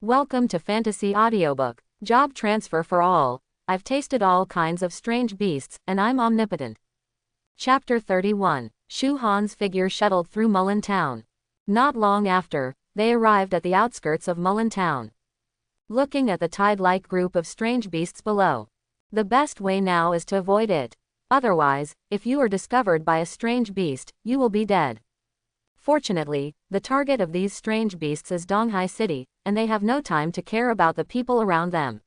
Welcome to Fantasy Audiobook. Job transfer for all. I've tasted all kinds of strange beasts, and I'm omnipotent. Chapter 31. Shu Han's figure shuttled through Mullen town. Not long after, they arrived at the outskirts of Mullen town. Looking at the tide-like group of strange beasts below. The best way now is to avoid it. Otherwise, if you are discovered by a strange beast, you will be dead. Fortunately, the target of these strange beasts is Donghai City, and they have no time to care about the people around them.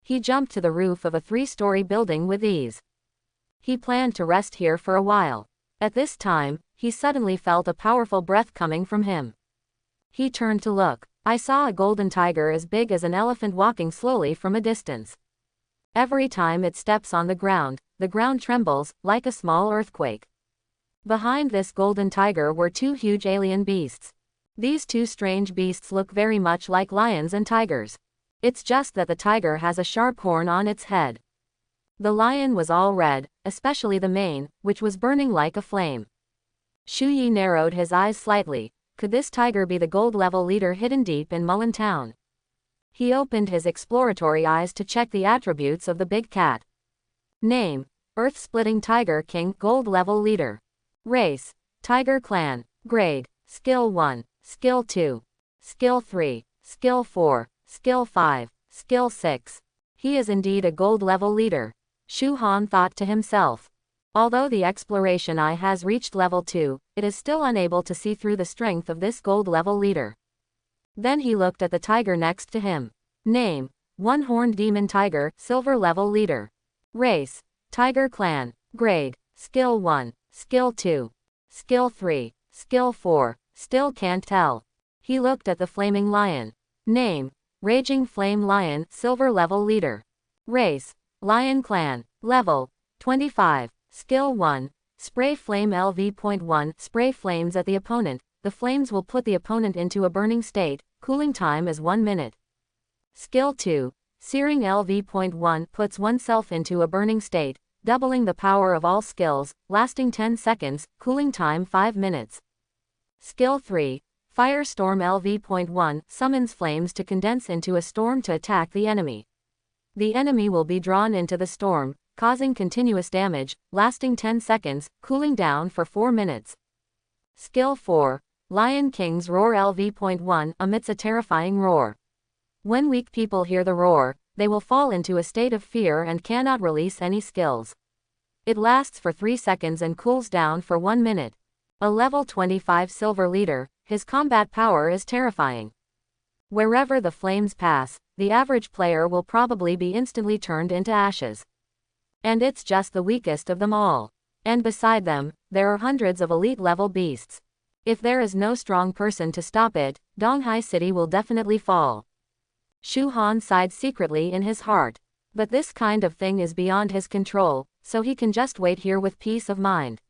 He jumped to the roof of a 3-story building with ease. He planned to rest here for a while. At this time, he suddenly felt a powerful breath coming from him. He turned to look. I saw a golden tiger as big as an elephant walking slowly from a distance. Every time it steps on the ground trembles, like a small earthquake. Behind this golden tiger were 2 huge alien beasts. These 2 strange beasts look very much like lions and tigers. It's just that the tiger has a sharp horn on its head. The lion was all red, especially the mane, which was burning like a flame. Shu Yi narrowed his eyes slightly. Could this tiger be the gold-level leader hidden deep in Mullen town? He opened his exploratory eyes to check the attributes of the big cat. Name: Earth-splitting tiger king, gold-level leader. Race: Tiger clan. Grade: Skill 1, Skill 2, Skill 3, Skill 4, Skill 5, Skill 6. He is indeed a gold-level leader. Shu Han thought to himself. Although the exploration eye has reached level 2, it is still unable to see through the strength of this gold-level leader. Then he looked at the tiger next to him. Name: One-horned demon tiger, silver-level leader. Race: Tiger clan. Grade: Skill 1, Skill 2, Skill 3, Skill 4, still can't tell. He looked at the flaming lion. Name: Raging Flame Lion, silver-level leader. Race: Lion clan. Level: 25. Skill 1, Spray Flame LV.1, spray flames at the opponent. The flames will put the opponent into a burning state, cooling time is 1 minute. Skill 2, Searing LV.1, puts oneself into a burning state, doubling the power of all skills, lasting 10 seconds, cooling time 5 minutes. Skill 3, Firestorm LV.1, summons flames to condense into a storm to attack the enemy. The enemy will be drawn into the storm, causing continuous damage, lasting 10 seconds, cooling down for 4 minutes. Skill 4, Lion King's Roar LV.1, emits a terrifying roar. When weak people hear the roar, they will fall into a state of fear and cannot release any skills. It lasts for 3 seconds and cools down for 1 minute. A level 25 silver leader, his combat power is terrifying. Wherever the flames pass, the average player will probably be instantly turned into ashes. And it's just the weakest of them all. And beside them, there are hundreds of elite-level beasts. If there is no strong person to stop it, Donghai City will definitely fall. Shu Han sighed secretly in his heart. But this kind of thing is beyond his control, so he can just wait here with peace of mind.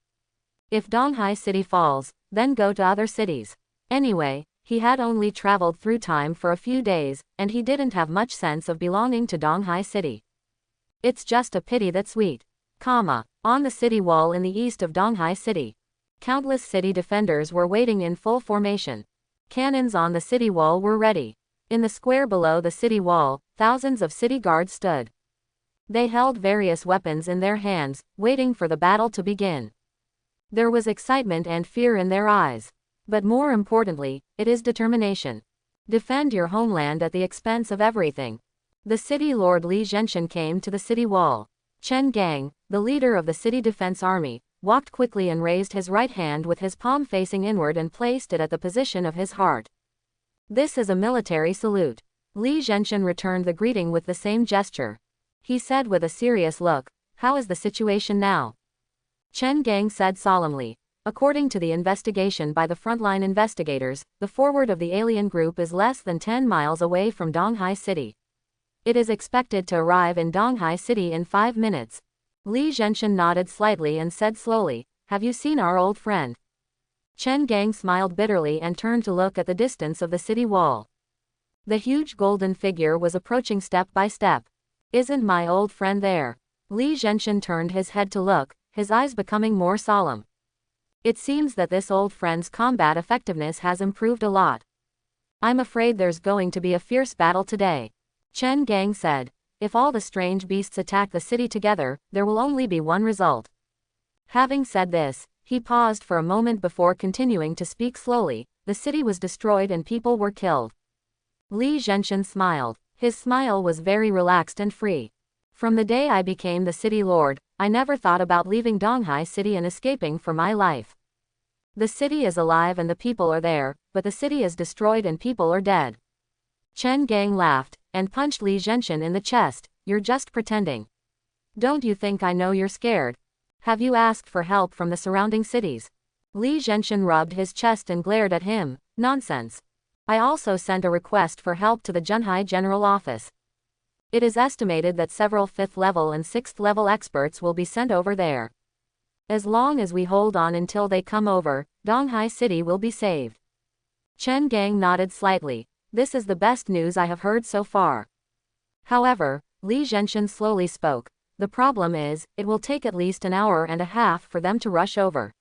If Donghai City falls, then go to other cities. Anyway, he had only traveled through time for a few days, and he didn't have much sense of belonging to Donghai City. It's just a pity that sweet. On the city wall in the east of Donghai City. Countless city defenders were waiting in full formation. Cannons on the city wall were ready. In the square below the city wall, thousands of city guards stood. They held various weapons in their hands, waiting for the battle to begin. There was excitement and fear in their eyes. But more importantly, it is determination. Defend your homeland at the expense of everything. The city lord Li Zhenshan came to the city wall. Chen Gang, the leader of the city defense army, walked quickly and raised his right hand with his palm facing inward and placed it at the position of his heart. This is a military salute. Li Zhenshan returned the greeting with the same gesture. He said with a serious look, "How is the situation now?" Chen Gang said solemnly. According to the investigation by the frontline investigators, the forward of the alien group is less than 10 miles away from Donghai City. It is expected to arrive in Donghai City in 5 minutes. Li Zhenshan nodded slightly and said slowly, "Have you seen our old friend?" Chen Gang smiled bitterly and turned to look at the distance of the city wall. The huge golden figure was approaching step by step. "Isn't my old friend there?" Li Zhenshan turned his head to look, his eyes becoming more solemn. It seems that this old friend's combat effectiveness has improved a lot. I'm afraid there's going to be a fierce battle today. Chen Gang said. If all the strange beasts attack the city together, there will only be one result. Having said this, he paused for a moment before continuing to speak slowly. The city was destroyed and people were killed. Li Zhenshin smiled. His smile was very relaxed and free. From the day I became the city lord, I never thought about leaving Donghai City and escaping for my life. The city is alive and the people are there, but the city is destroyed and people are dead. Chen Gang laughed, and punched Li Zhenshin in the chest. You're just pretending. Don't you think I know you're scared? Have you asked for help from the surrounding cities? Li Zhenshin rubbed his chest and glared at him. Nonsense. I also sent a request for help to the Junhai General Office. It is estimated that several 5th level and 6th level experts will be sent over there. As long as we hold on until they come over, Donghai City will be saved. Chen Gang nodded slightly. This is the best news I have heard so far. However, Li Zhenshin slowly spoke. The problem is, it will take at least an hour and a half for them to rush over.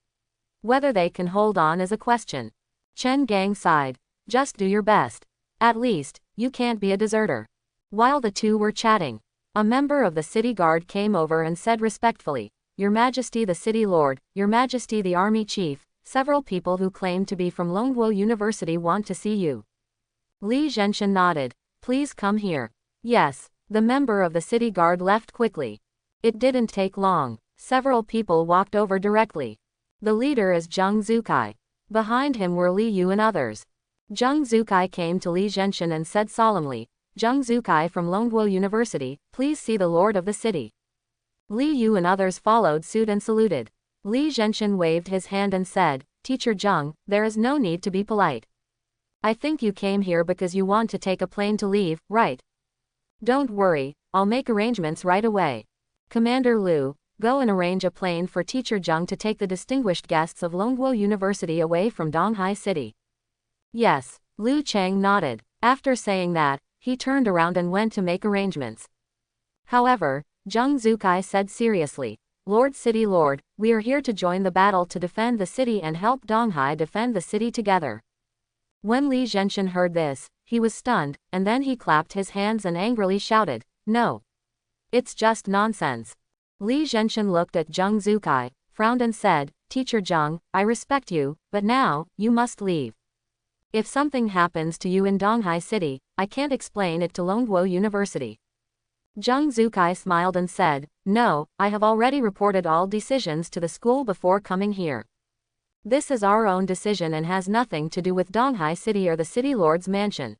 Whether they can hold on is a question. Chen Gang sighed. Just do your best. At least, you can't be a deserter. While the two were chatting, a member of the city guard came over and said respectfully, Your Majesty the City Lord, Your Majesty the Army Chief, several people who claim to be from Longguo University want to see you. Li Zhenshin nodded. Please come here. Yes, the member of the city guard left quickly. It didn't take long. Several people walked over directly. The leader is Zheng Zukai. Behind him were Li Yu and others. Zheng Zukai came to Li Zhenshin and said solemnly, Zheng Zukai from Longguo University, please see the lord of the city. Li Yu and others followed suit and saluted. Li Zhenshin waved his hand and said, Teacher Zheng, there is no need to be polite. I think you came here because you want to take a plane to leave, right? Don't worry, I'll make arrangements right away. Commander Liu, go and arrange a plane for Teacher Zheng to take the distinguished guests of Longguo University away from Donghai City. Yes, Liu Cheng nodded. After saying that, he turned around and went to make arrangements. However, Zheng Zukai said seriously, Lord City Lord, we are here to join the battle to defend the city and help Donghai defend the city together. When Li Zhenshin heard this, he was stunned, and then he clapped his hands and angrily shouted, No. It's just nonsense. Li Zhenshin looked at Zheng Zukai, frowned and said, Teacher Zheng, I respect you, but now, you must leave. If something happens to you in Donghai City, I can't explain it to Longguo University. Zheng Zukai smiled and said, No, I have already reported all decisions to the school before coming here. This is our own decision and has nothing to do with Donghai City or the City Lord's mansion.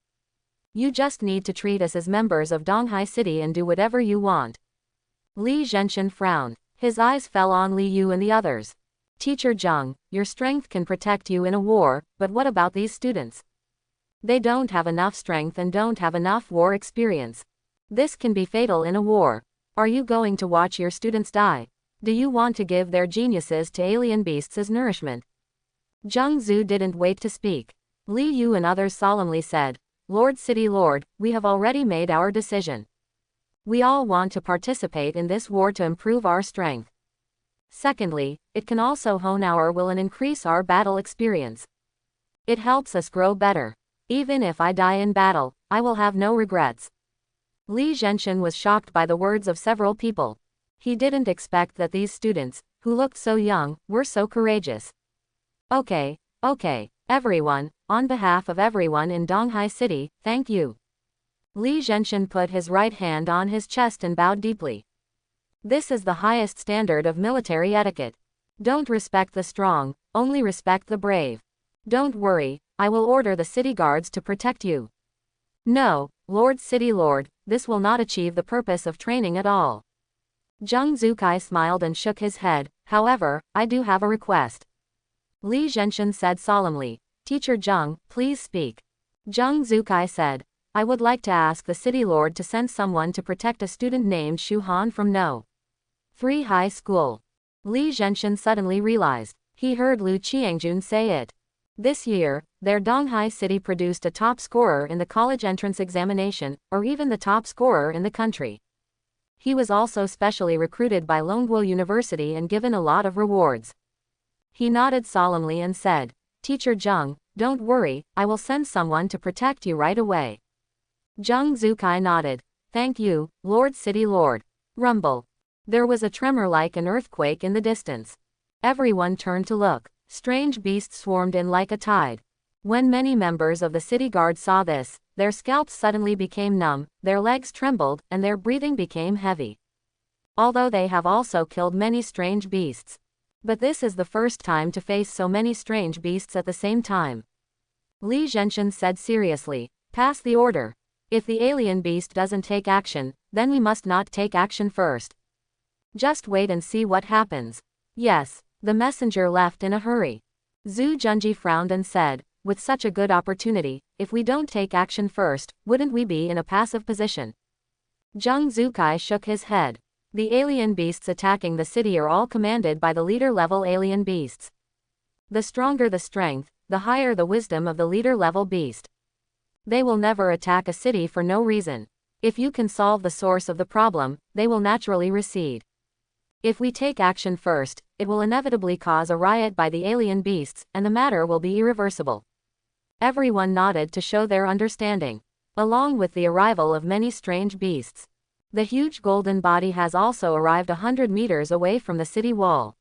You just need to treat us as members of Donghai City and do whatever you want. Li Zhenshin frowned. His eyes fell on Li Yu and the others. Teacher Zheng, your strength can protect you in a war, but what about these students? They don't have enough strength and don't have enough war experience. This can be fatal in a war. Are you going to watch your students die? Do you want to give their geniuses to alien beasts as nourishment? Zheng Zu didn't wait to speak. Li Yu and others solemnly said, Lord City Lord, we have already made our decision. We all want to participate in this war to improve our strength. Secondly, it can also hone our will and increase our battle experience. It helps us grow better. Even if I die in battle, I will have no regrets. Li Zhenshin was shocked by the words of several people. He didn't expect that these students, who looked so young, were so courageous. Okay, everyone, on behalf of everyone in Donghai City, thank you. Li Zhenshin put his right hand on his chest and bowed deeply. This is the highest standard of military etiquette. Don't respect the strong, only respect the brave. Don't worry, I will order the city guards to protect you. No, Lord City Lord, this will not achieve the purpose of training at all. Zheng Zukai smiled and shook his head. However, I do have a request. Li Zhenshin said solemnly, Teacher Zheng, please speak. Zheng Zukai said, I would like to ask the City Lord to send someone to protect a student named Shu Han from No. 3 High School. Li Zhenshin suddenly realized. He heard Lu Qiangjun say it. This year, their Donghai City produced a top scorer in the college entrance examination, or even the top scorer in the country. He was also specially recruited by Longguo University and given a lot of rewards. He nodded solemnly and said, Teacher Zheng, Don't worry, I will send someone to protect you right away. Zhang Zukai nodded. Thank you, Lord City Lord. Rumble. There was a tremor like an earthquake in the distance. Everyone turned to look. Strange beasts swarmed in like a tide. When many members of the city guard saw this, their scalps suddenly became numb, their legs trembled, and their breathing became heavy. Although they have also killed many strange beasts. But this is the first time to face so many strange beasts at the same time. Li Zhenshan said seriously, pass the order. If the alien beast doesn't take action, then we must not take action first. Just wait and see what happens. Yes, the messenger left in a hurry. Zhu Junji frowned and said, with such a good opportunity, if we don't take action first, wouldn't we be in a passive position? Zhang Zukai shook his head. The alien beasts attacking the city are all commanded by the leader-level alien beasts. The stronger the strength, the higher the wisdom of the leader-level beast. They will never attack a city for no reason. If you can solve the source of the problem, they will naturally recede. If we take action first, it will inevitably cause a riot by the alien beasts, and the matter will be irreversible. Everyone nodded to show their understanding. Along with the arrival of many strange beasts, the huge golden body has also arrived 100 meters away from the city wall.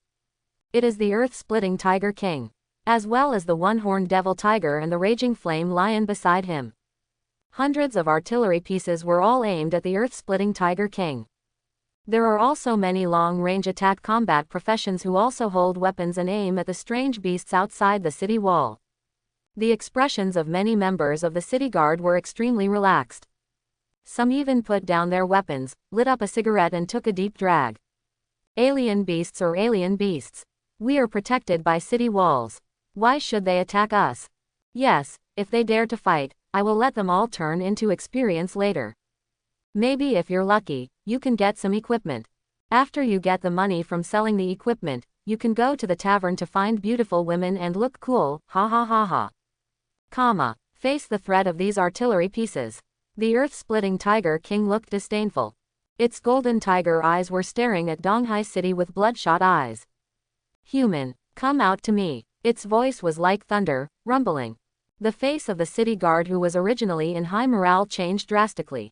It is the earth-splitting Tiger King, as well as the one-horned devil tiger and the raging flame lion beside him. Hundreds of artillery pieces were all aimed at the earth-splitting Tiger King. There are also many long-range attack combat professions who also hold weapons and aim at the strange beasts outside the city wall. The expressions of many members of the city guard were extremely relaxed. Some even put down their weapons, lit up a cigarette and took a deep drag. Alien beasts or alien beasts. We are protected by city walls. Why should they attack us? Yes, if they dare to fight, I will let them all turn into experience later. Maybe if you're lucky, you can get some equipment. After you get the money from selling the equipment, you can go to the tavern to find beautiful women and look cool, ha ha ha ha. Face the threat of these artillery pieces. The earth-splitting Tiger King looked disdainful. Its golden tiger eyes were staring at Donghai City with bloodshot eyes. Human, come out to me. Its voice was like thunder, rumbling. The face of the city guard who was originally in high morale changed drastically.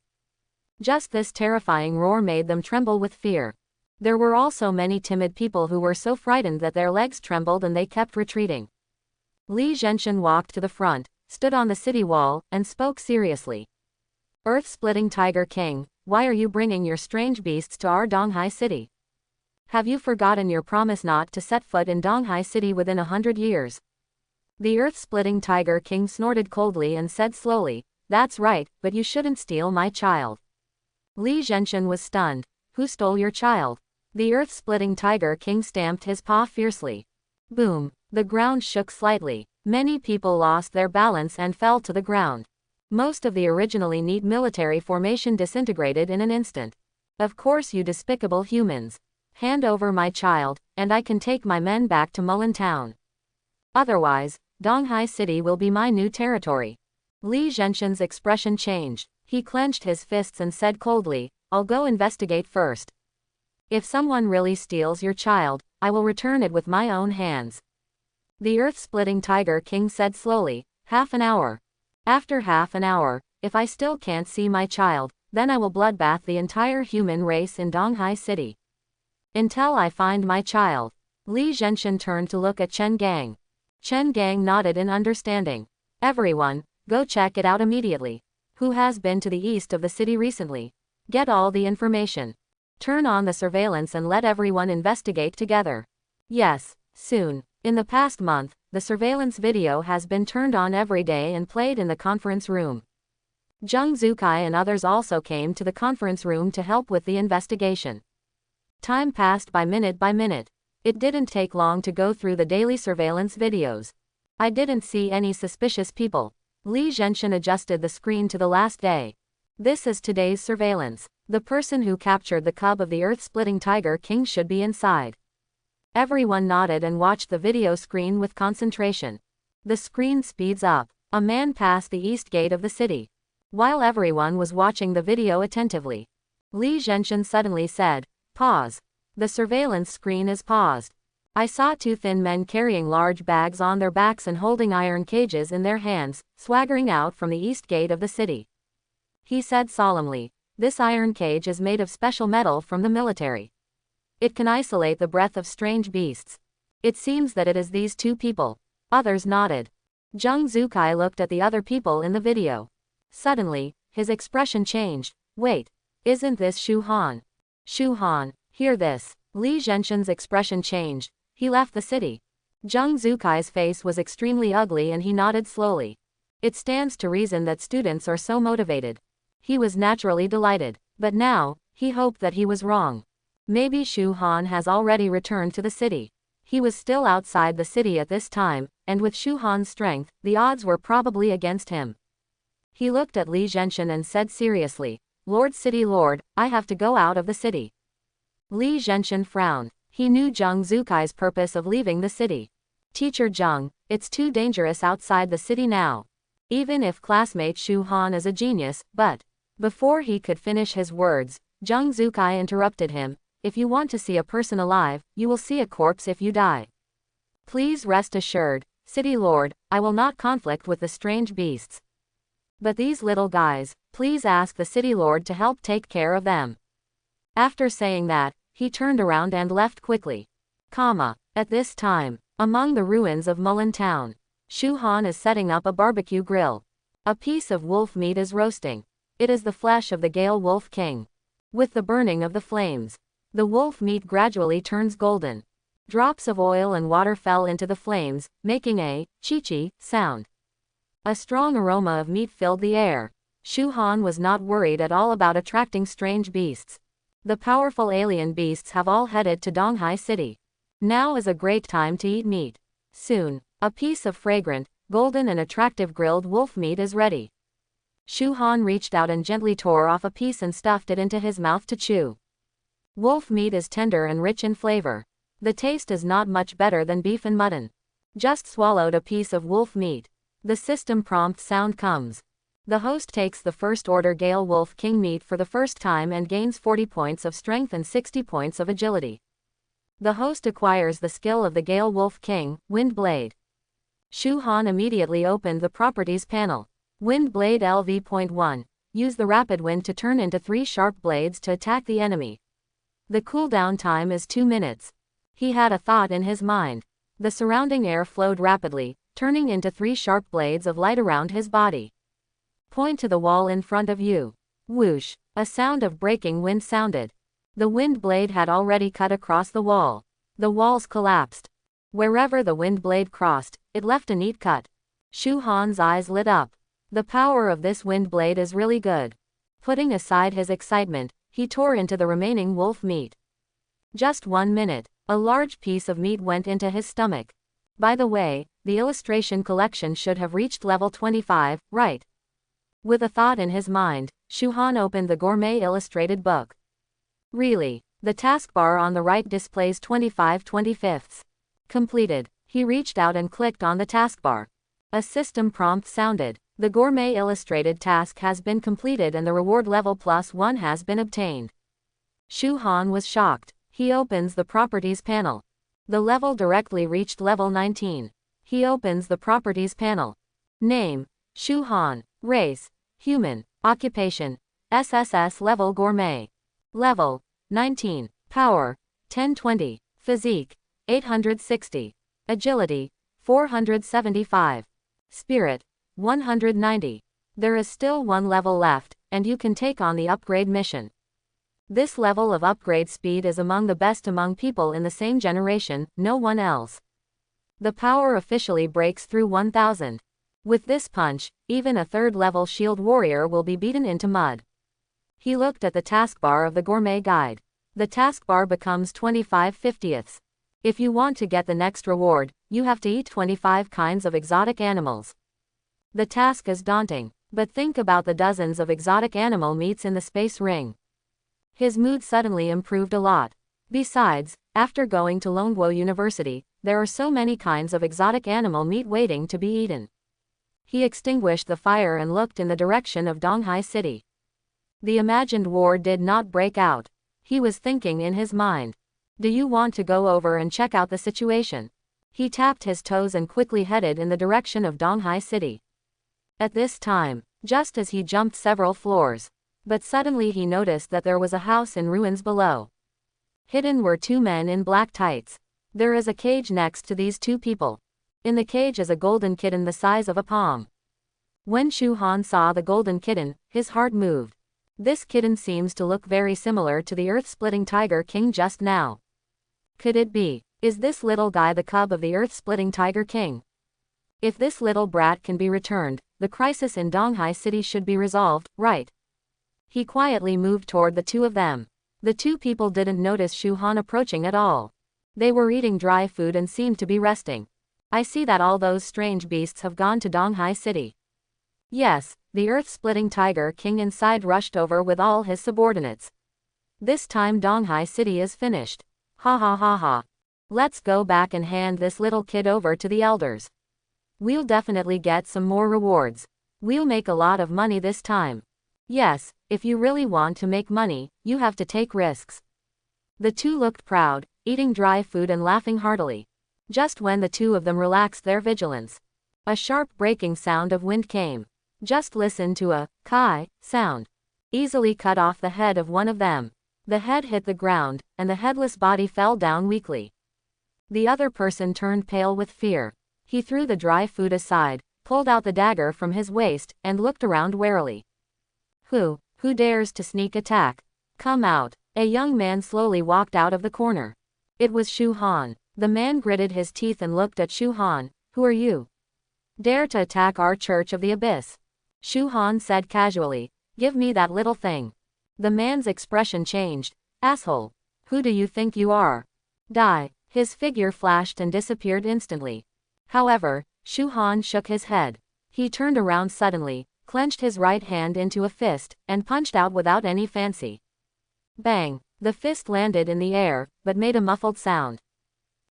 Just this terrifying roar made them tremble with fear. There were also many timid people who were so frightened that their legs trembled and they kept retreating. Li Zhenshan walked to the front, stood on the city wall, and spoke seriously. Earth-splitting Tiger King, why are you bringing your strange beasts to our Donghai City? Have you forgotten your promise not to set foot in Donghai City within 100 years? The earth-splitting Tiger King snorted coldly and said slowly, that's right, but you shouldn't steal my child. Li Zhenshan was stunned. Who stole your child? The earth-splitting Tiger King stamped his paw fiercely. Boom! The ground shook slightly. Many people lost their balance and fell to the ground. Most of the originally neat military formation disintegrated in an instant. Of course, you despicable humans. Hand over my child, and I can take my men back to Mullen town. Otherwise, Donghai City will be my new territory. Li Zhenshan's expression changed. He clenched his fists and said coldly, I'll go investigate first. If someone really steals your child, I will return it with my own hands. The earth-splitting Tiger King said slowly, half an hour. After half an hour, if I still can't see my child, then I will bloodbath the entire human race in Donghai City. Until I find my child. Li Zhenshan turned to look at Chen Gang. Chen Gang nodded in understanding. Everyone, go check it out immediately. Who has been to the east of the city recently? Get all the information. Turn on the surveillance and let everyone investigate together. Yes, soon. In the past month, the surveillance video has been turned on every day and played in the conference room. Zhang Zukai and others also came to the conference room to help with the investigation. Time passed by minute. It didn't take long to go through the daily surveillance videos. I didn't see any suspicious people. Li Zhenshan adjusted the screen to the last day. This is today's surveillance. The person who captured the cub of the earth-splitting Tiger King should be inside. Everyone nodded and watched the video screen with concentration. The screen speeds up. A man passed the east gate of the city. While everyone was watching the video attentively, Li Zhenshan suddenly said, pause. The surveillance screen is paused. I saw two thin men carrying large bags on their backs and holding iron cages in their hands, swaggering out from the east gate of the city. He said solemnly, "This iron cage is made of special metal from the military. It can isolate the breath of strange beasts." It seems that it is these two people. Others nodded. Jung Zukai looked at the other people in the video. Suddenly, his expression changed. "Wait. Isn't this Shu Han?" "Shu Han, hear this." Li Zhenshin's expression changed. He left the city. Jung Zukai's face was extremely ugly and he nodded slowly. It stands to reason that students are so motivated. He was naturally delighted. But now, he hoped that he was wrong. Maybe Shu Han has already returned to the city. He was still outside the city at this time, and with Shu Han's strength, the odds were probably against him. He looked at Li Zhenshin and said seriously, "Lord City Lord, I have to go out of the city." Li Zhenshin frowned. He knew Jung Zukai's purpose of leaving the city. "Teacher Jung, it's too dangerous outside the city now. Even if classmate Shu Han is a genius, but..." Before he could finish his words, Jung Zukai interrupted him. "If you want to see a person alive, you will see a corpse if you die. Please rest assured, City Lord, I will not conflict with the strange beasts. But these little guys, please ask the City Lord to help take care of them." After saying that, he turned around and left quickly. At this time, among the ruins of Mullen town, Shu Han is setting up a barbecue grill. A piece of wolf meat is roasting. It is the flesh of the Gale Wolf King. With the burning of the flames, the wolf meat gradually turns golden. Drops of oil and water fell into the flames, making a chi-chi sound. A strong aroma of meat filled the air. Shu Han was not worried at all about attracting strange beasts. The powerful alien beasts have all headed to Donghai City. Now is a great time to eat meat. Soon, a piece of fragrant, golden and attractive grilled wolf meat is ready. Shu Han reached out and gently tore off a piece and stuffed it into his mouth to chew. Wolf meat is tender and rich in flavor. The taste is not much better than beef and mutton. Just swallowed a piece of wolf meat. The system prompt sound comes. The host takes the first order Gale Wolf King meat for the first time and gains 40 points of strength and 60 points of agility. The host acquires the skill of the Gale Wolf King, Wind Blade. Shu Han immediately opened the properties panel. Wind Blade LV.1. Use the rapid wind to turn into 3 sharp blades to attack the enemy. The cooldown time is 2 minutes. He had a thought in his mind. The surrounding air flowed rapidly, turning into 3 sharp blades of light around his body. Point to the wall in front of you. Whoosh! A sound of breaking wind sounded. The wind blade had already cut across the wall. The walls collapsed. Wherever the wind blade crossed, it left a neat cut. Shu Han's eyes lit up. The power of this wind blade is really good. Putting aside his excitement, he tore into the remaining wolf meat. Just 1 minute, a large piece of meat went into his stomach. By the way, the illustration collection should have reached level 25, right? With a thought in his mind, Shu Han opened the gourmet illustrated book. Really, the taskbar on the right displays 25/25. Completed. He reached out and clicked on the taskbar. A system prompt sounded. The gourmet illustrated task has been completed and the reward level +1 has been obtained. Shu Han was shocked. He opens the properties panel. The level directly reached level 19. He opens the properties panel. Name: Shu Han. Race: human. Occupation: SSS level gourmet. Level: 19. Power: 1020. Physique: 860. Agility: 475. Spirit: 190. There is still 1 level left, and you can take on the upgrade mission. This level of upgrade speed is among the best among people in the same generation, no one else. The power officially breaks through 1000. With this punch, even a 3rd level shield warrior will be beaten into mud. He looked at the taskbar of the gourmet guide. The taskbar becomes 25/50. If you want to get the next reward, you have to eat 25 kinds of exotic animals. The task is daunting, but think about the dozens of exotic animal meats in the space ring. His mood suddenly improved a lot. Besides, after going to Longguo University, there are so many kinds of exotic animal meat waiting to be eaten. He extinguished the fire and looked in the direction of Donghai City. The imagined war did not break out. He was thinking in his mind. Do you want to go over and check out the situation? He tapped his toes and quickly headed in the direction of Donghai City. At this time, just as he jumped several floors, but suddenly he noticed that there was a house in ruins below. Hidden were two men in black tights. There is a cage next to these two people. In the cage is a golden kitten the size of a palm. When Shu Han saw the golden kitten, his heart moved. This kitten seems to look very similar to the earth-splitting tiger king just now. Could it be? Is this little guy the cub of the earth-splitting tiger king? If this little brat can be returned, the crisis in Donghai City should be resolved, right? He quietly moved toward the two of them. The two people didn't notice Shu Han approaching at all. They were eating dry food and seemed to be resting. I see that all those strange beasts have gone to Donghai City. Yes, the earth-splitting tiger king inside rushed over with all his subordinates. This time Donghai City is finished. Ha ha ha ha. Let's go back and hand this little kid over to the elders. We'll definitely get some more rewards. We'll make a lot of money this time. Yes, if you really want to make money, you have to take risks. The two looked proud, eating dry food and laughing heartily. Just when the two of them relaxed their vigilance, a sharp breaking sound of wind came. Just listen to a kai sound. Easily cut off the head of one of them. The head hit the ground, and the headless body fell down weakly. The other person turned pale with fear. He threw the dry food aside, pulled out the dagger from his waist, and looked around warily. Who dares to sneak attack? Come out. A young man slowly walked out of the corner. It was Shu Han. The man gritted his teeth and looked at Shu Han. Who are you? Dare to attack our Church of the Abyss? Shu Han said casually. Give me that little thing. The man's expression changed. Asshole. Who do you think you are? Die. His figure flashed and disappeared instantly. However, Shu Han shook his head. He turned around suddenly, clenched his right hand into a fist, and punched out without any fancy. Bang! The fist landed in the air, but made a muffled sound.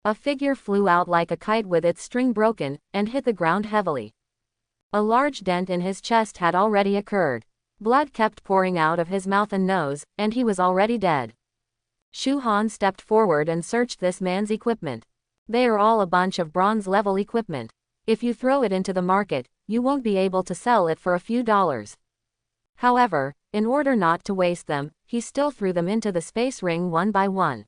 A figure flew out like a kite with its string broken, and hit the ground heavily. A large dent in his chest had already occurred. Blood kept pouring out of his mouth and nose, and he was already dead. Shu Han stepped forward and searched this man's equipment. They are all a bunch of bronze-level equipment. If you throw it into the market, you won't be able to sell it for a few dollars. However, in order not to waste them, he still threw them into the space ring one by one.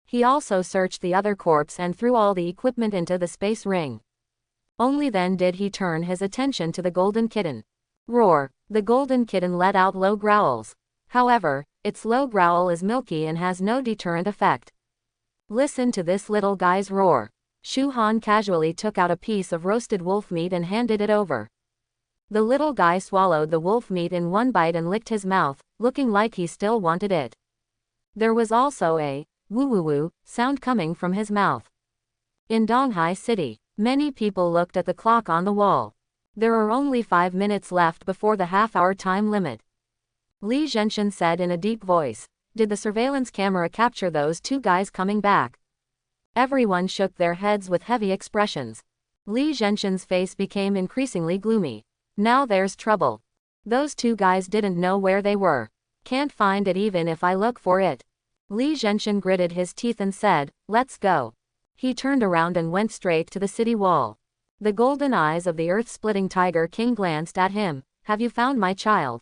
He also searched the other corpse and threw all the equipment into the space ring. Only then did he turn his attention to the golden kitten. Roar! The golden kitten let out low growls. However, its low growl is milky and has no deterrent effect. Listen to this little guy's roar. Shu Han casually took out a piece of roasted wolf meat and handed it over. The little guy swallowed the wolf meat in one bite and licked his mouth, looking like he still wanted it. There was also a woo-woo-woo sound coming from his mouth. In Donghai City, many people looked at the clock on the wall. There are only 5 minutes left before the half-hour time limit. Li Zhenshin said in a deep voice. Did the surveillance camera capture those two guys coming back? Everyone shook their heads with heavy expressions. Li Zhenshin's face became increasingly gloomy. Now there's trouble. Those two guys didn't know where they were. Can't find it even if I look for it. Li Zhenshin gritted his teeth and said, let's go. He turned around and went straight to the city wall. The golden eyes of the earth-splitting tiger king glanced at him. Have you found my child?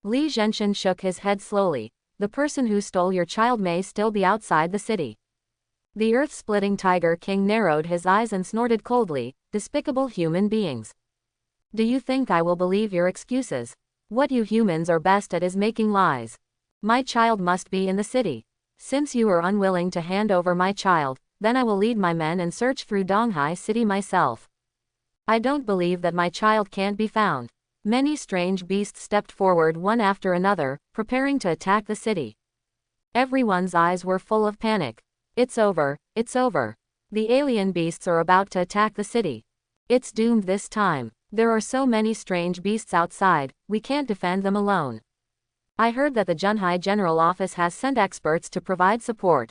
Li Zhenshin shook his head slowly. The person who stole your child may still be outside the city. The earth-splitting tiger king narrowed his eyes and snorted coldly. Despicable human beings. Do you think I will believe your excuses? What you humans are best at is making lies. My child must be in the city. Since you are unwilling to hand over my child, then I will lead my men and search through Donghai City myself. I don't believe that my child can't be found. Many strange beasts stepped forward one after another, preparing to attack the city. Everyone's eyes were full of panic. It's over, it's over. The alien beasts are about to attack the city. It's doomed this time. There are so many strange beasts outside, we can't defend them alone. I heard that the Junhai General Office has sent experts to provide support.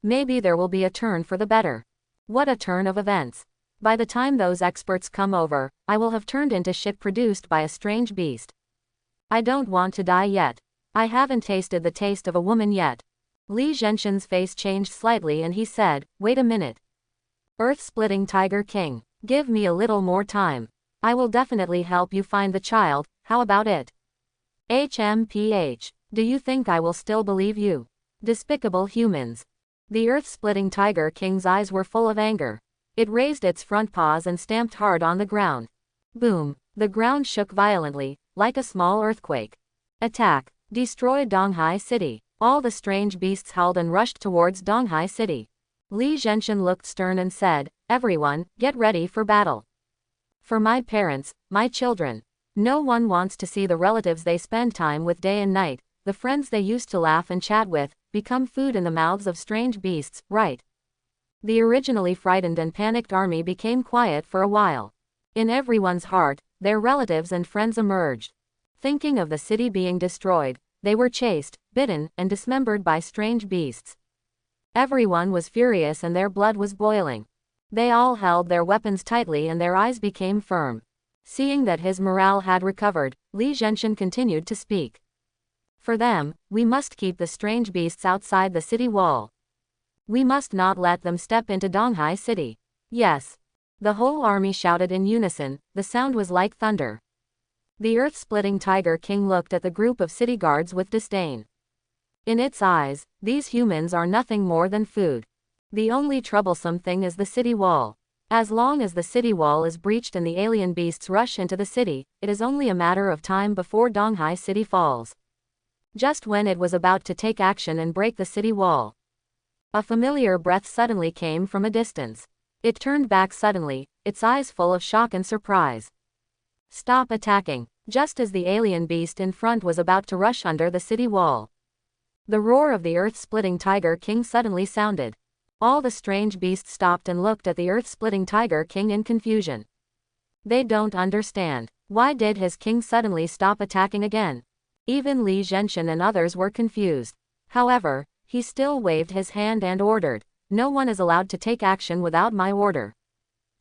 Maybe there will be a turn for the better. What a turn of events. By the time those experts come over, I will have turned into shit produced by a strange beast. I don't want to die yet. I haven't tasted the taste of a woman yet. Li Zhenshin's face changed slightly and he said, wait a minute. Earth-splitting Tiger King, give me a little more time. I will definitely help you find the child, how about it? HMPH, do you think I will still believe you? Despicable humans. The earth-splitting Tiger King's eyes were full of anger. It raised its front paws and stamped hard on the ground. Boom, the ground shook violently, like a small earthquake. Attack, destroy Donghai City. All the strange beasts howled and rushed towards Donghai City. Li Zhenshin looked stern and said, everyone, get ready for battle. For my parents, my children. No one wants to see the relatives they spend time with day and night, the friends they used to laugh and chat with, become food in the mouths of strange beasts, right? The originally frightened and panicked army became quiet for a while. In everyone's heart, their relatives and friends emerged. Thinking of the city being destroyed, they were chased, bitten, and dismembered by strange beasts. Everyone was furious and their blood was boiling. They all held their weapons tightly and their eyes became firm. Seeing that his morale had recovered, Li Zhenshin continued to speak. For them, we must keep the strange beasts outside the city wall. We must not let them step into Donghai City. Yes. The whole army shouted in unison, the sound was like thunder. The earth-splitting Tiger King looked at the group of city guards with disdain. In its eyes, these humans are nothing more than food. The only troublesome thing is the city wall. As long as the city wall is breached and the alien beasts rush into the city, it is only a matter of time before Donghai City falls. Just when it was about to take action and break the city wall, a familiar breath suddenly came from a distance. It turned back suddenly, its eyes full of shock and surprise. Stop attacking, just as the alien beast in front was about to rush under the city wall. The roar of the earth-splitting Tiger King suddenly sounded. All the strange beasts stopped and looked at the earth-splitting Tiger King in confusion. They don't understand. Why did his king suddenly stop attacking again? Even Li Zhenshin and others were confused. However, he still waved his hand and ordered, no one is allowed to take action without my order.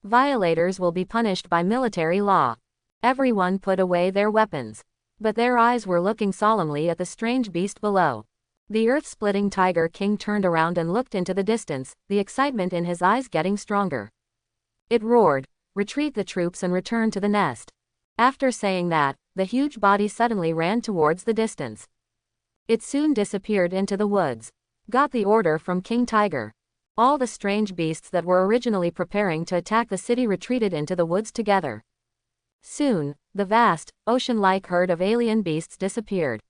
Violators will be punished by military law. Everyone put away their weapons. But their eyes were looking solemnly at the strange beast below. The earth-splitting Tiger King turned around and looked into the distance, the excitement in his eyes getting stronger. It roared, retreat the troops and return to the nest. After saying that, the huge body suddenly ran towards the distance. It soon disappeared into the woods. Got the order from King Tiger. All the strange beasts that were originally preparing to attack the city retreated into the woods together. Soon, the vast, ocean-like herd of alien beasts disappeared.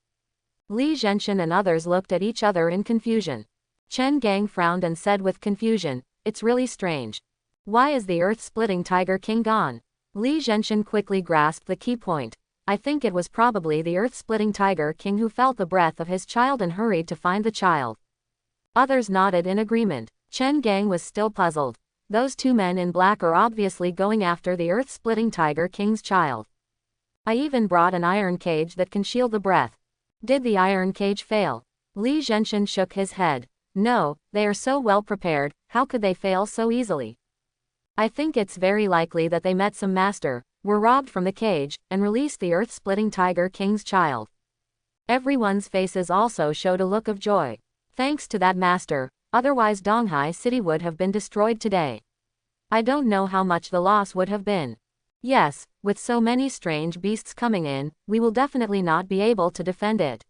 Li Zhenshin and others looked at each other in confusion. Chen Gang frowned and said with confusion, it's really strange. Why is the earth-splitting Tiger King gone? Li Zhenshin quickly grasped the key point. I think it was probably the earth-splitting Tiger King who felt the breath of his child and hurried to find the child. Others nodded in agreement. Chen Gang was still puzzled. Those two men in black are obviously going after the earth-splitting Tiger King's child. I even brought an iron cage that can shield the breath. Did the iron cage fail? Li Zhenshin shook his head. No, they are so well prepared, how could they fail so easily? I think it's very likely that they met some master, were robbed from the cage, and released the earth-splitting Tiger King's child. Everyone's faces also showed a look of joy. Thanks to that master, otherwise Donghai City would have been destroyed today. I don't know how much the loss would have been. Yes, with so many strange beasts coming in, we will definitely not be able to defend it.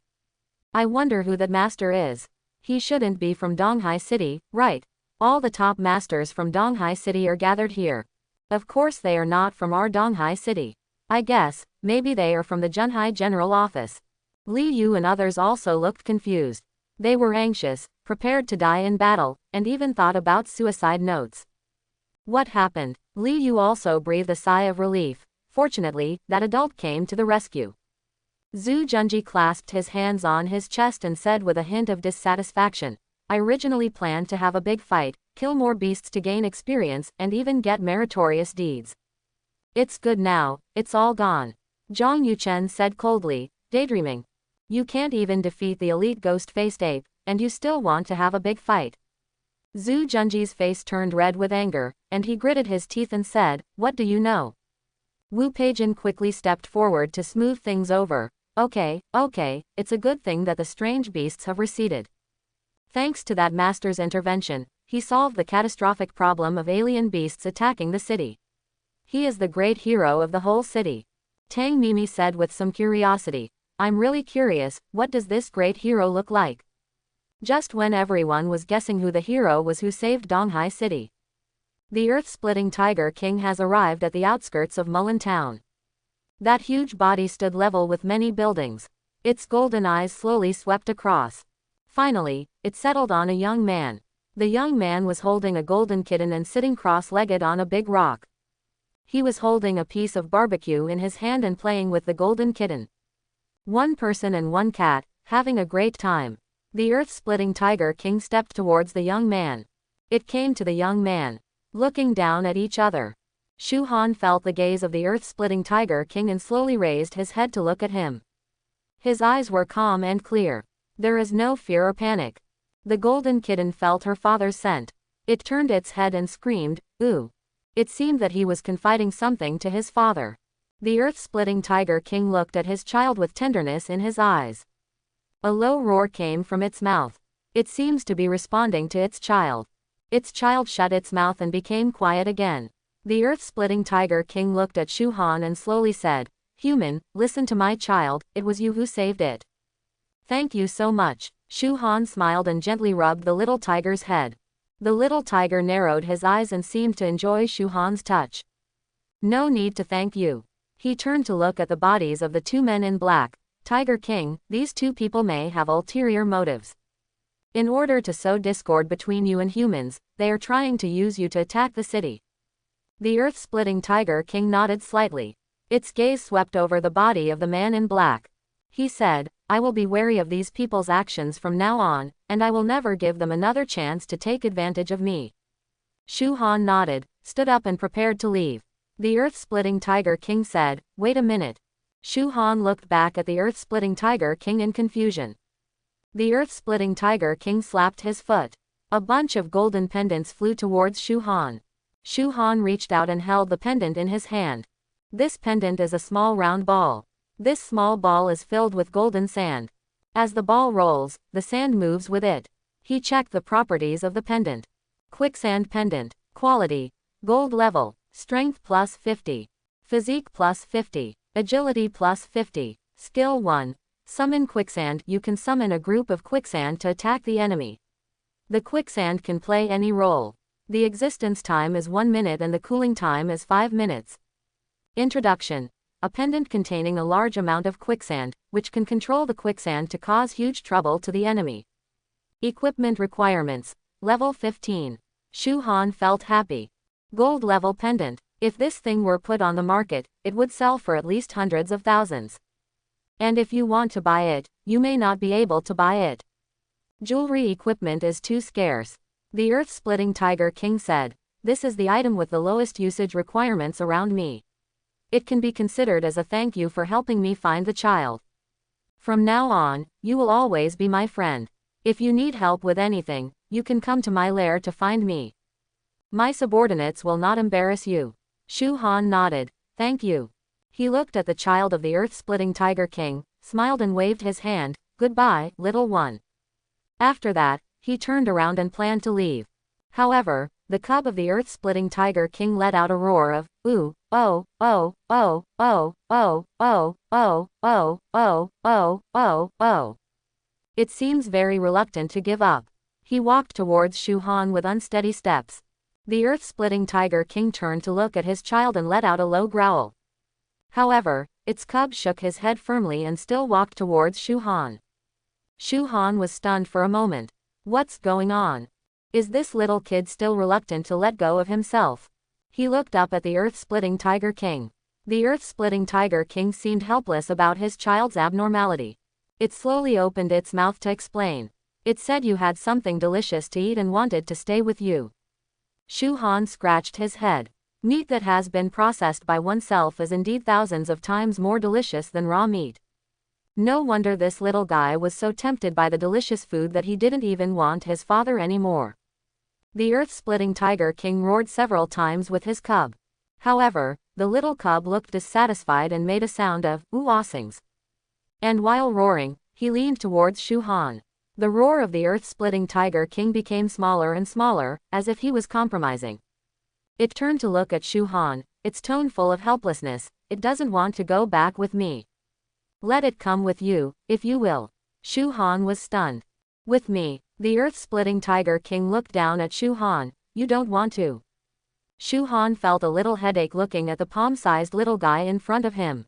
I wonder who that master is. He shouldn't be from Donghai City, right? All the top masters from Donghai City are gathered here. Of course they are not from our Donghai City. I guess, maybe they are from the Junhai General Office. Li Yu and others also looked confused. They were anxious, prepared to die in battle, and even thought about suicide notes. What happened? Li Yu also breathed a sigh of relief. Fortunately, that adult came to the rescue. Zhu Junji clasped his hands on his chest and said with a hint of dissatisfaction, I originally planned to have a big fight, kill more beasts to gain experience, and even get meritorious deeds. It's good now, it's all gone. Zhang Yuchen said coldly, daydreaming. You can't even defeat the elite ghost-faced ape, and you still want to have a big fight. Zhu Junji's face turned red with anger, and he gritted his teeth and said, what do you know? Wu Peijin quickly stepped forward to smooth things over. Okay, it's a good thing that the strange beasts have receded. Thanks to that master's intervention, he solved the catastrophic problem of alien beasts attacking the city. He is the great hero of the whole city. Tang Mimi said with some curiosity. I'm really curious, what does this great hero look like? Just when everyone was guessing who the hero was who saved Donghai City, the earth-splitting Tiger King has arrived at the outskirts of Mullen town. That huge body stood level with many buildings. Its golden eyes slowly swept across. Finally, it settled on a young man. The young man was holding a golden kitten and sitting cross-legged on a big rock. He was holding a piece of barbecue in his hand and playing with the golden kitten. One person and one cat, having a great time. The earth-splitting Tiger King stepped towards the young man. It came to the young man, looking down at each other. Shu Han felt the gaze of the earth-splitting Tiger King and slowly raised his head to look at him. His eyes were calm and clear. There is no fear or panic. The golden kitten felt her father's scent. It turned its head and screamed, "Ooh." It seemed that he was confiding something to his father. The earth-splitting Tiger King looked at his child with tenderness in his eyes. A low roar came from its mouth. It seems to be responding to its child. Its child shut its mouth and became quiet again. The earth-splitting Tiger King looked at Shu Han and slowly said, "Human, listen to my child, it was you who saved it." "Thank you so much." Shu Han smiled and gently rubbed the little tiger's head. The little tiger narrowed his eyes and seemed to enjoy Shu Han's touch. "No need to thank you." He turned to look at the bodies of the two men in black. "Tiger King, these two people may have ulterior motives. In order to sow discord between you and humans, they are trying to use you to attack the city." The earth-splitting Tiger King nodded slightly. Its gaze swept over the body of the man in black. He said, "I will be wary of these people's actions from now on, and I will never give them another chance to take advantage of me." Shu Han nodded, stood up and prepared to leave. The earth-splitting Tiger King said, "Wait a minute." Shu Han looked back at the earth-splitting Tiger King in confusion. The earth-splitting Tiger King slapped his foot. A bunch of golden pendants flew towards Shu Han. Shu Han reached out and held the pendant in his hand. This pendant is a small round ball. This small ball is filled with golden sand. As the ball rolls, the sand moves with it. He checked the properties of the pendant. Quicksand pendant. Quality: gold level. Strength plus 50. Physique plus 50. Agility plus 50. Skill 1. Summon quicksand. You can summon a group of quicksand to attack the enemy. The quicksand can play any role. The existence time is 1 minute and the cooling time is 5 minutes. Introduction. A pendant containing a large amount of quicksand, which can control the quicksand to cause huge trouble to the enemy. Equipment requirements. Level 15. Shu Han felt happy. Gold level pendant. If this thing were put on the market, it would sell for at least hundreds of thousands. And if you want to buy it, you may not be able to buy it. Jewelry equipment is too scarce. The earth-splitting Tiger King said, "This is the item with the lowest usage requirements around me. It can be considered as a thank you for helping me find the child. From now on, you will always be my friend. If you need help with anything, you can come to my lair to find me. My subordinates will not embarrass you." Shu Han nodded, "Thank you." He looked at the child of the earth-splitting Tiger King, smiled and waved his hand, "Goodbye, little one." After that, he turned around and planned to leave. However, the cub of the earth-splitting Tiger King let out a roar of, "Ooh, oh, oh, oh, oh, oh, oh, oh, oh, oh, oh, oh, oh." It seems very reluctant to give up. He walked towards Shu Han with unsteady steps. The earth-splitting Tiger King turned to look at his child and let out a low growl. However, its cub shook his head firmly and still walked towards Shu Han. Shu Han was stunned for a moment. What's going on? Is this little kid still reluctant to let go of himself? He looked up at the earth-splitting Tiger King. The earth-splitting Tiger King seemed helpless about his child's abnormality. It slowly opened its mouth to explain. It said you had something delicious to eat and wanted to stay with you. Shu Han scratched his head. Meat that has been processed by oneself is indeed thousands of times more delicious than raw meat. No wonder this little guy was so tempted by the delicious food that he didn't even want his father anymore. The earth-splitting Tiger King roared several times with his cub. However, the little cub looked dissatisfied and made a sound of ooh-ossings. And while roaring, he leaned towards Shu Han. The roar of the earth-splitting Tiger King became smaller and smaller, as if he was compromising. It turned to look at Shu Han, its tone full of helplessness. It doesn't want to go back with me. Let it come with you, if you will. Shu Han was stunned. With me? The earth-splitting Tiger King looked down at Shu Han. You don't want to? Shu Han felt a little headache looking at the palm-sized little guy in front of him.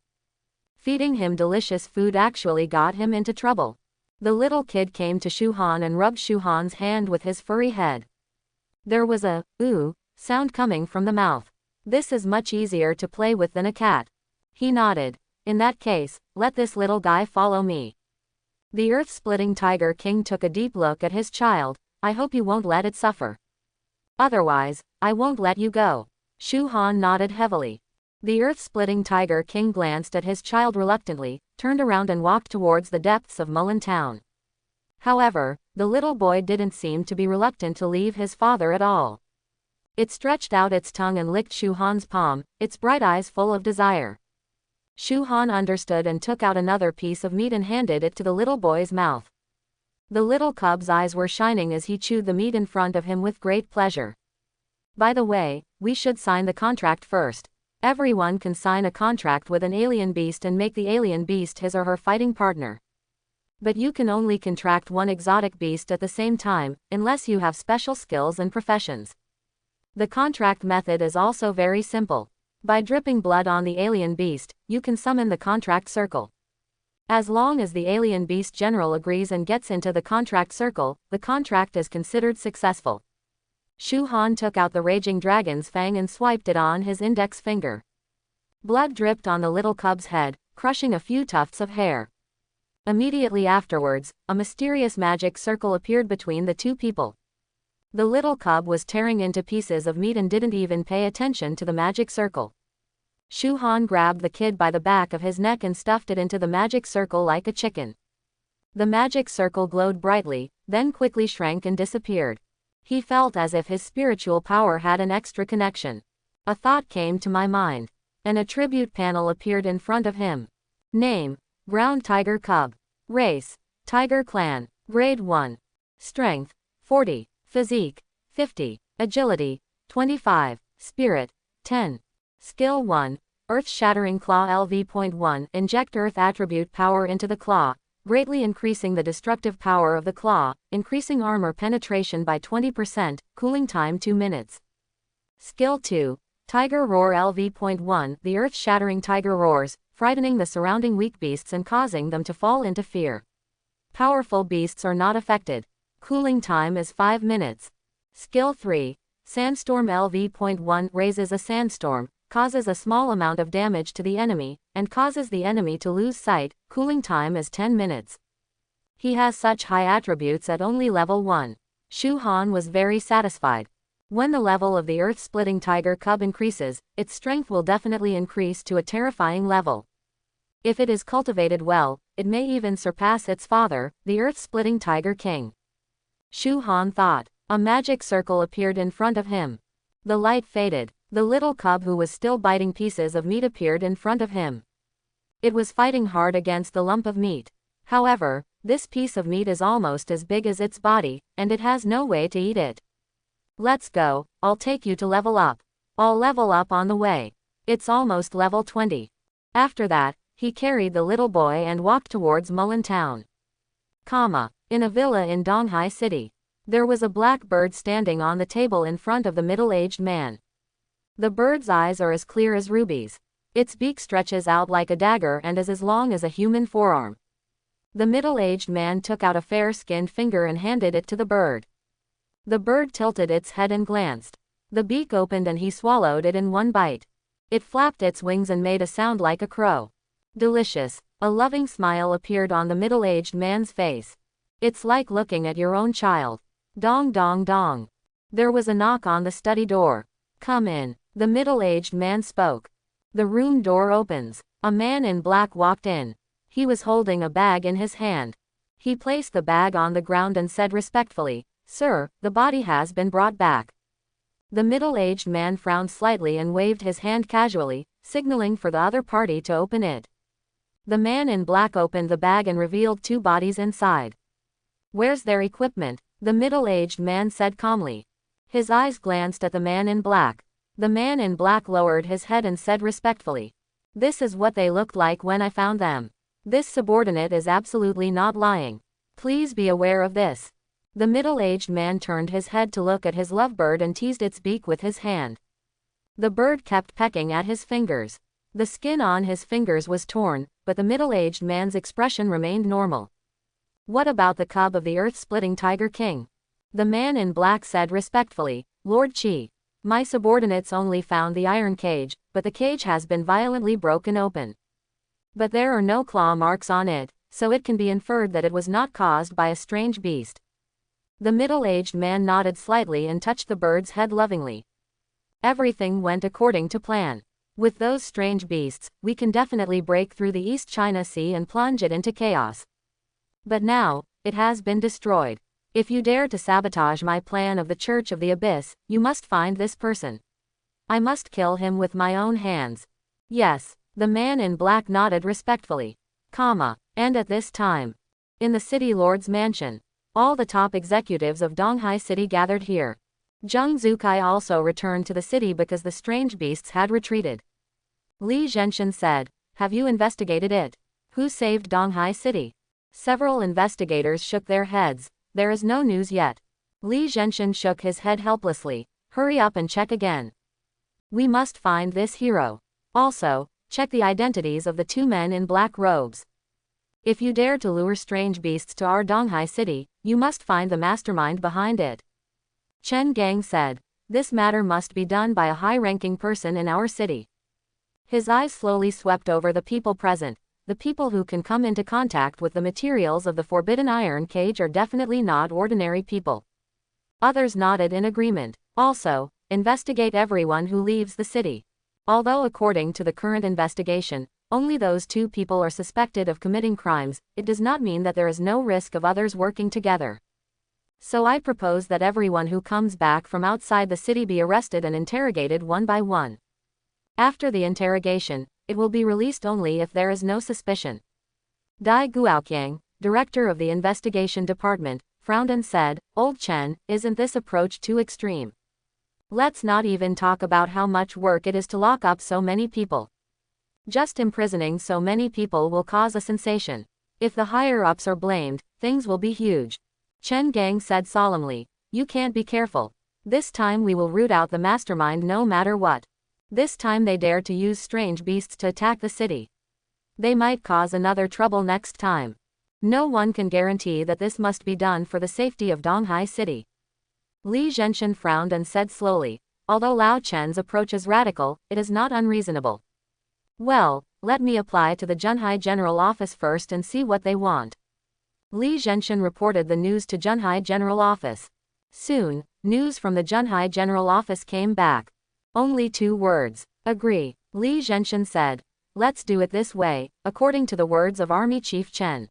Feeding him delicious food actually got him into trouble. The little kid came to Shu Han and rubbed Shu Han's hand with his furry head. There was a ooh sound coming from the mouth. This is much easier to play with than a cat. He nodded. In that case, let this little guy follow me. The earth-splitting Tiger King took a deep look at his child. I hope you won't let it suffer. Otherwise, I won't let you go. Shu Han nodded heavily. The earth-splitting Tiger King glanced at his child reluctantly, turned around and walked towards the depths of Mullen town. However, the little boy didn't seem to be reluctant to leave his father at all. It stretched out its tongue and licked Shu Han's palm, its bright eyes full of desire. Shu Han understood and took out another piece of meat and handed it to the little boy's mouth. The little cub's eyes were shining as he chewed the meat in front of him with great pleasure. By the way, we should sign the contract first. Everyone can sign a contract with an alien beast and make the alien beast his or her fighting partner. But you can only contract one exotic beast at the same time, unless you have special skills and professions. The contract method is also very simple. By dripping blood on the alien beast, you can summon the contract circle. As long as the alien beast general agrees and gets into the contract circle, the contract is considered successful. Shu Han took out the raging dragon's fang and swiped it on his index finger. Blood dripped on the little cub's head, crushing a few tufts of hair. Immediately afterwards, a mysterious magic circle appeared between the two people. The little cub was tearing into pieces of meat and didn't even pay attention to the magic circle. Shu Han grabbed the kid by the back of his neck and stuffed it into the magic circle like a chicken. The magic circle glowed brightly, then quickly shrank and disappeared. He felt as if his spiritual power had an extra connection. A thought came to my mind. An attribute panel appeared in front of him. Name: Ground Tiger Cub. Race: Tiger Clan. Grade 1. Strength: 40. Physique: 50. Agility: 25. Spirit: 10. Skill 1. Earth-Shattering Claw LV.1 Inject Earth attribute power into the claw, greatly increasing the destructive power of the claw, increasing armor penetration by 20%, cooling time 2 minutes. Skill 2. Tiger Roar LV.1 The earth-shattering tiger roars, frightening the surrounding weak beasts and causing them to fall into fear. Powerful beasts are not affected. Cooling time is 5 minutes. Skill 3. Sandstorm LV.1 Raises a sandstorm, causes a small amount of damage to the enemy, and causes the enemy to lose sight. Cooling time is 10 minutes. He has such high attributes at only level 1. Shu Han was very satisfied. When the level of the earth-splitting tiger cub increases, its strength will definitely increase to a terrifying level. If it is cultivated well, it may even surpass its father, the earth-splitting Tiger King. Shu Han thought. A magic circle appeared in front of him. The light faded. The little cub who was still biting pieces of meat appeared in front of him. It was fighting hard against the lump of meat. However, this piece of meat is almost as big as its body, and it has no way to eat it. Let's go, I'll take you to level up. I'll level up on the way. It's almost level 20. After that, he carried the little boy and walked towards Mullen town. In a villa in Donghai City. There was a black bird standing on the table in front of the middle-aged man. The bird's eyes are as clear as rubies. Its beak stretches out like a dagger and is as long as a human forearm. The middle-aged man took out a fair-skinned finger and handed it to the bird. The bird tilted its head and glanced. The beak opened and he swallowed it in one bite. It flapped its wings and made a sound like a crow. Delicious. A loving smile appeared on the middle-aged man's face. It's like looking at your own child. Dong dong dong. There was a knock on the study door. Come in. The middle-aged man spoke. The room door opens. A man in black walked in. He was holding a bag in his hand. He placed the bag on the ground and said respectfully, "Sir, the body has been brought back." The middle-aged man frowned slightly and waved his hand casually, signaling for the other party to open it. The man in black opened the bag and revealed 2 bodies inside. Where's their equipment? The middle-aged man said calmly. His eyes glanced at the man in black. The man in black lowered his head and said respectfully, "This is what they looked like when I found them. This subordinate is absolutely not lying. Please be aware of this." The middle-aged man turned his head to look at his lovebird and teased its beak with his hand. The bird kept pecking at his fingers. The skin on his fingers was torn, but the middle-aged man's expression remained normal. "What about the cub of the earth-splitting Tiger King?" The man in black said respectfully, "Lord Chi, my subordinates only found the iron cage, but the cage has been violently broken open. But there are no claw marks on it, so it can be inferred that it was not caused by a strange beast." The middle-aged man nodded slightly and touched the bird's head lovingly. "Everything went according to plan. With those strange beasts, we can definitely break through the East China Sea and plunge it into chaos. But now, it has been destroyed. If you dare to sabotage my plan of the Church of the Abyss, you must find this person. I must kill him with my own hands." "Yes," the man in black nodded respectfully. And at this time, in the city lord's mansion, all the top executives of Donghai City gathered here. Zheng Zukai also returned to the city because the strange beasts had retreated. Li Zhenshan said, "Have you investigated it? Who saved Donghai City?" Several investigators shook their heads. "There is no news yet." Li Zhenshan shook his head helplessly. "Hurry up and check again. We must find this hero. Also, check the identities of the two men in black robes. If you dare to lure strange beasts to our Donghai City, you must find the mastermind behind it." Chen Gang said, "This matter must be done by a high-ranking person in our city." His eyes slowly swept over the people present. The people who can come into contact with the materials of the forbidden iron cage are definitely not ordinary people. Others nodded in agreement. "Also, investigate everyone who leaves the city. Although according to the current investigation, only those two people are suspected of committing crimes, it does not mean that there is no risk of others working together. So I propose that everyone who comes back from outside the city be arrested and interrogated one by one. After the interrogation, it will be released only if there is no suspicion." Dai Guoqiang, director of the investigation department, frowned and said, "Old Chen, isn't this approach too extreme? Let's not even talk about how much work it is to lock up so many people. Just imprisoning so many people will cause a sensation. If the higher-ups are blamed, things will be huge." Chen Gang said solemnly, "You can't be careful. This time we will root out the mastermind no matter what. This time they dare to use strange beasts to attack the city. They might cause another trouble next time. No one can guarantee that this must be done for the safety of Donghai City." Li Zhenshan frowned and said slowly, "Although Lao Chen's approach is radical, it is not unreasonable. Well, let me apply to the Junhai General Office first and see what they want." Li Zhenshan reported the news to Junhai General Office. Soon, news from the Junhai General Office came back. Only 2 words. "Agree." Li Zhenshan said, "Let's do it this way, according to the words of Army Chief Chen.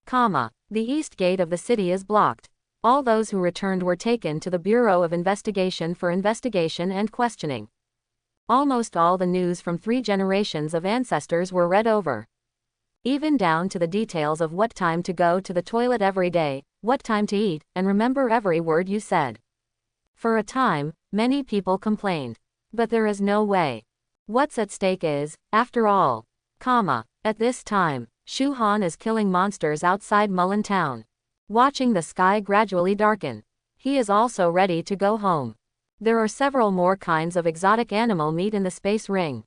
The east gate of the city is blocked. All those who returned were taken to the Bureau of Investigation for investigation and questioning. Almost all the news from 3 generations of ancestors were read over. Even down to the details of what time to go to the toilet every day, what time to eat, and remember every word you said." For a time, many people complained. But there is no way. What's at stake is, after all, at this time, Shu Han is killing monsters outside Mullen town. Watching the sky gradually darken. He is also ready to go home. There are several more kinds of exotic animal meat in the space ring.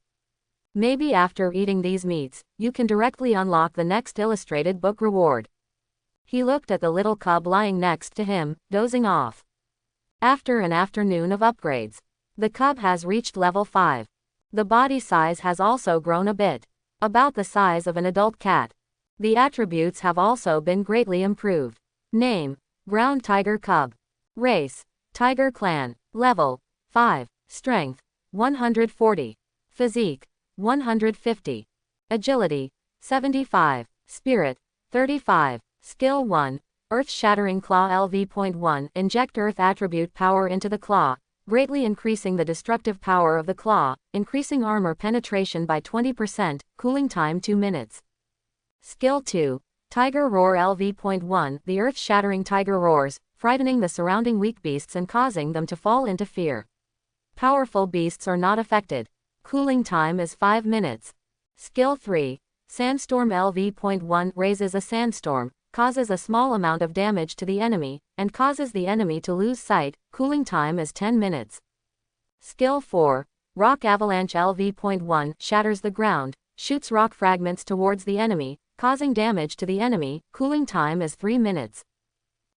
Maybe after eating these meats, you can directly unlock the next illustrated book reward. He looked at the little cub lying next to him, dozing off. After an afternoon of upgrades, the cub has reached level 5. The body size has also grown a bit, about the size of an adult cat. The attributes have also been greatly improved. Name: Ground Tiger Cub. Race: Tiger Clan. Level: 5. Strength: 140. Physique: 150. Agility: 75. Spirit: 35. Skill 1. Earth-Shattering Claw LV.1 Inject Earth attribute power into the claw, greatly increasing the destructive power of the claw, increasing armor penetration by 20%, cooling time 2 minutes. Skill 2. Tiger Roar LV.1 The earth-shattering tiger roars, frightening the surrounding weak beasts and causing them to fall into fear. Powerful beasts are not affected. Cooling time is 5 minutes. Skill 3. Sandstorm LV.1 raises a sandstorm, causes a small amount of damage to the enemy, and causes the enemy to lose sight. Cooling time is 10 minutes. Skill 4. Rock Avalanche LV.1 shatters the ground, shoots rock fragments towards the enemy, causing damage to the enemy. Cooling time is 3 minutes.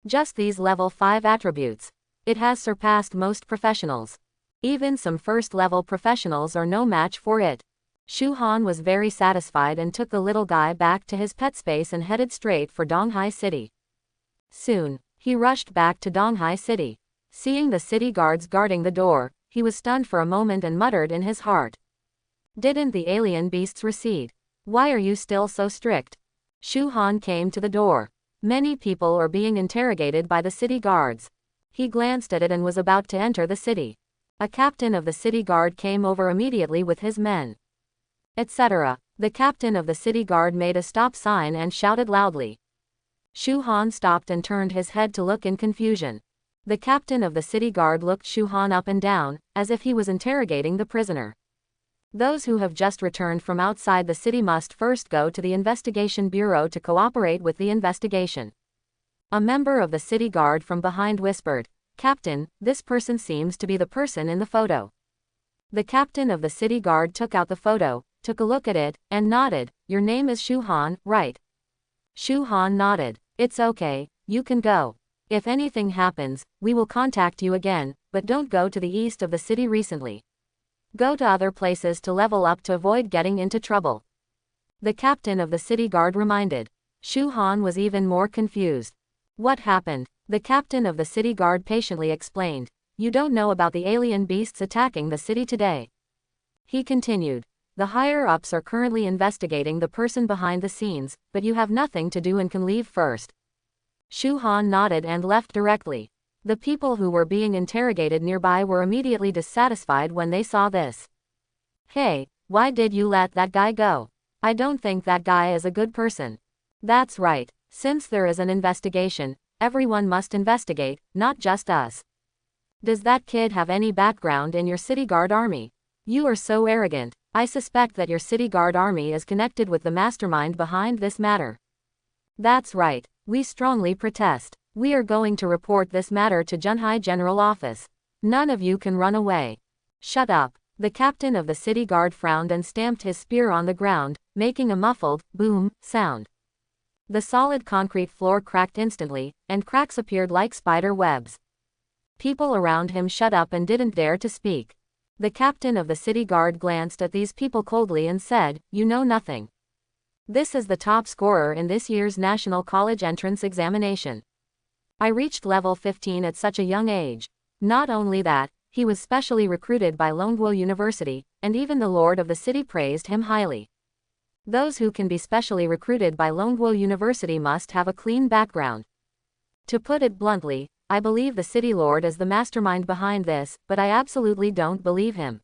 Just these level 5 attributes. It has surpassed most professionals. Even some first-level professionals are no match for it. Shu Han was very satisfied and took the little guy back to his pet space and headed straight for Donghai City. Soon, he rushed back to Donghai City. Seeing the city guards guarding the door, he was stunned for a moment and muttered in his heart. Didn't the alien beasts recede? Why are you still so strict? Shu Han came to the door. Many people are being interrogated by the city guards. He glanced at it and was about to enter the city. A captain of the city guard came over immediately with his men, etc. The captain of the city guard made a stop sign and shouted loudly. Shu Han stopped and turned his head to look in confusion. The captain of the city guard looked Shu Han up and down, as if he was interrogating the prisoner. Those who have just returned from outside the city must first go to the investigation bureau to cooperate with the investigation. A member of the city guard from behind whispered, "Captain, this person seems to be the person in the photo." The captain of the city guard took out the photo, took a look at it, and nodded. "Your name is Shu Han, right?" Shu Han nodded. "It's okay, you can go. If anything happens, we will contact you again, but don't go to the east of the city recently. Go to other places to level up to avoid getting into trouble." The captain of the city guard reminded. Shu Han was even more confused. What happened? The captain of the city guard patiently explained. "You don't know about the alien beasts attacking the city today." He continued. "The higher-ups are currently investigating the person behind the scenes, but you have nothing to do and can leave first." Shu Han nodded and left directly. The people who were being interrogated nearby were immediately dissatisfied when they saw this. "Hey, why did you let that guy go? I don't think that guy is a good person." "That's right. Since there is an investigation, everyone must investigate, not just us. Does that kid have any background in your city guard army? You are so arrogant. I suspect that your city guard army is connected with the mastermind behind this matter." "That's right. We strongly protest. We are going to report this matter to Junhai General Office. None of you can run away." "Shut up." The captain of the city guard frowned and stamped his spear on the ground, making a muffled, boom, sound. The solid concrete floor cracked instantly, and cracks appeared like spider webs. People around him shut up and didn't dare to speak. The captain of the city guard glanced at these people coldly and said, "You know nothing. This is the top scorer in this year's National College Entrance Examination. I reached level 15 at such a young age. Not only that, he was specially recruited by Longguo University, and even the lord of the city praised him highly. Those who can be specially recruited by Longguo University must have a clean background. To put it bluntly, I believe the city lord is the mastermind behind this, but I absolutely don't believe him."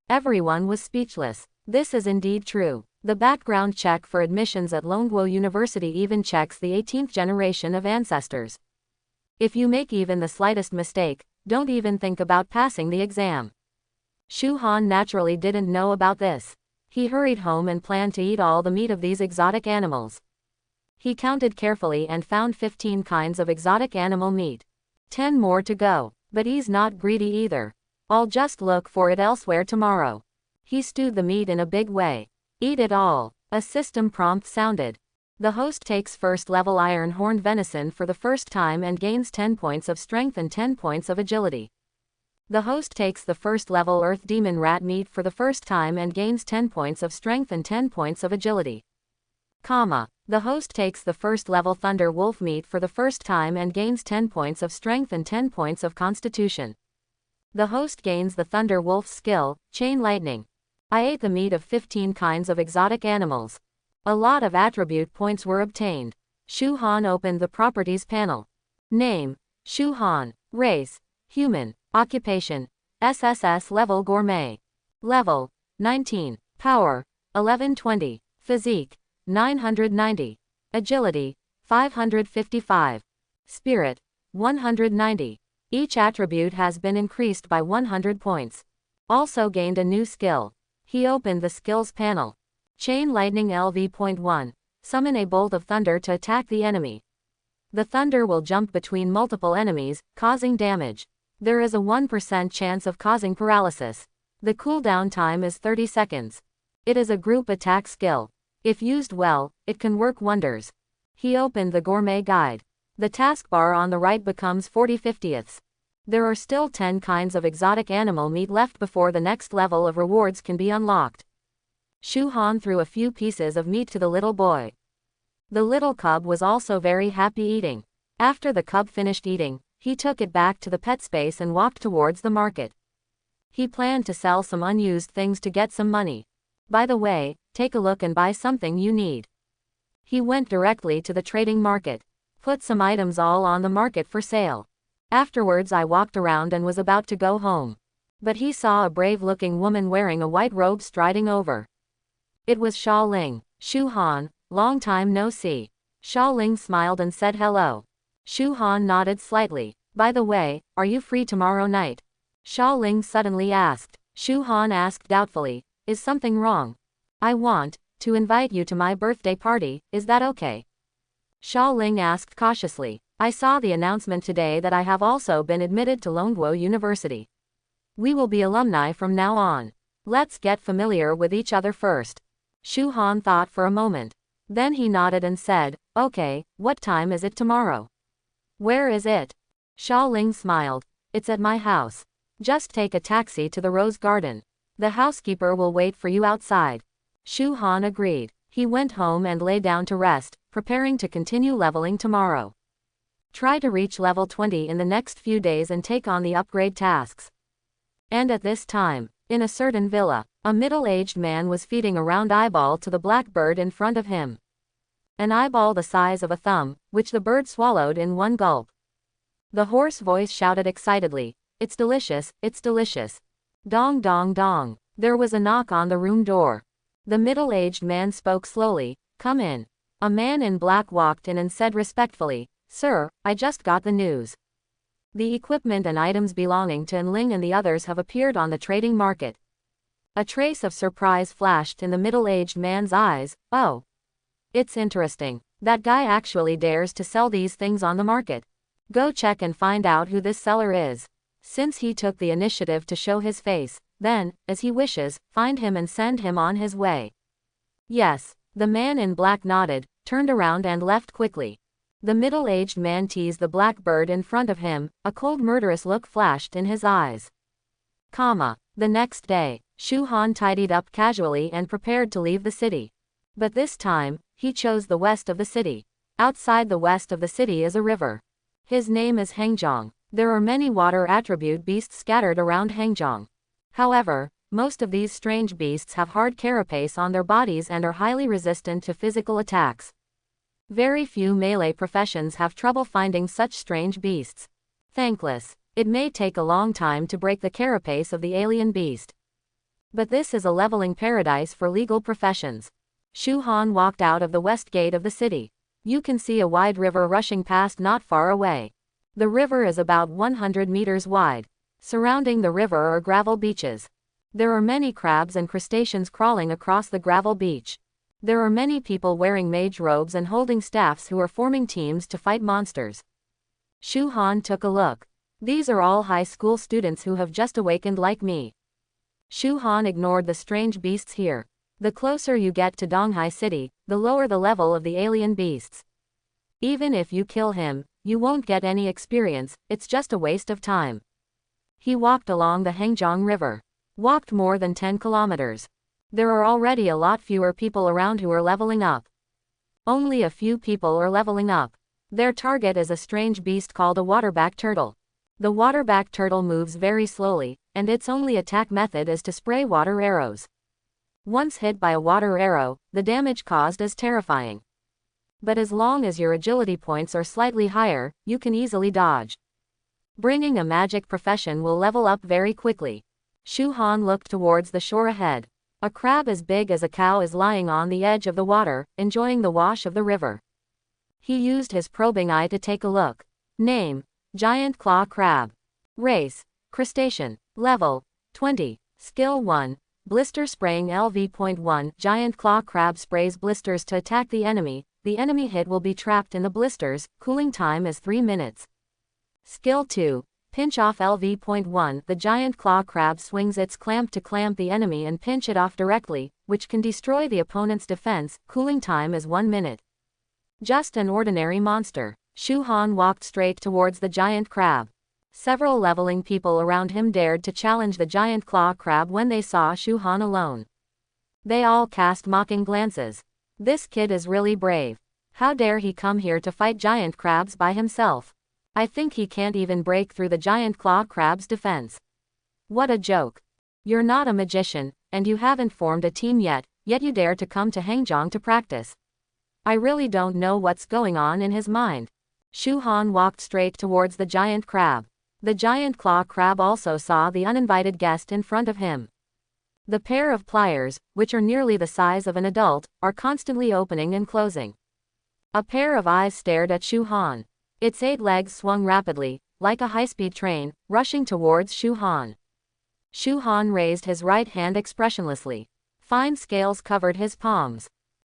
Everyone was speechless. This is indeed true. The background check for admissions at Longguo University even checks the 18th generation of ancestors. If you make even the slightest mistake, don't even think about passing the exam. Shu Han naturally didn't know about this. He hurried home and planned to eat all the meat of these exotic animals. He counted carefully and found 15 kinds of exotic animal meat. 10 more to go. But he's not greedy either. "I'll just look for it elsewhere tomorrow." He stewed the meat in a big way. "Eat it all." A system prompt sounded. The host takes first level iron horned venison for the first time and gains 10 points of strength and 10 points of agility. The host takes the first level earth demon rat meat for the first time and gains 10 points of strength and 10 points of agility. The host takes the first level thunder wolf meat for the first time and gains 10 points of strength and 10 points of constitution. The host gains the thunder wolf's skill, chain lightning. I ate the meat of 15 kinds of exotic animals. A lot of attribute points were obtained. Shu Han opened the properties panel. Name: Shu Han. Race: human. Occupation: SSS level gourmet. Level: 19. Power: 1120. Physique: 990. Agility, 555. Spirit, 190. Each attribute has been increased by 100 points. Also gained a new skill. He opened the skills panel. Chain Lightning LV.1. Summon a bolt of thunder to attack the enemy. The thunder will jump between multiple enemies, causing damage. There is a 1% chance of causing paralysis. The cooldown time is 30 seconds. It is a group attack skill. If used well, it can work wonders. He opened the gourmet guide. The taskbar on the right becomes 40/50ths. There are still 10 kinds of exotic animal meat left before the next level of rewards can be unlocked. Shu Han threw a few pieces of meat to the little boy. The little cub was also very happy eating. After the cub finished eating, he took it back to the pet space and walked towards the market. He planned to sell some unused things to get some money. By the way, take a look and buy something you need. He went directly to the trading market. Put some items all on the market for sale. Afterwards I walked around and was about to go home. But he saw a brave-looking woman wearing a white robe striding over. It was Sha Ling. Shu Han, long time no see. Sha Ling smiled and said hello. Shu Han nodded slightly. By the way, are you free tomorrow night? Sha Ling suddenly asked. Shu Han asked doubtfully, is something wrong? I want to invite you to my birthday party, is that okay? Sha Ling asked cautiously. I saw the announcement today that I have also been admitted to Longguo University. We will be alumni from now on. Let's get familiar with each other first. Shu Han thought for a moment. Then he nodded and said, okay, what time is it tomorrow? Where is it? Sha Ling smiled. It's at my house. Just take a taxi to the Rose Garden. The housekeeper will wait for you outside. Shu Han agreed. He went home and lay down to rest, preparing to continue leveling tomorrow. Try to reach level 20 in the next few days and take on the upgrade tasks. And at this time, in a certain villa, a middle-aged man was feeding a round eyeball to the black bird in front of him. An eyeball the size of a thumb, which the bird swallowed in one gulp. The hoarse voice shouted excitedly, it's delicious, it's delicious. Dong dong dong. There was a knock on the room door. The middle-aged man spoke slowly, come in. A man in black walked in and said respectfully, sir, I just got the news. The equipment and items belonging to Enling and the others have appeared on the trading market. A trace of surprise flashed in the middle-aged man's eyes. Oh. It's interesting. That guy actually dares to sell these things on the market. Go check and find out who this seller is. Since he took the initiative to show his face, then, as he wishes, find him and send him on his way. Yes. The man in black nodded, turned around and left quickly. The middle-aged man teased the black bird in front of him, a cold murderous look flashed in his eyes. The next day, Shu Han tidied up casually and prepared to leave the city. But this time, he chose the west of the city. Outside the west of the city is a river. His name is Hangjiang. There are many water attribute beasts scattered around Hangjiang. However, most of these strange beasts have hard carapace on their bodies and are highly resistant to physical attacks. Very few melee professions have trouble finding such strange beasts. Thankless. It may take a long time to break the carapace of the alien beast. But this is a leveling paradise for legal professions. Shu Han walked out of the west gate of the city. You can see a wide river rushing past not far away. The river is about 100 meters wide. Surrounding the river are gravel beaches. There are many crabs and crustaceans crawling across the gravel beach. There are many people wearing mage robes and holding staffs who are forming teams to fight monsters. Shu Han took a look. These are all high school students who have just awakened like me. Shu Han ignored the strange beasts here. The closer you get to Donghai City, the lower the level of the alien beasts. Even if you kill him, you won't get any experience, it's just a waste of time. He walked along the Hangjiang River. Walked more than 10 kilometers. There are already a lot fewer people around who are leveling up. Only a few people are leveling up. Their target is a strange beast called a waterback turtle. The waterback turtle moves very slowly, and its only attack method is to spray water arrows. Once hit by a water arrow, the damage caused is terrifying. But as long as your agility points are slightly higher, you can easily dodge. Bringing a magic profession will level up very quickly. Shu Han looked towards the shore ahead. A crab as big as a cow is lying on the edge of the water, enjoying the wash of the river. He used his probing eye to take a look. Name: Giant Claw Crab. Race: Crustacean. Level: 20. Skill 1. Blister Spraying LV.1. Giant Claw Crab sprays blisters to attack the enemy. The enemy hit will be trapped in the blisters. Cooling time is 3 minutes. Skill 2. Pinch Off LV.1. The giant claw crab swings its clamp to clamp the enemy and pinch it off directly, which can destroy the opponent's defense. Cooling time is 1 minute. Just an ordinary monster. Shu Han walked straight towards the giant crab. Several leveling people around him dared to challenge the giant claw crab when they saw Shu Han alone. They all cast mocking glances. This kid is really brave. How dare he come here to fight giant crabs by himself? I think he can't even break through the giant claw crab's defense. What a joke. You're not a magician, and you haven't formed a team yet you dare to come to Hangzhong to practice. I really don't know what's going on in his mind. Shu Han walked straight towards the giant crab. The giant claw crab also saw the uninvited guest in front of him. The pair of pliers, which are nearly the size of an adult, are constantly opening and closing. A pair of eyes stared at Shu Han. Its 8 legs swung rapidly, like a high-speed train, rushing towards Shu Han. Shu Han raised his right hand expressionlessly. Fine scales covered his palms.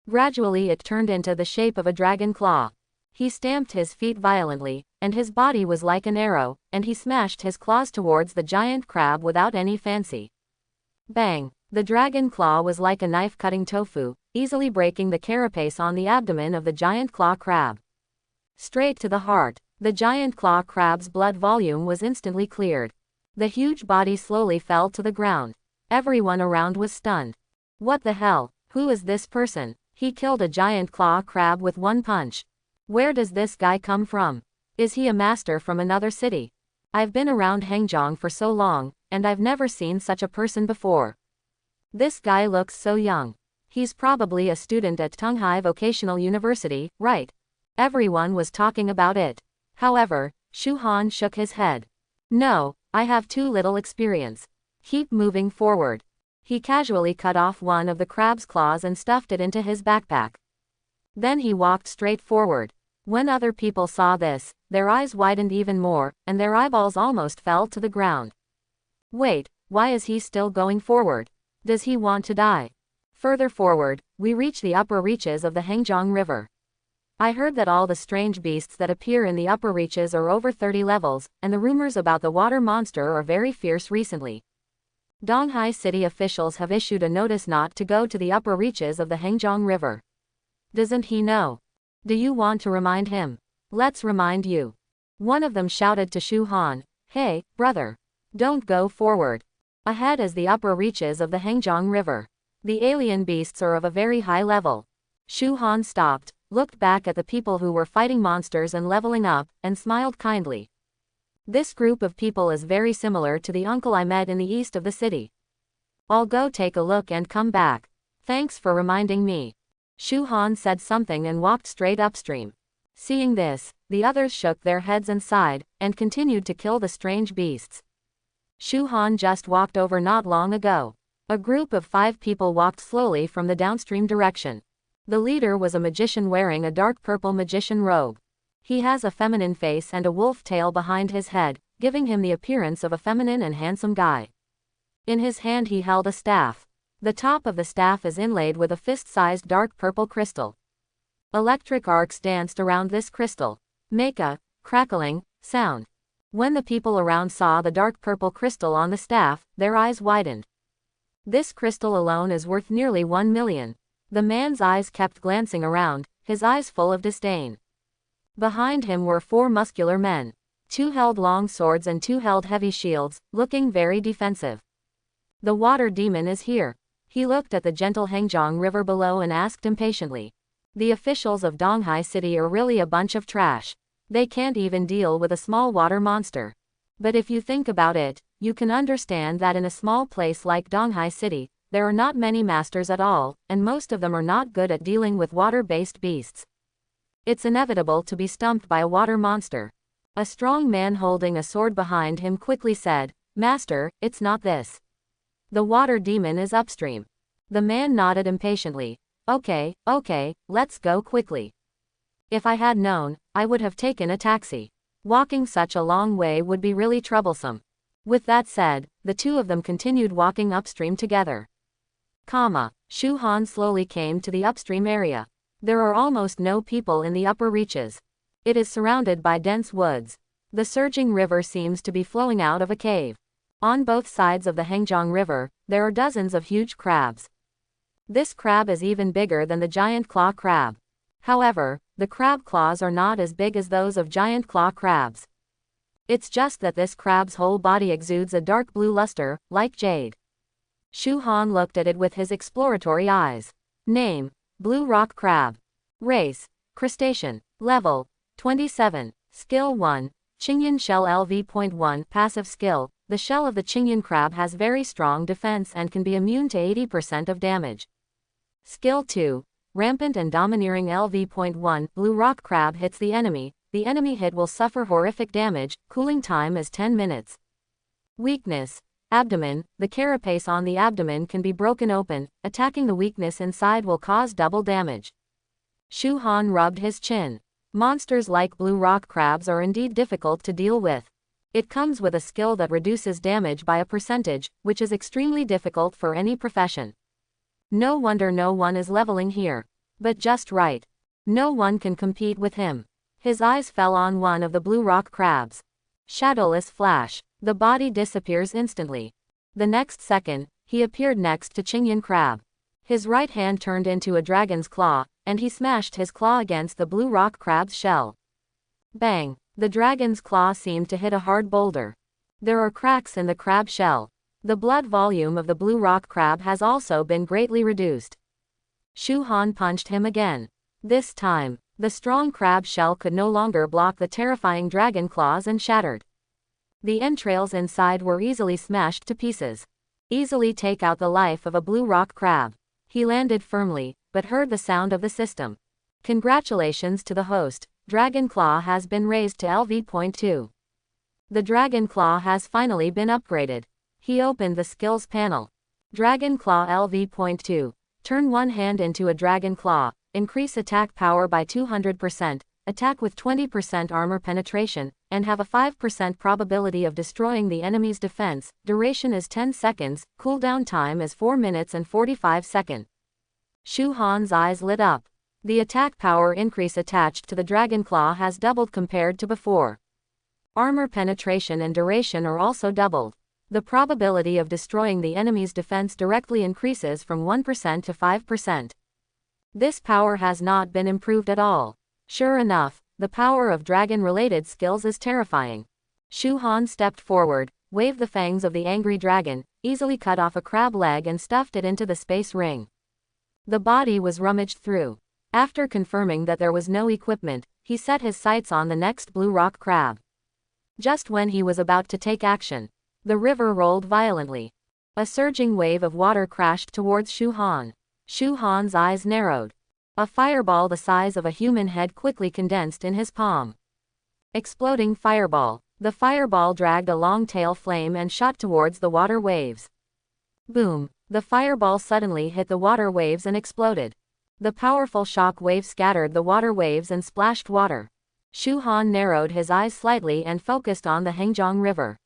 Gradually it turned into the shape of a dragon claw. He stamped his feet violently, and his body was like an arrow, and he smashed his claws towards the giant crab without any fancy. Bang! The dragon claw was like a knife cutting tofu, easily breaking the carapace on the abdomen of the giant claw crab. Straight to the heart. The giant claw crab's blood volume was instantly cleared. The huge body slowly fell to the ground. Everyone around was stunned. What the hell? Who is this person? He killed a giant claw crab with 1 punch. Where does this guy come from? Is he a master from another city? I've been around Hangzhong for so long, and I've never seen such a person before. This guy looks so young. He's probably a student at Tunghai Vocational University, right? Everyone was talking about it. However, Shu Han shook his head. No, I have too little experience. Keep moving forward. He casually cut off one of the crab's claws and stuffed it into his backpack. Then he walked straight forward. When other people saw this, their eyes widened even more, and their eyeballs almost fell to the ground. Wait, why is he still going forward? Does he want to die? Further forward, we reach the upper reaches of the Hangzhong River. I heard that all the strange beasts that appear in the upper reaches are over 30 levels, and the rumors about the water monster are very fierce recently. Donghai City officials have issued a notice not to go to the upper reaches of the Hangzhong River. Doesn't he know? Do you want to remind him? Let's remind you. One of them shouted to Shu Han, "Hey, brother. Don't go forward. Ahead is the upper reaches of the Hangzhong River. The alien beasts are of a very high level." Shu Han stopped, looked back at the people who were fighting monsters and leveling up, and smiled kindly. This group of people is very similar to the uncle I met in the east of the city. I'll go take a look and come back. Thanks for reminding me. Shu Han said something and walked straight upstream. Seeing this, the others shook their heads and sighed, and continued to kill the strange beasts. Shu Han just walked over not long ago. A group of 5 people walked slowly from the downstream direction. The leader was a magician wearing a dark purple magician robe. He has a feminine face and a wolf tail behind his head, giving him the appearance of a feminine and handsome guy. In his hand he held a staff. The top of the staff is inlaid with a fist-sized dark purple crystal. Electric arcs danced around this crystal, make a crackling sound. When the people around saw the dark purple crystal on the staff, their eyes widened. This crystal alone is worth nearly 1 million. The man's eyes kept glancing around, his eyes full of disdain. Behind him were 4 muscular men. 2 held long swords and 2 held heavy shields, looking very defensive. The water demon is here. He looked at the gentle Hangzhong River below and asked impatiently. The officials of Donghai City are really a bunch of trash. They can't even deal with a small water monster. But if you think about it, you can understand that in a small place like Donghai City, there are not many masters at all, and most of them are not good at dealing with water-based beasts. It's inevitable to be stumped by a water monster. A strong man holding a sword behind him quickly said, "Master, it's not this. The water demon is upstream." The man nodded impatiently. Okay, let's go quickly. If I had known, I would have taken a taxi. Walking such a long way would be really troublesome. With that said, the two of them continued walking upstream together. Shu Han slowly came to the upstream area. There are almost no people in the upper reaches. It is surrounded by dense woods. The surging river seems to be flowing out of a cave. On both sides of the Hengjiang River, there are dozens of huge crabs. This crab is even bigger than the giant claw crab. However, the crab claws are not as big as those of giant claw crabs. It's just that this crab's whole body exudes a dark blue luster, like jade. Shu Han looked at it with his exploratory eyes. Name: Blue Rock Crab. Race: Crustacean. Level: 27. Skill 1. Qingyan Shell LV.1 Passive Skill: the shell of the Qingyan crab has very strong defense and can be immune to 80% of damage. Skill 2. Rampant and Domineering LV.1 Blue Rock Crab hits the enemy hit will suffer horrific damage, cooling time is 10 minutes. Weakness: Abdomen: the carapace on the abdomen can be broken open, attacking the weakness inside will cause double damage. Shu Han rubbed his chin. Monsters like blue rock crabs are indeed difficult to deal with. It comes with a skill that reduces damage by a percentage, which is extremely difficult for any profession. No wonder no one is leveling here. But just right. No one can compete with him. His eyes fell on one of the blue rock crabs. Shadowless flash. The body disappears instantly. The next second, he appeared next to Qingyan crab. His right hand turned into a dragon's claw, and he smashed his claw against the blue rock crab's shell. Bang! The dragon's claw seemed to hit a hard boulder. There are cracks in the crab shell. The blood volume of the blue rock crab has also been greatly reduced. Shu Han punched him again. This time, the strong crab shell could no longer block the terrifying dragon claws and shattered. The entrails inside were easily smashed to pieces. Easily take out the life of a blue rock crab. He landed firmly, but heard the sound of the system. Congratulations to the host, Dragon Claw has been raised to LV.2. The Dragon Claw has finally been upgraded. He opened the skills panel. Dragon Claw LV.2. Turn one hand into a Dragon Claw, increase attack power by 200%, attack with 20% armor penetration, and have a 5% probability of destroying the enemy's defense. Duration is 10 seconds, cooldown time is 4 minutes and 45 seconds. Shu Han's eyes lit up. The attack power increase attached to the Dragon Claw has doubled compared to before. Armor penetration and duration are also doubled. The probability of destroying the enemy's defense directly increases from 1% to 5%. This power has not been improved at all. Sure enough, the power of dragon-related skills is terrifying. Shu Han stepped forward, waved the fangs of the angry dragon, easily cut off a crab leg and stuffed it into the space ring. The body was rummaged through. After confirming that there was no equipment, he set his sights on the next blue rock crab. Just when he was about to take action, the river rolled violently. A surging wave of water crashed towards Shu Han. Shu Han's eyes narrowed. A fireball the size of a human head quickly condensed in his palm. Exploding fireball. The fireball dragged a long tail flame and shot towards the water waves. Boom! The fireball suddenly hit the water waves and exploded. The powerful shock wave scattered the water waves and splashed water. Shu Han narrowed his eyes slightly and focused on the Hengjiang River.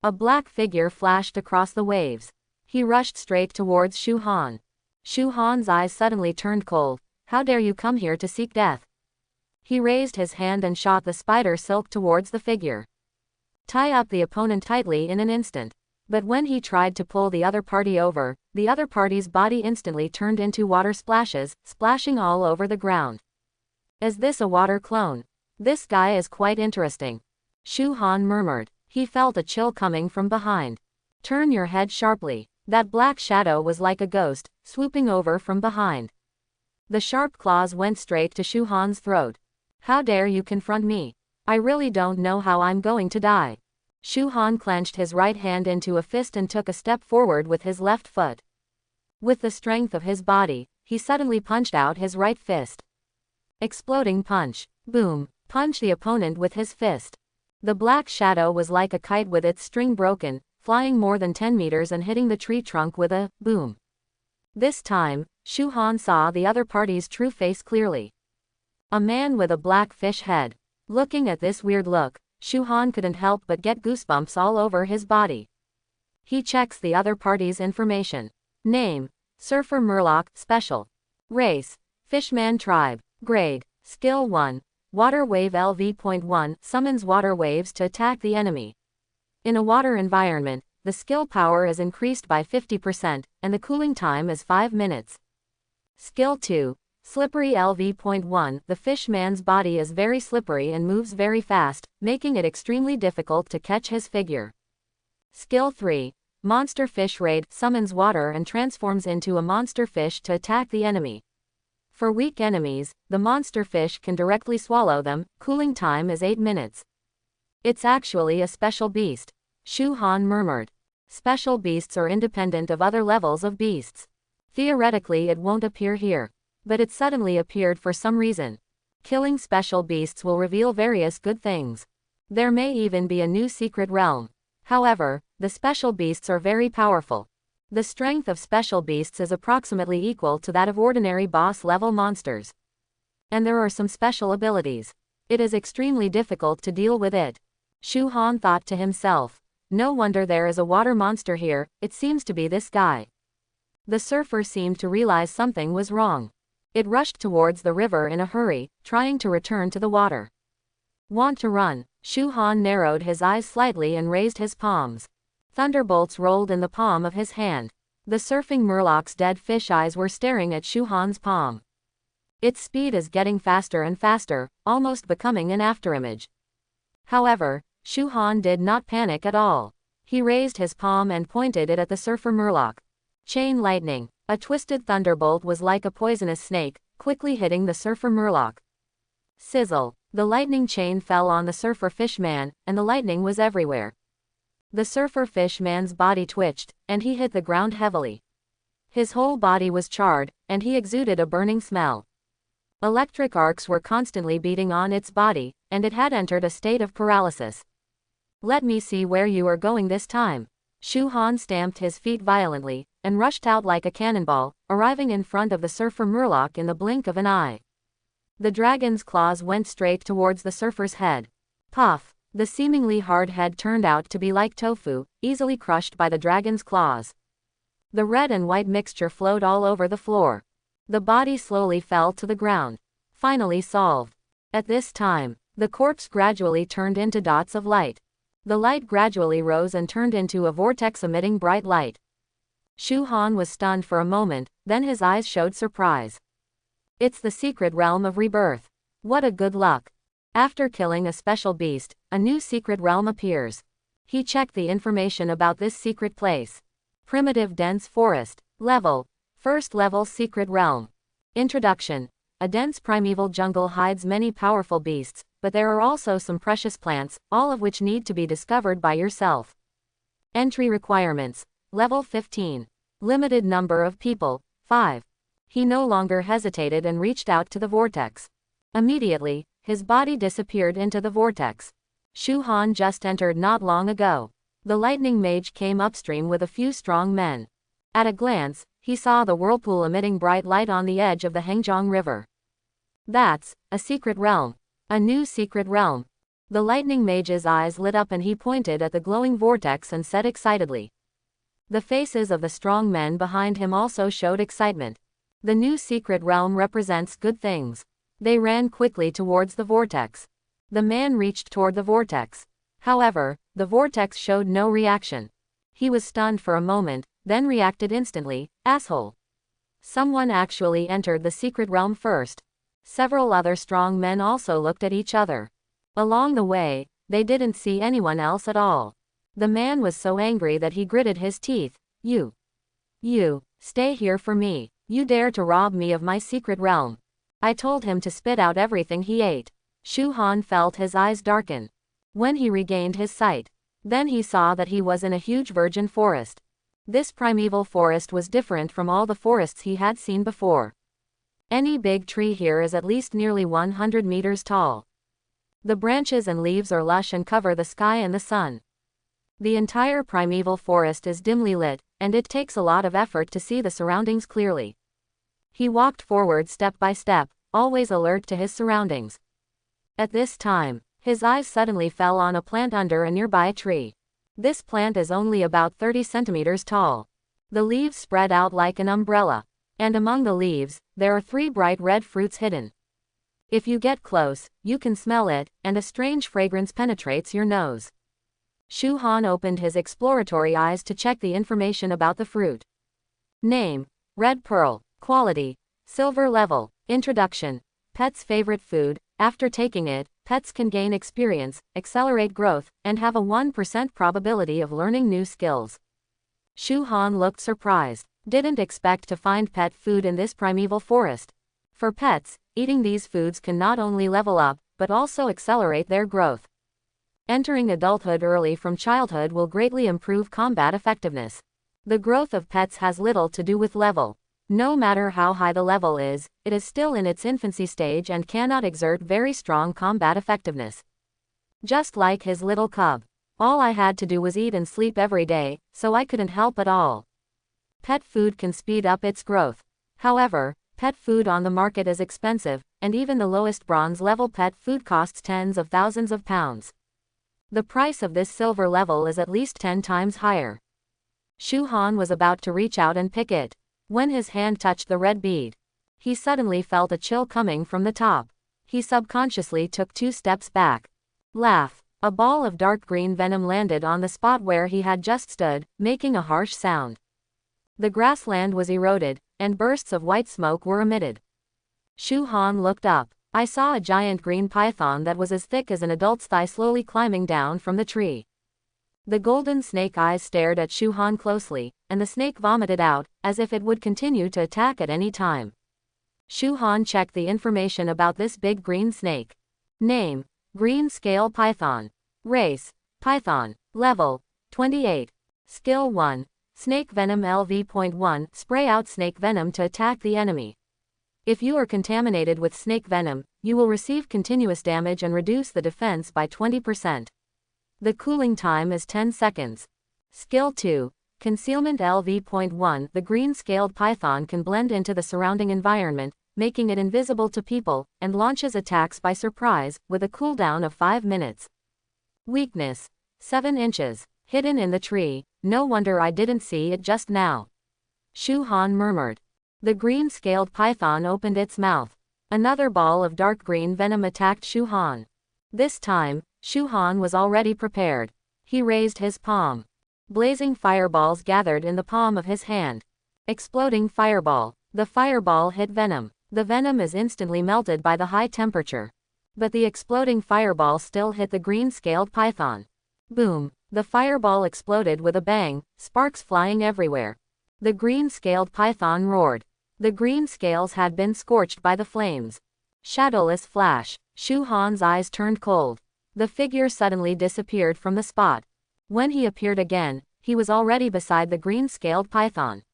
A black figure flashed across the waves. He rushed straight towards Shu Han. Shu Han's eyes suddenly turned cold. How dare you come here to seek death? He raised his hand and shot the spider silk towards the figure. Tie up the opponent tightly in an instant. But when he tried to pull the other party over, the other party's body instantly turned into water splashes, splashing all over the ground. Is this a water clone? This guy is quite interesting. Shu Han murmured. He felt a chill coming from behind. Turn your head sharply. That black shadow was like a ghost, swooping over from behind. The sharp claws went straight to Shu Han's throat. How dare you confront me? I really don't know how I'm going to die. Shu Han clenched his right hand into a fist and took a step forward with his left foot. With the strength of his body, he suddenly punched out his right fist. Exploding punch. Boom! Punch the opponent with his fist. The black shadow was like a kite with its string broken, flying more than 10 meters and hitting the tree trunk with a boom. This time, Shu Han saw the other party's true face clearly. A man with a black fish head. Looking at this weird look, Shu Han couldn't help but get goosebumps all over his body. He checks the other party's information. Name: Surfer Murloc, Special. Race: Fishman Tribe. Grade: Skill 1. Water Wave LV.1 summons water waves to attack the enemy. In a water environment, the skill power is increased by 50%, and the cooling time is 5 minutes. Skill 2. Slippery LV.1 The fishman's body is very slippery and moves very fast, making it extremely difficult to catch his figure. Skill 3. Monster Fish Raid summons water and transforms into a monster fish to attack the enemy. For weak enemies, the monster fish can directly swallow them. Cooling time is 8 minutes. It's actually a special beast, Shu Han murmured. Special beasts are independent of other levels of beasts. Theoretically it won't appear here. But it suddenly appeared for some reason. Killing special beasts will reveal various good things. There may even be a new secret realm. However, the special beasts are very powerful. The strength of special beasts is approximately equal to that of ordinary boss-level monsters. And there are some special abilities. It is extremely difficult to deal with it. Shu Han thought to himself. No wonder there is a water monster here, it seems to be this guy. The surfer seemed to realize something was wrong. It rushed towards the river in a hurry, trying to return to the water. Want to run? Shu Han narrowed his eyes slightly and raised his palms. Thunderbolts rolled in the palm of his hand. The surfing Murloc's dead fish eyes were staring at Shu Han's palm. Its speed is getting faster and faster, almost becoming an afterimage. However, Shu Han did not panic at all. He raised his palm and pointed it at the surfer Murloc. Chain lightning. A twisted thunderbolt was like a poisonous snake, quickly hitting the surfer Murloc. Sizzle. The lightning chain fell on the surfer fishman, and the lightning was everywhere. The surfer fishman's body twitched, and he hit the ground heavily. His whole body was charred, and he exuded a burning smell. Electric arcs were constantly beating on its body, and it had entered a state of paralysis. Let me see where you are going this time. Shu Han stamped his feet violently, and rushed out like a cannonball, arriving in front of the surfer Murloc in the blink of an eye. The dragon's claws went straight towards the surfer's head. Puff! The seemingly hard head turned out to be like tofu, easily crushed by the dragon's claws. The red and white mixture flowed all over the floor. The body slowly fell to the ground. Finally solved. At this time, the corpse gradually turned into dots of light. The light gradually rose and turned into a vortex emitting bright light. Shu Han was stunned for a moment, then his eyes showed surprise. It's the secret realm of rebirth. What a good luck. After killing a special beast, a new secret realm appears. He checked the information about this secret place. Primitive dense forest. Level. First level secret realm. Introduction. A dense primeval jungle hides many powerful beasts, but there are also some precious plants, all of which need to be discovered by yourself. Entry requirements. Level 15. Limited number of people, 5. He no longer hesitated and reached out to the vortex. Immediately, his body disappeared into the vortex. Shu Han just entered not long ago. The lightning mage came upstream with a few strong men. At a glance, he saw the whirlpool emitting bright light on the edge of the Hengjiang River. That's a secret realm. A new secret realm. The lightning mage's eyes lit up and he pointed at the glowing vortex and said excitedly. The faces of the strong men behind him also showed excitement. The new secret realm represents good things. They ran quickly towards the vortex. The man reached toward the vortex. However, the vortex showed no reaction. He was stunned for a moment, then reacted instantly. Asshole. Someone actually entered the secret realm first. Several other strong men also looked at each other. Along the way, they didn't see anyone else at all. The man was so angry that he gritted his teeth. You, stay here for me. You dare to rob me of my secret realm. I told him to spit out everything he ate. Shu Han felt his eyes darken. When he regained his sight, then he saw that he was in a huge virgin forest. This primeval forest was different from all the forests he had seen before. Any big tree here is at least nearly 100 meters tall. The branches and leaves are lush and cover the sky and the sun. The entire primeval forest is dimly lit, and it takes a lot of effort to see the surroundings clearly. He walked forward step by step, always alert to his surroundings. At this time, his eyes suddenly fell on a plant under a nearby tree. This plant is only about 30 centimeters tall. The leaves spread out like an umbrella. And among the leaves, there are 3 bright red fruits hidden. If you get close, you can smell it, and a strange fragrance penetrates your nose. Shu Han opened his exploratory eyes to check the information about the fruit. Name: Red Pearl. Quality: Silver level. Introduction: Pet's favorite food. After taking it, pets can gain experience, accelerate growth, and have a 1% probability of learning new skills. Shu Han looked surprised. Didn't expect to find pet food in this primeval forest. For pets, eating these foods can not only level up, but also accelerate their growth. Entering adulthood early from childhood will greatly improve combat effectiveness. The growth of pets has little to do with level. No matter how high the level is, it is still in its infancy stage and cannot exert very strong combat effectiveness. Just like his little cub. All I had to do was eat and sleep every day, so I couldn't help at all. Pet food can speed up its growth. However, pet food on the market is expensive, and even the lowest bronze-level pet food costs tens of thousands of pounds. The price of this silver level is at least 10 times higher. Shu Han was about to reach out and pick it, when his hand touched the red bead. He suddenly felt a chill coming from the top. He subconsciously took 2 steps back. Laugh. A ball of dark green venom landed on the spot where he had just stood, making a harsh sound. The grassland was eroded, and bursts of white smoke were emitted. Shu Han looked up. I saw a giant green python that was as thick as an adult's thigh slowly climbing down from the tree. The golden snake eyes stared at Shu Han closely, and the snake vomited out, as if it would continue to attack at any time. Shu Han checked the information about this big green snake. Name: Green Scale Python. Race: Python. Level: 28. Skill 1. Snake Venom LV.1. Spray out snake venom to attack the enemy. If you are contaminated with snake venom, you will receive continuous damage and reduce the defense by 20%. The cooling time is 10 seconds. Skill 2. Concealment LV.1. The green-scaled python can blend into the surrounding environment, making it invisible to people, and launches attacks by surprise, with a cooldown of 5 minutes. Weakness: 7 inches. Hidden in the tree. No wonder I didn't see it just now. Shu Han murmured. The green-scaled python opened its mouth. Another ball of dark green venom attacked Shu Han. This time, Shu Han was already prepared. He raised his palm. Blazing fireballs gathered in the palm of his hand. Exploding fireball. The fireball hit venom. The venom is instantly melted by the high temperature. But the exploding fireball still hit the green-scaled python. Boom. The fireball exploded with a bang, sparks flying everywhere. The green-scaled python roared. The green scales had been scorched by the flames. Shadowless flash. Shu Han's eyes turned cold. The figure suddenly disappeared from the spot. When he appeared again, he was already beside the green-scaled python.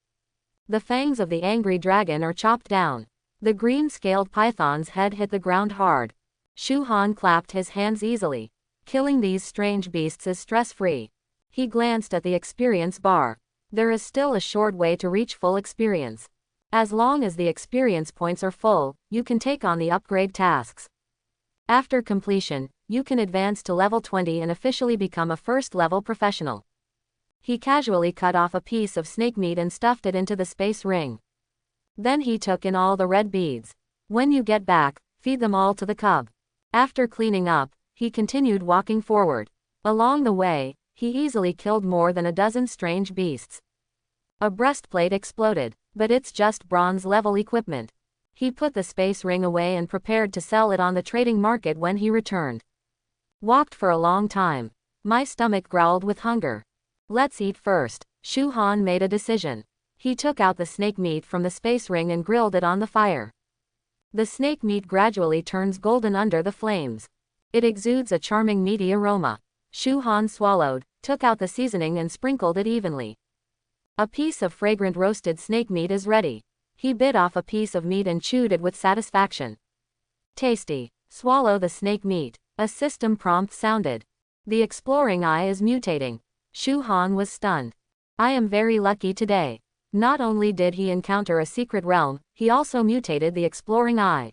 The fangs of the angry dragon are chopped down. The green-scaled python's head hit the ground hard. Shu Han clapped his hands easily. Killing these strange beasts is stress-free. He glanced at the experience bar. There is still a short way to reach full experience. As long as the experience points are full, you can take on the upgrade tasks. After completion, you can advance to level 20 and officially become a first-level professional. He casually cut off a piece of snake meat and stuffed it into the space ring. Then he took in all the red beads. When you get back, feed them all to the cub. After cleaning up, he continued walking forward. Along the way, he easily killed more than a dozen strange beasts. A breastplate exploded, but it's just bronze-level equipment. He put the space ring away and prepared to sell it on the trading market when he returned. Walked for a long time. My stomach growled with hunger. Let's eat first. Shu Han made a decision. He took out the snake meat from the space ring and grilled it on the fire. The snake meat gradually turns golden under the flames. It exudes a charming meaty aroma. Shu Han swallowed, took out the seasoning and sprinkled it evenly. A piece of fragrant roasted snake meat is ready. He bit off a piece of meat and chewed it with satisfaction. Tasty. Swallow the snake meat. A system prompt sounded. The exploring eye is mutating. Shu Han was stunned. I am very lucky today. Not only did he encounter a secret realm, he also mutated the exploring eye.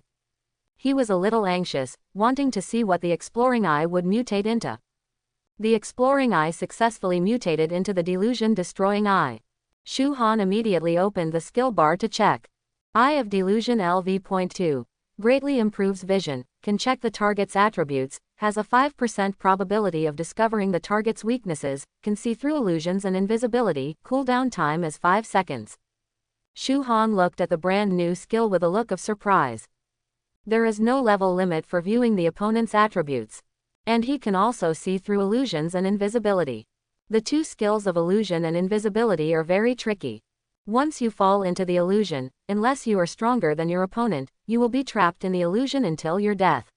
He was a little anxious, wanting to see what the exploring eye would mutate into. The exploring eye successfully mutated into the delusion-destroying eye. Shu Han immediately opened the skill bar to check. Eye of Delusion LV.2. Greatly improves vision, can check the target's attributes, has a 5% probability of discovering the target's weaknesses, can see through illusions and invisibility, cooldown time is 5 seconds. Shu Han looked at the brand new skill with a look of surprise. There is no level limit for viewing the opponent's attributes. And he can also see through illusions and invisibility. The two skills of illusion and invisibility are very tricky. Once you fall into the illusion, unless you are stronger than your opponent, you will be trapped in the illusion until your death.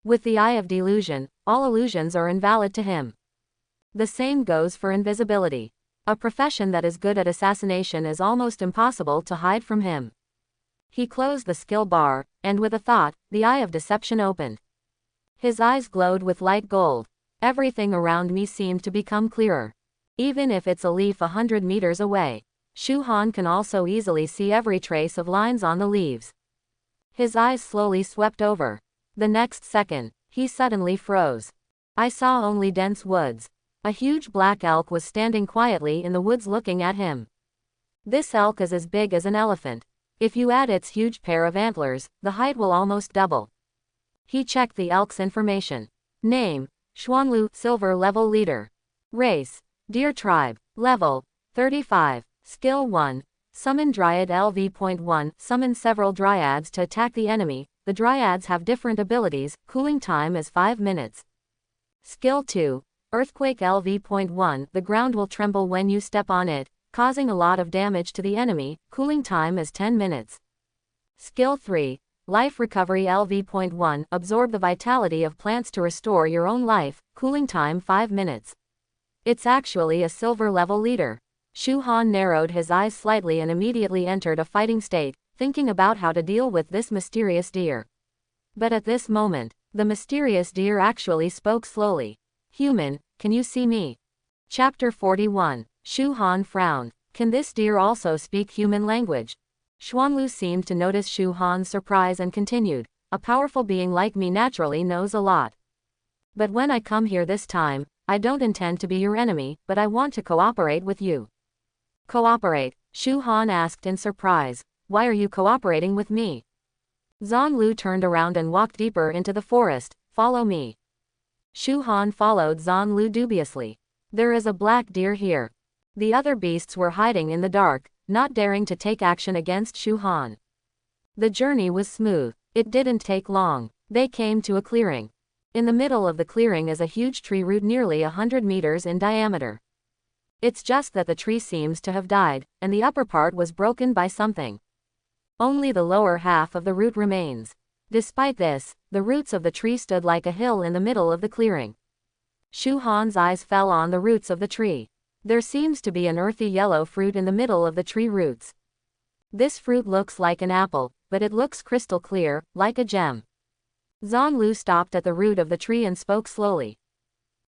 With the Eye of Delusion, all illusions are invalid to him. The same goes for invisibility. A profession that is good at assassination is almost impossible to hide from him. He closed the skill bar, and with a thought, the Eye of Deception opened. His eyes glowed with light gold. Everything around me seemed to become clearer. Even if it's a leaf 100 meters away. Shu Han can also easily see every trace of lines on the leaves. His eyes slowly swept over. The next second, he suddenly froze. I saw only dense woods. A huge black elk was standing quietly in the woods looking at him. This elk is as big as an elephant. If you add its huge pair of antlers, the height will almost double. He checked the elk's information. Name, Xuanlu, Silver Level Leader. Race, Deer Tribe. Level, 35. Skill 1. Summon Dryad LV.1. Summon several dryads to attack the enemy. The dryads have different abilities, cooling time is 5 minutes. Skill 2. Earthquake LV.1. The ground will tremble when you step on it, causing a lot of damage to the enemy, cooling time is 10 minutes. Skill 3. Life Recovery LV.1. Absorb the vitality of plants to restore your own life, cooling time 5 minutes. It's actually a silver level leader. Shu Han narrowed his eyes slightly and immediately entered a fighting state, thinking about how to deal with this mysterious deer. But at this moment, the mysterious deer actually spoke slowly. Human, can you see me? Chapter 41. Shu Han frowned. Can this deer also speak human language? Xuanlu seemed to notice Shu Han's surprise and continued, a powerful being like me naturally knows a lot. But when I come here this time, I don't intend to be your enemy, but I want to cooperate with you. Cooperate? Shu Han asked in surprise. Why are you cooperating with me? Zhang Lu turned around and walked deeper into the forest. Follow me. Shu Han followed Zhang Lu dubiously. There is a black deer here. The other beasts were hiding in the dark, not daring to take action against Shu Han. The journey was smooth. It didn't take long. They came to a clearing. In the middle of the clearing is a huge tree root nearly 100 meters in diameter. It's just that the tree seems to have died, and the upper part was broken by something. Only the lower half of the root remains. Despite this, the roots of the tree stood like a hill in the middle of the clearing. Shu Han's eyes fell on the roots of the tree. There seems to be an earthy yellow fruit in the middle of the tree roots. This fruit looks like an apple, but it looks crystal clear, like a gem. Zhang Lu stopped at the root of the tree and spoke slowly.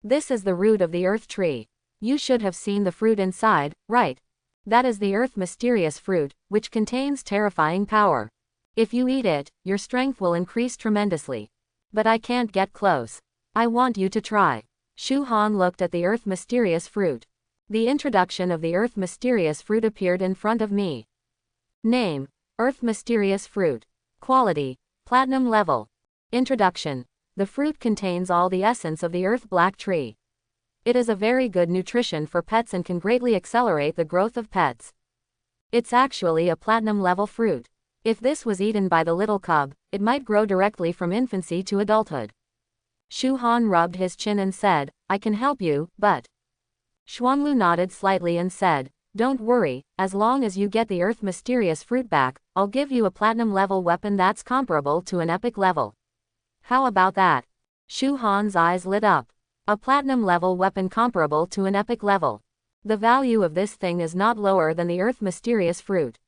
This is the root of the earth tree. You should have seen the fruit inside, right? That is the earth mysterious fruit, which contains terrifying power. If you eat it, your strength will increase tremendously. But I can't get close. I want you to try. Shu Han looked at the earth mysterious fruit. The introduction of the earth mysterious fruit appeared in front of me. Name, Earth Mysterious Fruit. Quality, Platinum level. Introduction. The fruit contains all the essence of the earth black tree. It is a very good nutrition for pets and can greatly accelerate the growth of pets. It's actually a platinum level fruit. If this was eaten by the little cub, it might grow directly from infancy to adulthood. Shu Han rubbed his chin and said, I can help you, but... Xuanlu nodded slightly and said, don't worry, as long as you get the earth mysterious fruit back, I'll give you a platinum level weapon that's comparable to an epic level. How about that? Shu Han's eyes lit up. A platinum level weapon comparable to an epic level. The value of this thing is not lower than the earth mysterious fruit.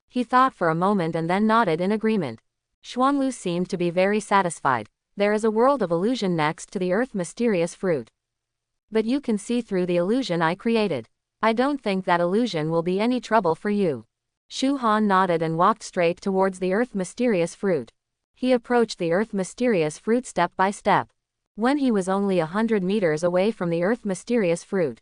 He thought for a moment and then nodded in agreement. Xuanlu seemed to be very satisfied. There is a world of illusion next to the earth mysterious fruit. But you can see through the illusion I created. I don't think that illusion will be any trouble for you. Shu Han nodded and walked straight towards the earth mysterious fruit. He approached the earth mysterious fruit step by step. When he was only 100 meters away from the earth mysterious fruit,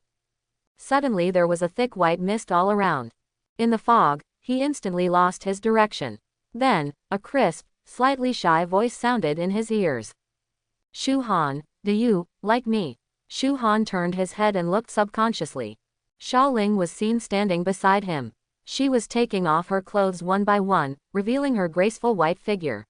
suddenly there was a thick white mist all around. In the fog, he instantly lost his direction. Then, a crisp, slightly shy voice sounded in his ears. Shu Han, do you like me? Shu Han turned his head and looked subconsciously. Xia Ling was seen standing beside him. She was taking off her clothes one by one, revealing her graceful white figure.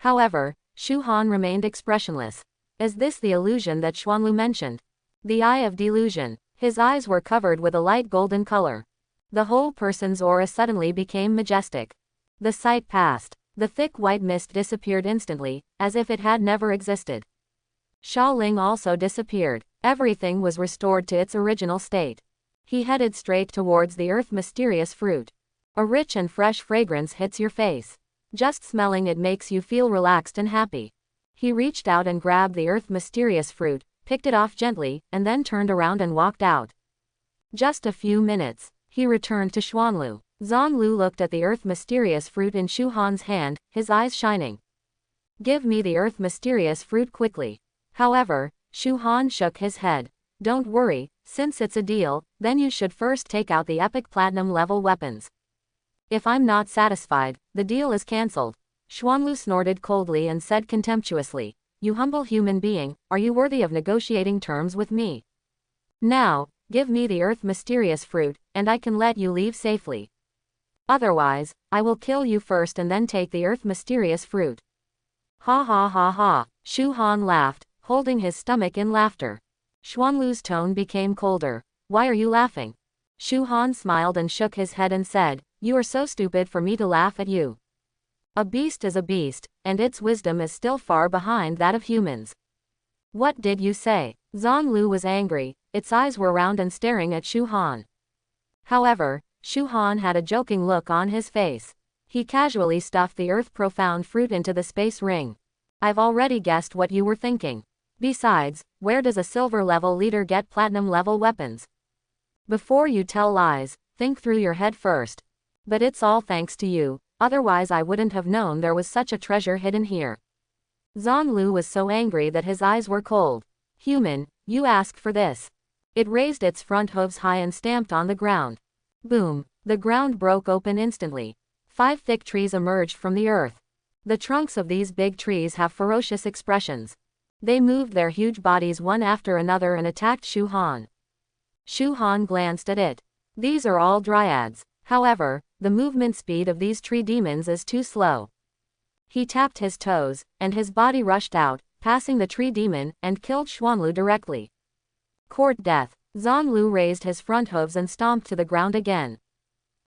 However, Shu Han remained expressionless. Is this the illusion that Xuanlu mentioned? The eye of delusion. His eyes were covered with a light golden color. The whole person's aura suddenly became majestic. The sight passed. The thick white mist disappeared instantly, as if it had never existed. Xia Ling also disappeared. Everything was restored to its original state. He headed straight towards the earth mysterious fruit. A rich and fresh fragrance hits your face. Just smelling it makes you feel relaxed and happy. He reached out and grabbed the earth mysterious fruit, picked it off gently, and then turned around and walked out. Just a few minutes, he returned to Xuanlu. Zhonglu looked at the earth mysterious fruit in Shu Han's hand, his eyes shining. Give me the earth mysterious fruit quickly. However, Shu Han shook his head. Don't worry, since it's a deal, then you should first take out the epic platinum level weapons. If I'm not satisfied, the deal is cancelled. Xuanlu snorted coldly and said contemptuously, you humble human being, are you worthy of negotiating terms with me? Now, give me the earth mysterious fruit, and I can let you leave safely. Otherwise, I will kill you first and then take the earth mysterious fruit. Ha ha ha ha, Shu Han laughed, holding his stomach in laughter. Xuanlu's tone became colder. Why are you laughing? Shu Han smiled and shook his head and said, you are so stupid for me to laugh at you. A beast is a beast, and its wisdom is still far behind that of humans. What did you say? Zhonglu was angry, its eyes were round and staring at Shu Han. However, Shu Han had a joking look on his face. He casually stuffed the earth profound fruit into the space ring. I've already guessed what you were thinking. Besides, where does a silver level leader get platinum level weapons? Before you tell lies, think through your head first. But it's all thanks to you, otherwise I wouldn't have known there was such a treasure hidden here. Zhonglu was so angry that his eyes were cold. Human, you asked for this. It raised its front hooves high and stamped on the ground. Boom, the ground broke open instantly. 5 thick trees emerged from the earth. The trunks of these big trees have ferocious expressions. They moved their huge bodies one after another and attacked Shu Han. Shu Han glanced at it. These are all dryads. However, the movement speed of these tree demons is too slow. He tapped his toes, and his body rushed out, passing the tree demon, and killed Xuanlu directly. Court death. Zhonglu raised his front hooves and stomped to the ground again.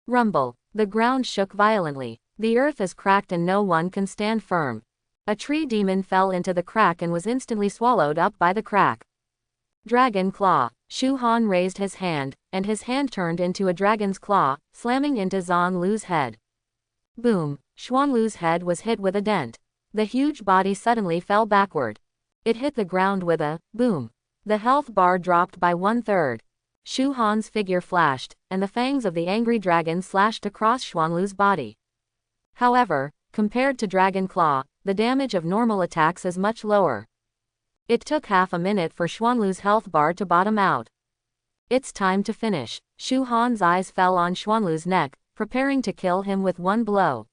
Rumble. The ground shook violently. The earth is cracked and no one can stand firm. A tree demon fell into the crack and was instantly swallowed up by the crack. Dragon claw. Shu Han raised his hand, and his hand turned into a dragon's claw, slamming into Zhonglu's head. Boom. Xuanlu's head was hit with a dent. The huge body suddenly fell backward. It hit the ground with a boom. The health bar dropped by 1/3. Shu Han's figure flashed, and the fangs of the angry dragon slashed across Xuanlu's body. However, compared to Dragon Claw, the damage of normal attacks is much lower. It took half a minute for Xuanlu's health bar to bottom out. It's time to finish. Shu Han's eyes fell on Xuanlu's neck, preparing to kill him with one blow.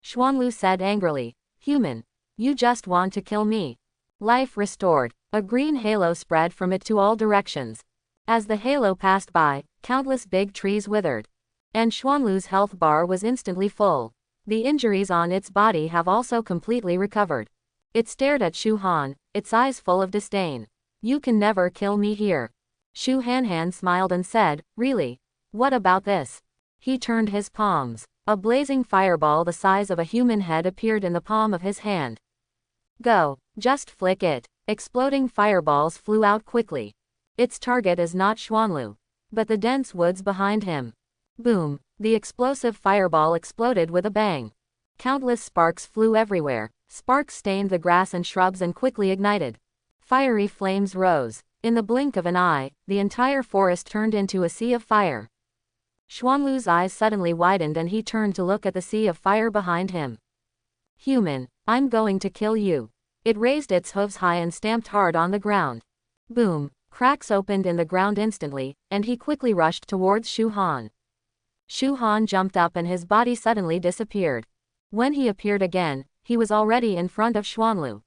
Xuanlu said angrily, human, you just want to kill me. Life restored. A green halo spread from it to all directions. As the halo passed by, countless big trees withered. And Xuanlu's health bar was instantly full. The injuries on its body have also completely recovered. It stared at Shu Han, its eyes full of disdain. You can never kill me here. Shu Han smiled and said, really? What about this? He turned his palms. A blazing fireball the size of a human head appeared in the palm of his hand. Go, just flick it. Exploding fireballs flew out quickly. Its target is not Xuanlu, but the dense woods behind him. Boom, the explosive fireball exploded with a bang. Countless sparks flew everywhere. Sparks stained the grass and shrubs and quickly ignited. Fiery flames rose. In the blink of an eye, the entire forest turned into a sea of fire. Xuanlu's eyes suddenly widened and he turned to look at the sea of fire behind him. Human, I'm going to kill you. It raised its hooves high and stamped hard on the ground. Boom! Cracks opened in the ground instantly, and he quickly rushed towards Shu Han. Shu Han jumped up and his body suddenly disappeared. When he appeared again, he was already in front of Xuanlu.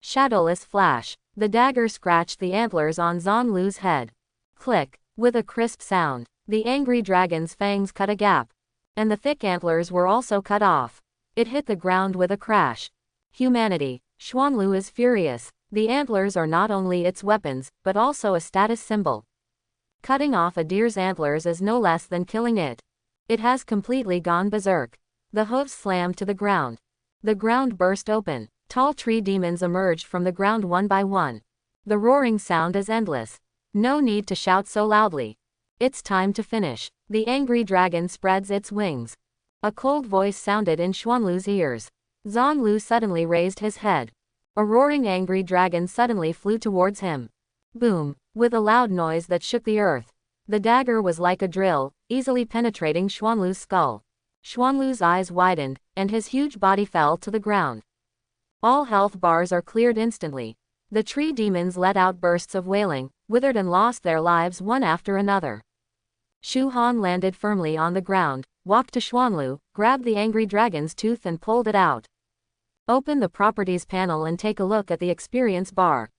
Shadowless flash. The dagger scratched the antlers on Zhonglu's head. Click. With a crisp sound, the angry dragon's fangs cut a gap. And the thick antlers were also cut off. It hit the ground with a crash. Humanity. Xuanlu is furious. The antlers are not only its weapons, but also a status symbol. Cutting off a deer's antlers is no less than killing it. It has completely gone berserk. The hooves slammed to the ground. The ground burst open. Tall tree demons emerged from the ground one by one. The roaring sound is endless. No need to shout so loudly. It's time to finish. The angry dragon spreads its wings. A cold voice sounded in Xuanlu's ears. Zhonglu suddenly raised his head. A roaring angry dragon suddenly flew towards him. Boom! With a loud noise that shook the earth. The dagger was like a drill, easily penetrating Xuanlu's skull. Xuanlu's eyes widened, and his huge body fell to the ground. All health bars are cleared instantly. The tree demons let out bursts of wailing, withered and lost their lives one after another. Shu Han landed firmly on the ground, walked to Xuanlu, grabbed the angry dragon's tooth and pulled it out. Open the properties panel and take a look at the experience bar.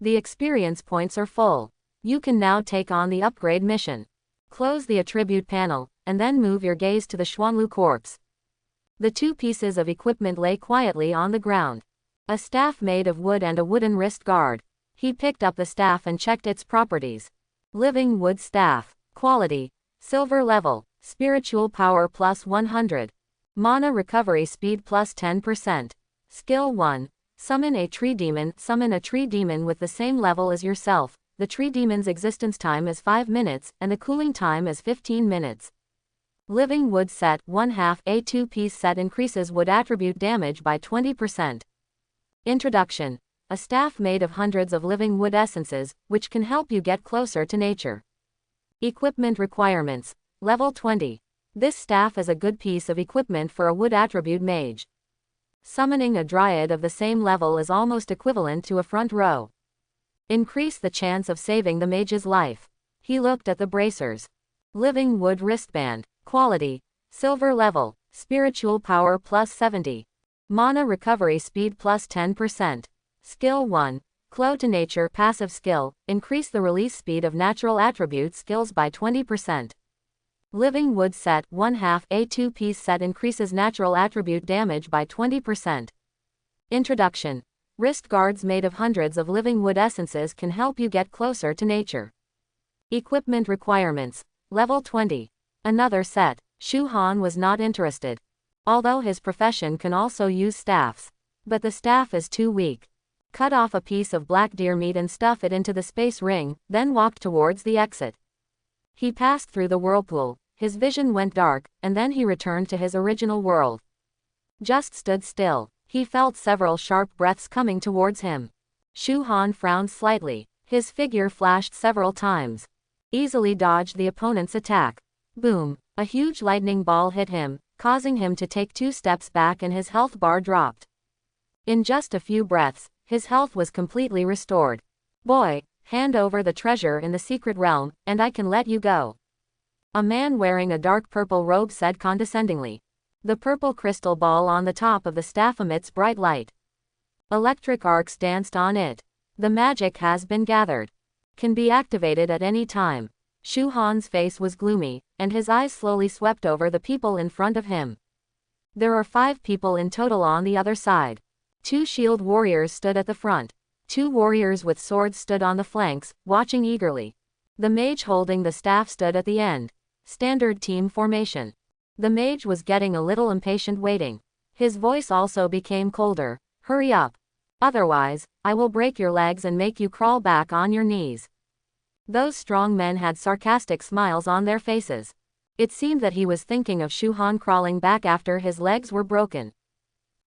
The experience points are full. You can now take on the upgrade mission. Close the attribute panel, and then move your gaze to the Xuanlu corpse. The two pieces of equipment lay quietly on the ground. A staff made of wood and a wooden wrist guard. He picked up the staff and checked its properties. Living wood staff. Quality. Silver level. Spiritual power plus 100. Mana recovery speed plus 10%. Skill 1. Summon a tree demon. Summon a tree demon with the same level as yourself. The tree demon's existence time is 5 minutes, and the cooling time is 15 minutes. Living wood set. 1/2 a 2-piece set increases wood attribute damage by 20%. Introduction. A staff made of hundreds of living wood essences, which can help you get closer to nature. Equipment requirements. Level 20. This staff is a good piece of equipment for a wood attribute mage. Summoning a dryad of the same level is almost equivalent to a front row. Increase the chance of saving the mage's life. He looked at the bracers. Living wood wristband. Quality. Silver level. Spiritual power plus 70. Mana recovery speed plus 10%. Skill 1. Clo to nature passive skill. Increase the release speed of natural attribute skills by 20%. Living wood set. 1/2 a 2-piece set increases natural attribute damage by 20%. Introduction. Wrist guards made of hundreds of living wood essences can help you get closer to nature. Equipment requirements. Level 20. Another set. Shu Han was not interested. Although his profession can also use staffs. But the staff is too weak. Cut off a piece of black deer meat and stuff it into the space ring, then walked towards the exit. He passed through the whirlpool, his vision went dark, and then he returned to his original world. Just stood still. He felt several sharp breaths coming towards him. Shu Han frowned slightly. His figure flashed several times. Easily dodged the opponent's attack. Boom! A huge lightning ball hit him, causing him to take 2 steps back and his health bar dropped. In just a few breaths, his health was completely restored. Boy, hand over the treasure in the secret realm, and I can let you go. A man wearing a dark purple robe said condescendingly. The purple crystal ball on the top of the staff emits bright light. Electric arcs danced on it. The magic has been gathered. Can be activated at any time. Shu Han's face was gloomy, and his eyes slowly swept over the people in front of him. There are 5 people in total on the other side. 2 shield warriors stood at the front. 2 warriors with swords stood on the flanks, watching eagerly. The mage holding the staff stood at the end. Standard team formation. The mage was getting a little impatient waiting. His voice also became colder. Hurry up. Otherwise, I will break your legs and make you crawl back on your knees. Those strong men had sarcastic smiles on their faces. It seemed that he was thinking of Shu Han crawling back after his legs were broken.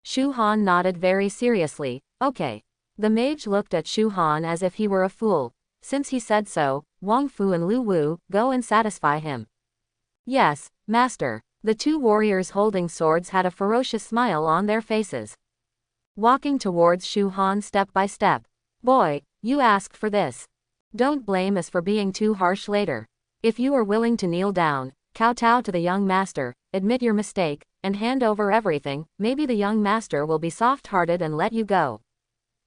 Shu Han nodded very seriously. Okay. The mage looked at Shu Han as if he were a fool. Since he said so, Wang Fu and Lu Wu, go and satisfy him. Yes, master. The 2 warriors holding swords had a ferocious smile on their faces. walking towards Shu Han step by step. Boy, you asked for this. Don't blame us for being too harsh later. If you are willing to kneel down, kowtow to the young master, admit your mistake, and hand over everything, maybe the young master will be soft-hearted and let you go.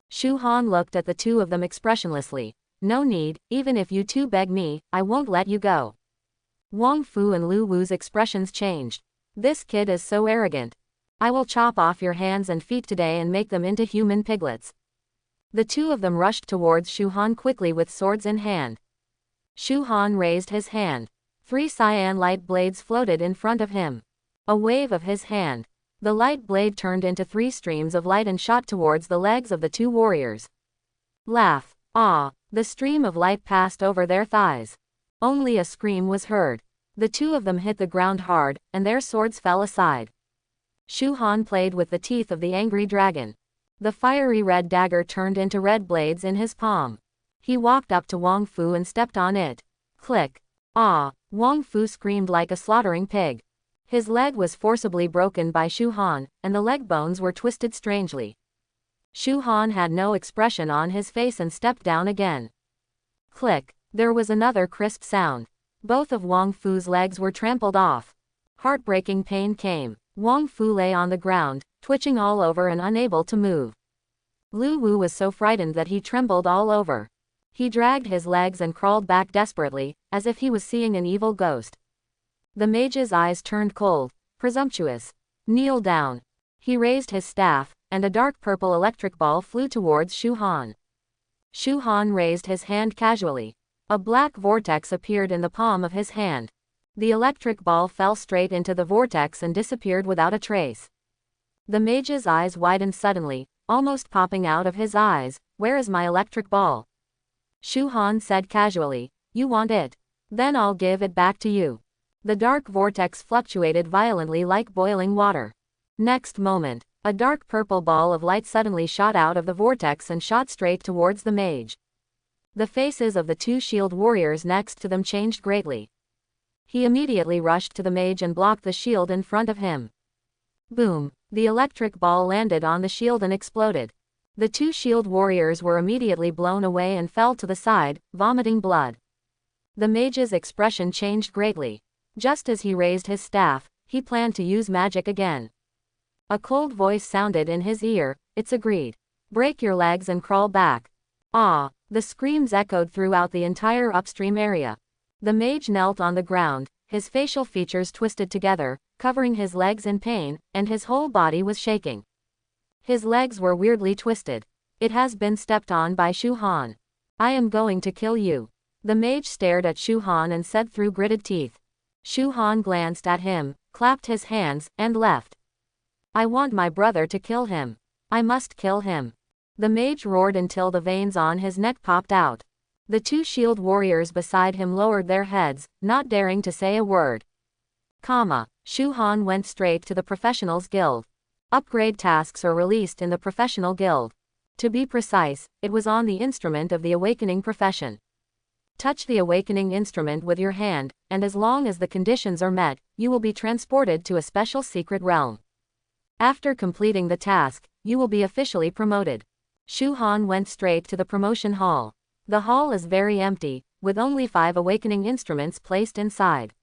Shu Han looked at the two of them expressionlessly. No need, even if you two beg me, I won't let you go. Wang Fu and Lu Wu's expressions changed. This kid is so arrogant. I will chop off your hands and feet today and make them into human piglets. The two of them rushed towards Shu Han quickly with swords in hand. Shu Han raised his hand. 3 cyan light blades floated in front of him. A wave of his hand. The light blade turned into 3 streams of light and shot towards the legs of the two warriors. Laugh. Ah. The stream of light passed over their thighs. Only a scream was heard. The two of them hit the ground hard, and their swords fell aside. Shu Han played with the teeth of the angry dragon. The fiery red dagger turned into red blades in his palm. He walked up to Wang Fu and stepped on it. Click. Ah! Wang Fu screamed like a slaughtering pig. His leg was forcibly broken by Shu Han, and the leg bones were twisted strangely. Shu Han had no expression on his face and stepped down again. Click. There was another crisp sound. Both of Wang Fu's legs were trampled off. Heartbreaking pain came. Wang Fu lay on the ground, twitching all over and unable to move. Lu Wu was so frightened that he trembled all over. He dragged his legs and crawled back desperately, as if he was seeing an evil ghost. The mage's eyes turned cold, presumptuous. Kneel down. He raised his staff, and a dark purple electric ball flew towards Shu Han. Shu Han raised his hand casually. A black vortex appeared in the palm of his hand. The electric ball fell straight into the vortex and disappeared without a trace. The mage's eyes widened suddenly, almost popping out of his eyes. Where is my electric ball? Shu Han said casually. You want it? Then I'll give it back to you. The dark vortex fluctuated violently like boiling water. Next moment, a dark purple ball of light suddenly shot out of the vortex and shot straight towards the mage. The faces of the two shield warriors next to them changed greatly. He immediately rushed to the mage and blocked the shield in front of him. Boom! The electric ball landed on the shield and exploded. The two shield warriors were immediately blown away and fell to the side, vomiting blood. The mage's expression changed greatly. Just as he raised his staff, he planned to use magic again. A cold voice sounded in his ear. It's agreed. Break your legs and crawl back. Ah! The screams echoed throughout the entire upstream area. The mage knelt on the ground, his facial features twisted together, covering his legs in pain, and his whole body was shaking. His legs were weirdly twisted. It has been stepped on by Shu Han. I am going to kill you. The mage stared at Shu Han and said through gritted teeth. Shu Han glanced at him, clapped his hands, and left. I want my brother to kill him. I must kill him. The mage roared until the veins on his neck popped out. The two shield warriors beside him lowered their heads, not daring to say a word. Shu Han went straight to the Professionals Guild. Upgrade tasks are released in the Professional Guild. To be precise, it was on the instrument of the awakening profession. Touch the awakening instrument with your hand, and as long as the conditions are met, you will be transported to a special secret realm. After completing the task, you will be officially promoted. Shu Han went straight to the promotion hall. The hall is very empty, with only 5 awakening instruments placed inside.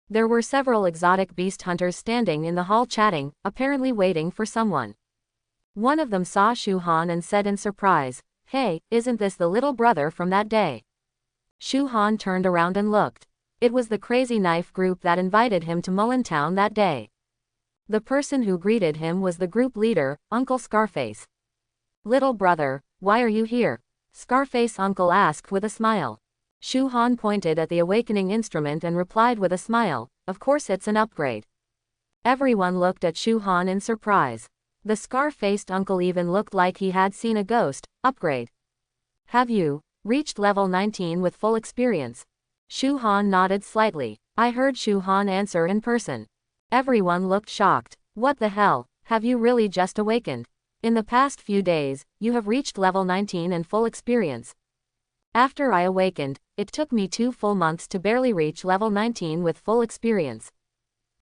There were several exotic beast hunters standing in the hall chatting, apparently waiting for someone. One of them saw Shu Han and said in surprise, Hey, isn't this the little brother from that day? Shu Han turned around and looked. It was the Crazy Knife group that invited him to Mullen Town that day. The person who greeted him was the group leader, Uncle Scarface. Little brother, why are you here? Scarface uncle asked with a smile. Shu Han pointed at the awakening instrument and replied with a smile, of course it's an upgrade. Everyone looked at Shu Han in surprise. The scar-faced uncle even looked like he had seen a ghost. Upgrade. Have you reached level 19 with full experience? Shu Han nodded slightly. I heard Shu Han answer in person. Everyone looked shocked. What the hell, have you really just awakened? In the past few days, you have reached level 19 and full experience. After I awakened, it took me 2 full months to barely reach level 19 with full experience.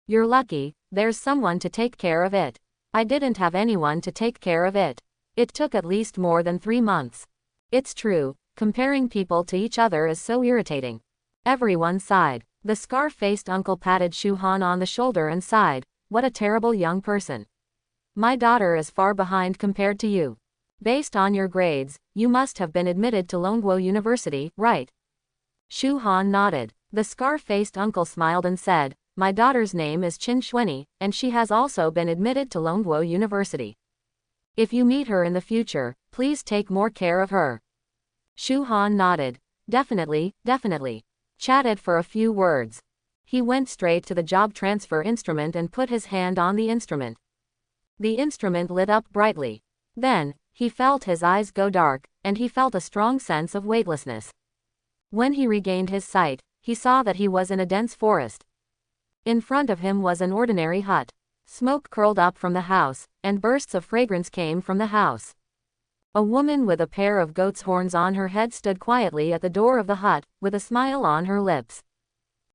You're lucky, there's someone to take care of it. I didn't have anyone to take care of it. It took at least more than 3 months. It's true, comparing people to each other is so irritating. Everyone sighed. The scar-faced uncle patted Shu-Han on the shoulder and sighed, what a terrible young person. My daughter is far behind compared to you. Based on your grades, you must have been admitted to Longguo University, right? Shu-Han nodded. The scar-faced uncle smiled and said, my daughter's name is Qin Xuanyi, and she has also been admitted to Longguo University. If you meet her in the future, please take more care of her. Shu-Han nodded. Definitely, definitely. Chatted for a few words. He went straight to the job transfer instrument and put his hand on the instrument. The instrument lit up brightly. Then, he felt his eyes go dark, and he felt a strong sense of weightlessness. When he regained his sight, he saw that he was in a dense forest. In front of him was an ordinary hut. Smoke curled up from the house, and bursts of fragrance came from the house. A woman with a pair of goat's horns on her head stood quietly at the door of the hut, with a smile on her lips.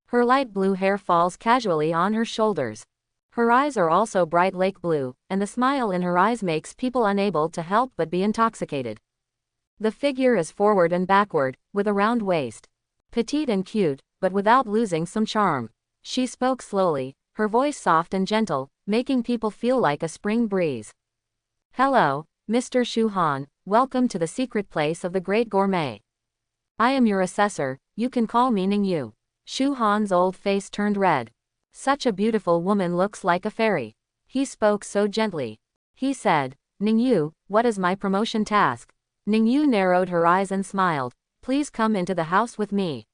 Her light blue hair falls casually on her shoulders. Her eyes are also bright lake blue, and the smile in her eyes makes people unable to help but be intoxicated. The figure is forward and backward, with a round waist. Petite and cute, but without losing some charm. She spoke slowly, her voice soft and gentle, making people feel like a spring breeze. Hello, Mr. Shu-Han, welcome to the secret place of the great gourmet. I am your assessor, you can call me Ning-Yu. Shu-Han's old face turned red. Such a beautiful woman looks like a fairy. He spoke so gently. He said, Ning-Yu, what is my promotion task? Ning-Yu narrowed her eyes and smiled. Please come into the house with me.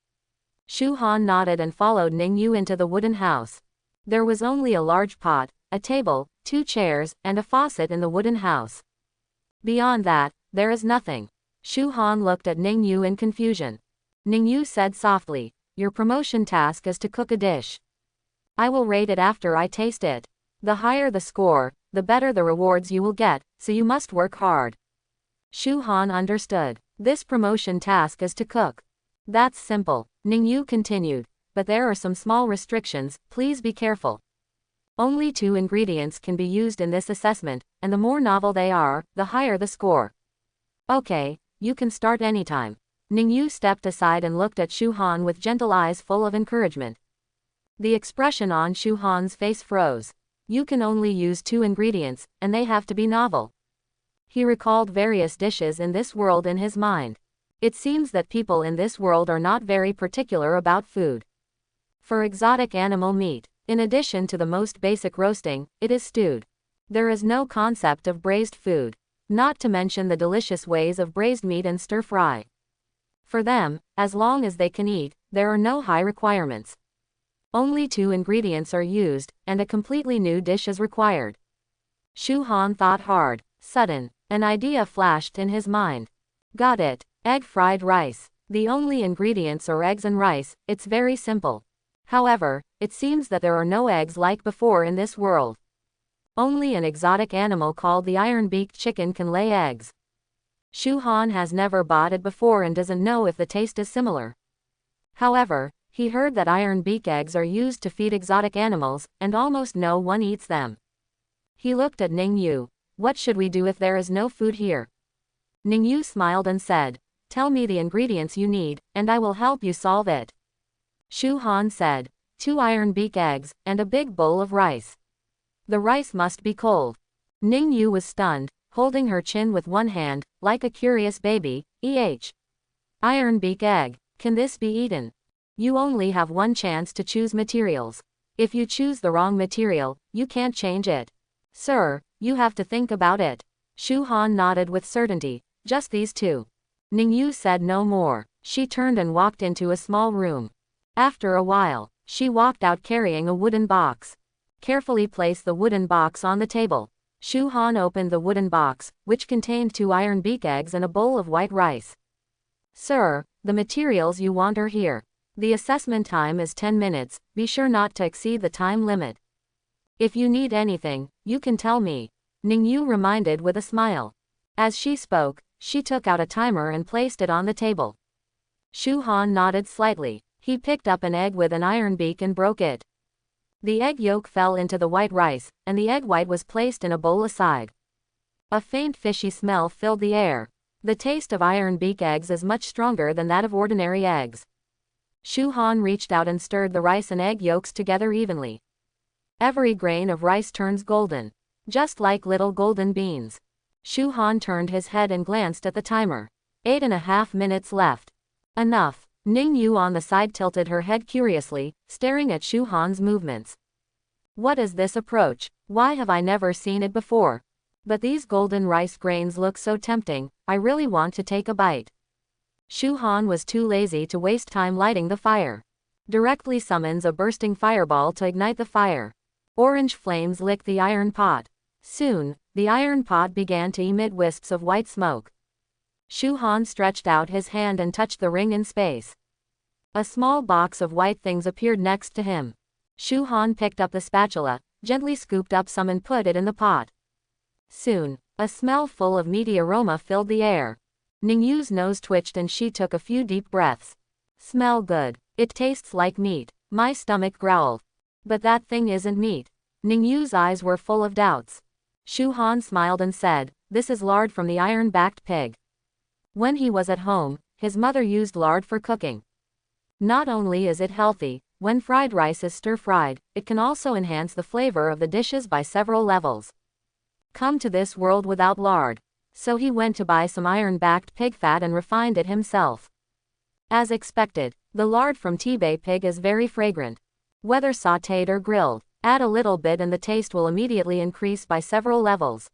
Shu-Han nodded and followed Ning-Yu into the wooden house. There was only a large pot, a table, 2 chairs, and a faucet in the wooden house. Beyond that, there is nothing. Shu-Han looked at Ning-Yu in confusion. Ning-Yu said softly, your promotion task is to cook a dish. I will rate it after I taste it. The higher the score, the better the rewards you will get, so you must work hard. Shu-Han understood. This promotion task is to cook. That's simple, Ning-Yu continued, but there are some small restrictions, please be careful. Only 2 ingredients can be used in this assessment, and the more novel they are, the higher the score. Okay, you can start anytime. Ning-Yu stepped aside and looked at Shu-Han with gentle eyes full of encouragement. The expression on Shu-Han's face froze. You can only use 2 ingredients, and they have to be novel. He recalled various dishes in this world in his mind. It seems that people in this world are not very particular about food. For exotic animal meat, in addition to the most basic roasting, it is stewed. There is no concept of braised food, not to mention the delicious ways of braised meat and stir-fry. For them, as long as they can eat, there are no high requirements. Only 2 ingredients are used, and a completely new dish is required. Shu-Han thought hard. Sudden, an idea flashed in his mind. Got it. Egg fried rice. The only ingredients are eggs and rice, it's very simple. However, it seems that there are no eggs like before in this world. Only an exotic animal called the iron-beaked chicken can lay eggs. Shu-Han has never bought it before and doesn't know if the taste is similar. However, he heard that iron-beak eggs are used to feed exotic animals, and almost no one eats them. He looked at Ning-Yu. What should we do if there is no food here? Ning-Yu smiled and said, tell me the ingredients you need, and I will help you solve it. Shu-Han said, 2 iron-beak eggs, and a big bowl of rice. The rice must be cold. Ning-Yu was stunned, holding her chin with one hand, like a curious baby. Iron-beak egg, can this be eaten? You only have one chance to choose materials. If you choose the wrong material, you can't change it. Sir, you have to think about it. Shu-Han nodded with certainty, just these 2. Ning-Yu said no more. She turned and walked into a small room. After a while, she walked out carrying a wooden box. Carefully placed the wooden box on the table. Shu-Han opened the wooden box, which contained 2 iron-beak eggs and a bowl of white rice. Sir, the materials you want are here. The assessment time is 10 minutes, be sure not to exceed the time limit. If you need anything, you can tell me. Ning-Yu reminded with a smile. As she spoke, she took out a timer and placed it on the table. Shu-Han nodded slightly. He picked up an egg with an iron beak and broke it. The egg yolk fell into the white rice, and the egg white was placed in a bowl aside. A faint fishy smell filled the air. The taste of iron beak eggs is much stronger than that of ordinary eggs. Shu Han reached out and stirred the rice and egg yolks together evenly. Every grain of rice turns golden, just like little golden beans. Shu Han turned his head and glanced at the timer. 8.5 minutes left. Enough. Ning Yu on the side tilted her head curiously, staring at Shu Han's movements. What is this approach? Why have I never seen it before? But these golden rice grains look so tempting, I really want to take a bite. Shu Han was too lazy to waste time lighting the fire. Directly summons a bursting fireball to ignite the fire. Orange flames licked the iron pot. Soon, the iron pot began to emit wisps of white smoke. Shu Han stretched out his hand and touched the ring in space. A small box of white things appeared next to him. Shu Han picked up the spatula, gently scooped up some and put it in the pot. Soon, a smell full of meaty aroma filled the air. Ning Yu's nose twitched and she took a few deep breaths. Smell good. It tastes like meat. My stomach growled. But that thing isn't meat. Ning Yu's eyes were full of doubts. Shu Han smiled and said, "This is lard from the iron-backed pig." When he was at home, his mother used lard for cooking. Not only is it healthy, when fried rice is stir-fried, it can also enhance the flavor of the dishes by several levels. Come to this world without lard. So he went to buy some iron-backed pig fat and refined it himself. As expected, the lard from Tibet pig is very fragrant. Whether sautéed or grilled, add a little bit and the taste will immediately increase by several levels.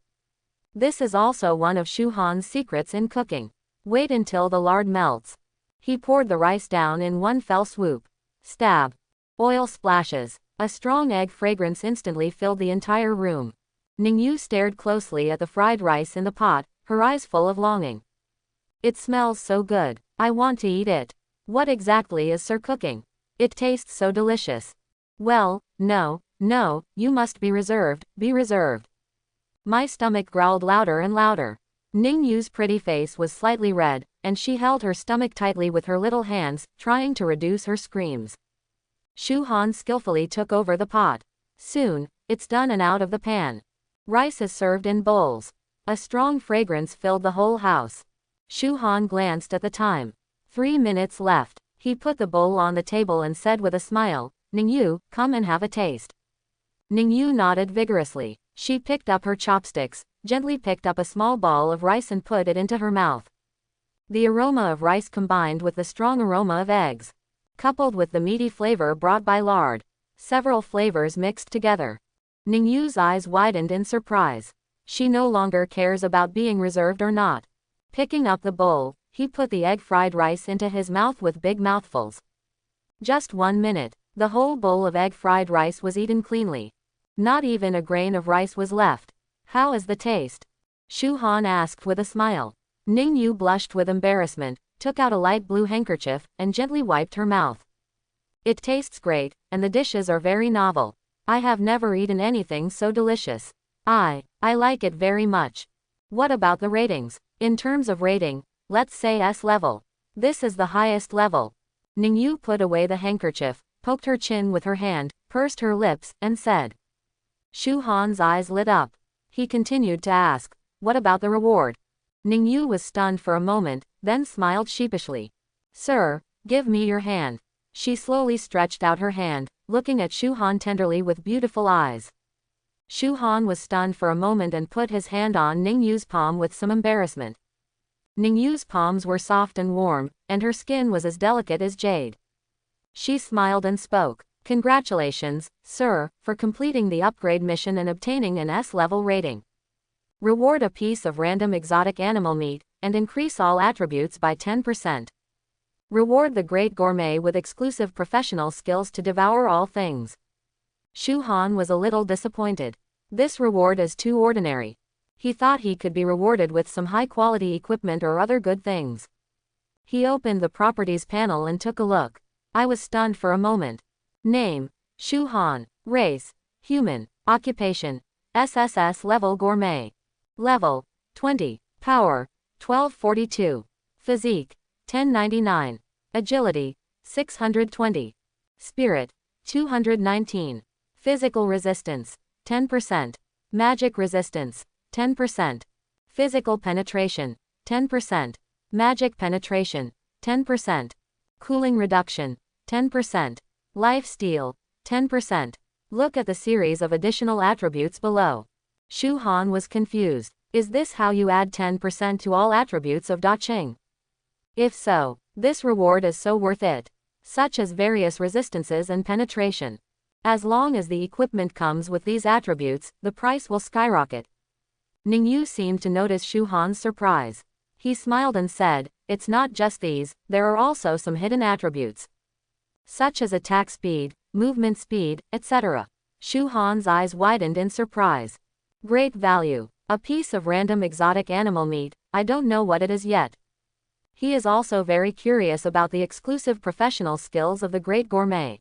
This is also one of Shu Han's secrets in cooking. Wait until the lard melts. He poured the rice down in one fell swoop. Stab. Oil splashes. A strong egg fragrance instantly filled the entire room. Ning Yu stared closely at the fried rice in the pot, her eyes full of longing. It smells so good. I want to eat it. What exactly is Sir cooking? It tastes so delicious. Well, no, you must be reserved, be reserved. My stomach growled louder and louder. Ning Yu's pretty face was slightly red, and she held her stomach tightly with her little hands, trying to reduce her screams. Shu Han skillfully took over the pot. Soon, it's done and out of the pan. Rice is served in bowls. A strong fragrance filled the whole house. Shu Han glanced at the time. 3 minutes left. He put the bowl on the table and said with a smile, "Ning Yu, come and have a taste." Ning Yu nodded vigorously. She picked up her chopsticks, gently picked up a small ball of rice and put it into her mouth. The aroma of rice combined with the strong aroma of eggs, coupled with the meaty flavor brought by lard. Several flavors mixed together. Ning Yu's eyes widened in surprise. She no longer cares about being reserved or not. Picking up the bowl, he put the egg-fried rice into his mouth with big mouthfuls. Just 1 minute, the whole bowl of egg-fried rice was eaten cleanly. Not even a grain of rice was left. How is the taste? Shu Han asked with a smile. Ning Yu blushed with embarrassment, took out a light blue handkerchief, and gently wiped her mouth. It tastes great, and the dishes are very novel. I have never eaten anything so delicious. I like it very much. What about the ratings? In terms of rating, let's say S level. This is the highest level. Ning Yu put away the handkerchief, poked her chin with her hand, pursed her lips, and said. Shu Han's eyes lit up. He continued to ask, what about the reward? Ning Yu was stunned for a moment, then smiled sheepishly. Sir, give me your hand. She slowly stretched out her hand, looking at Shu Han tenderly with beautiful eyes. Shu Han was stunned for a moment and put his hand on Ning Yu's palm with some embarrassment. Ning Yu's palms were soft and warm, and her skin was as delicate as jade. She smiled and spoke. Congratulations, sir, for completing the upgrade mission and obtaining an S-level rating. Reward a piece of random exotic animal meat, and increase all attributes by 10%. Reward the great gourmet with exclusive professional skills to devour all things. Shu Han was a little disappointed. This reward is too ordinary. He thought he could be rewarded with some high-quality equipment or other good things. He opened the properties panel and took a look. I was stunned for a moment. Name, Shu Han. Race, human. Occupation, SSS level gourmet. Level, 20. Power, 1242. Physique, 1099. Agility, 620. Spirit, 219. Physical resistance, 10%. Magic resistance, 10%. Physical penetration, 10%. Magic penetration, 10%. Cooling reduction, 10%. Life steal, 10%. Look at the series of additional attributes below. Shu Han was confused. Is this how you add 10% to all attributes of Da Qing? If so, this reward is so worth it. Such as various resistances and penetration. As long as the equipment comes with these attributes, the price will skyrocket. Ningyu seemed to notice Shu Han's surprise. He smiled and said, it's not just these, there are also some hidden attributes. Such as attack speed, movement speed, etc. Shu Han's eyes widened in surprise. Great value. A piece of random exotic animal meat, I don't know what it is yet. He is also very curious about the exclusive professional skills of the great gourmet.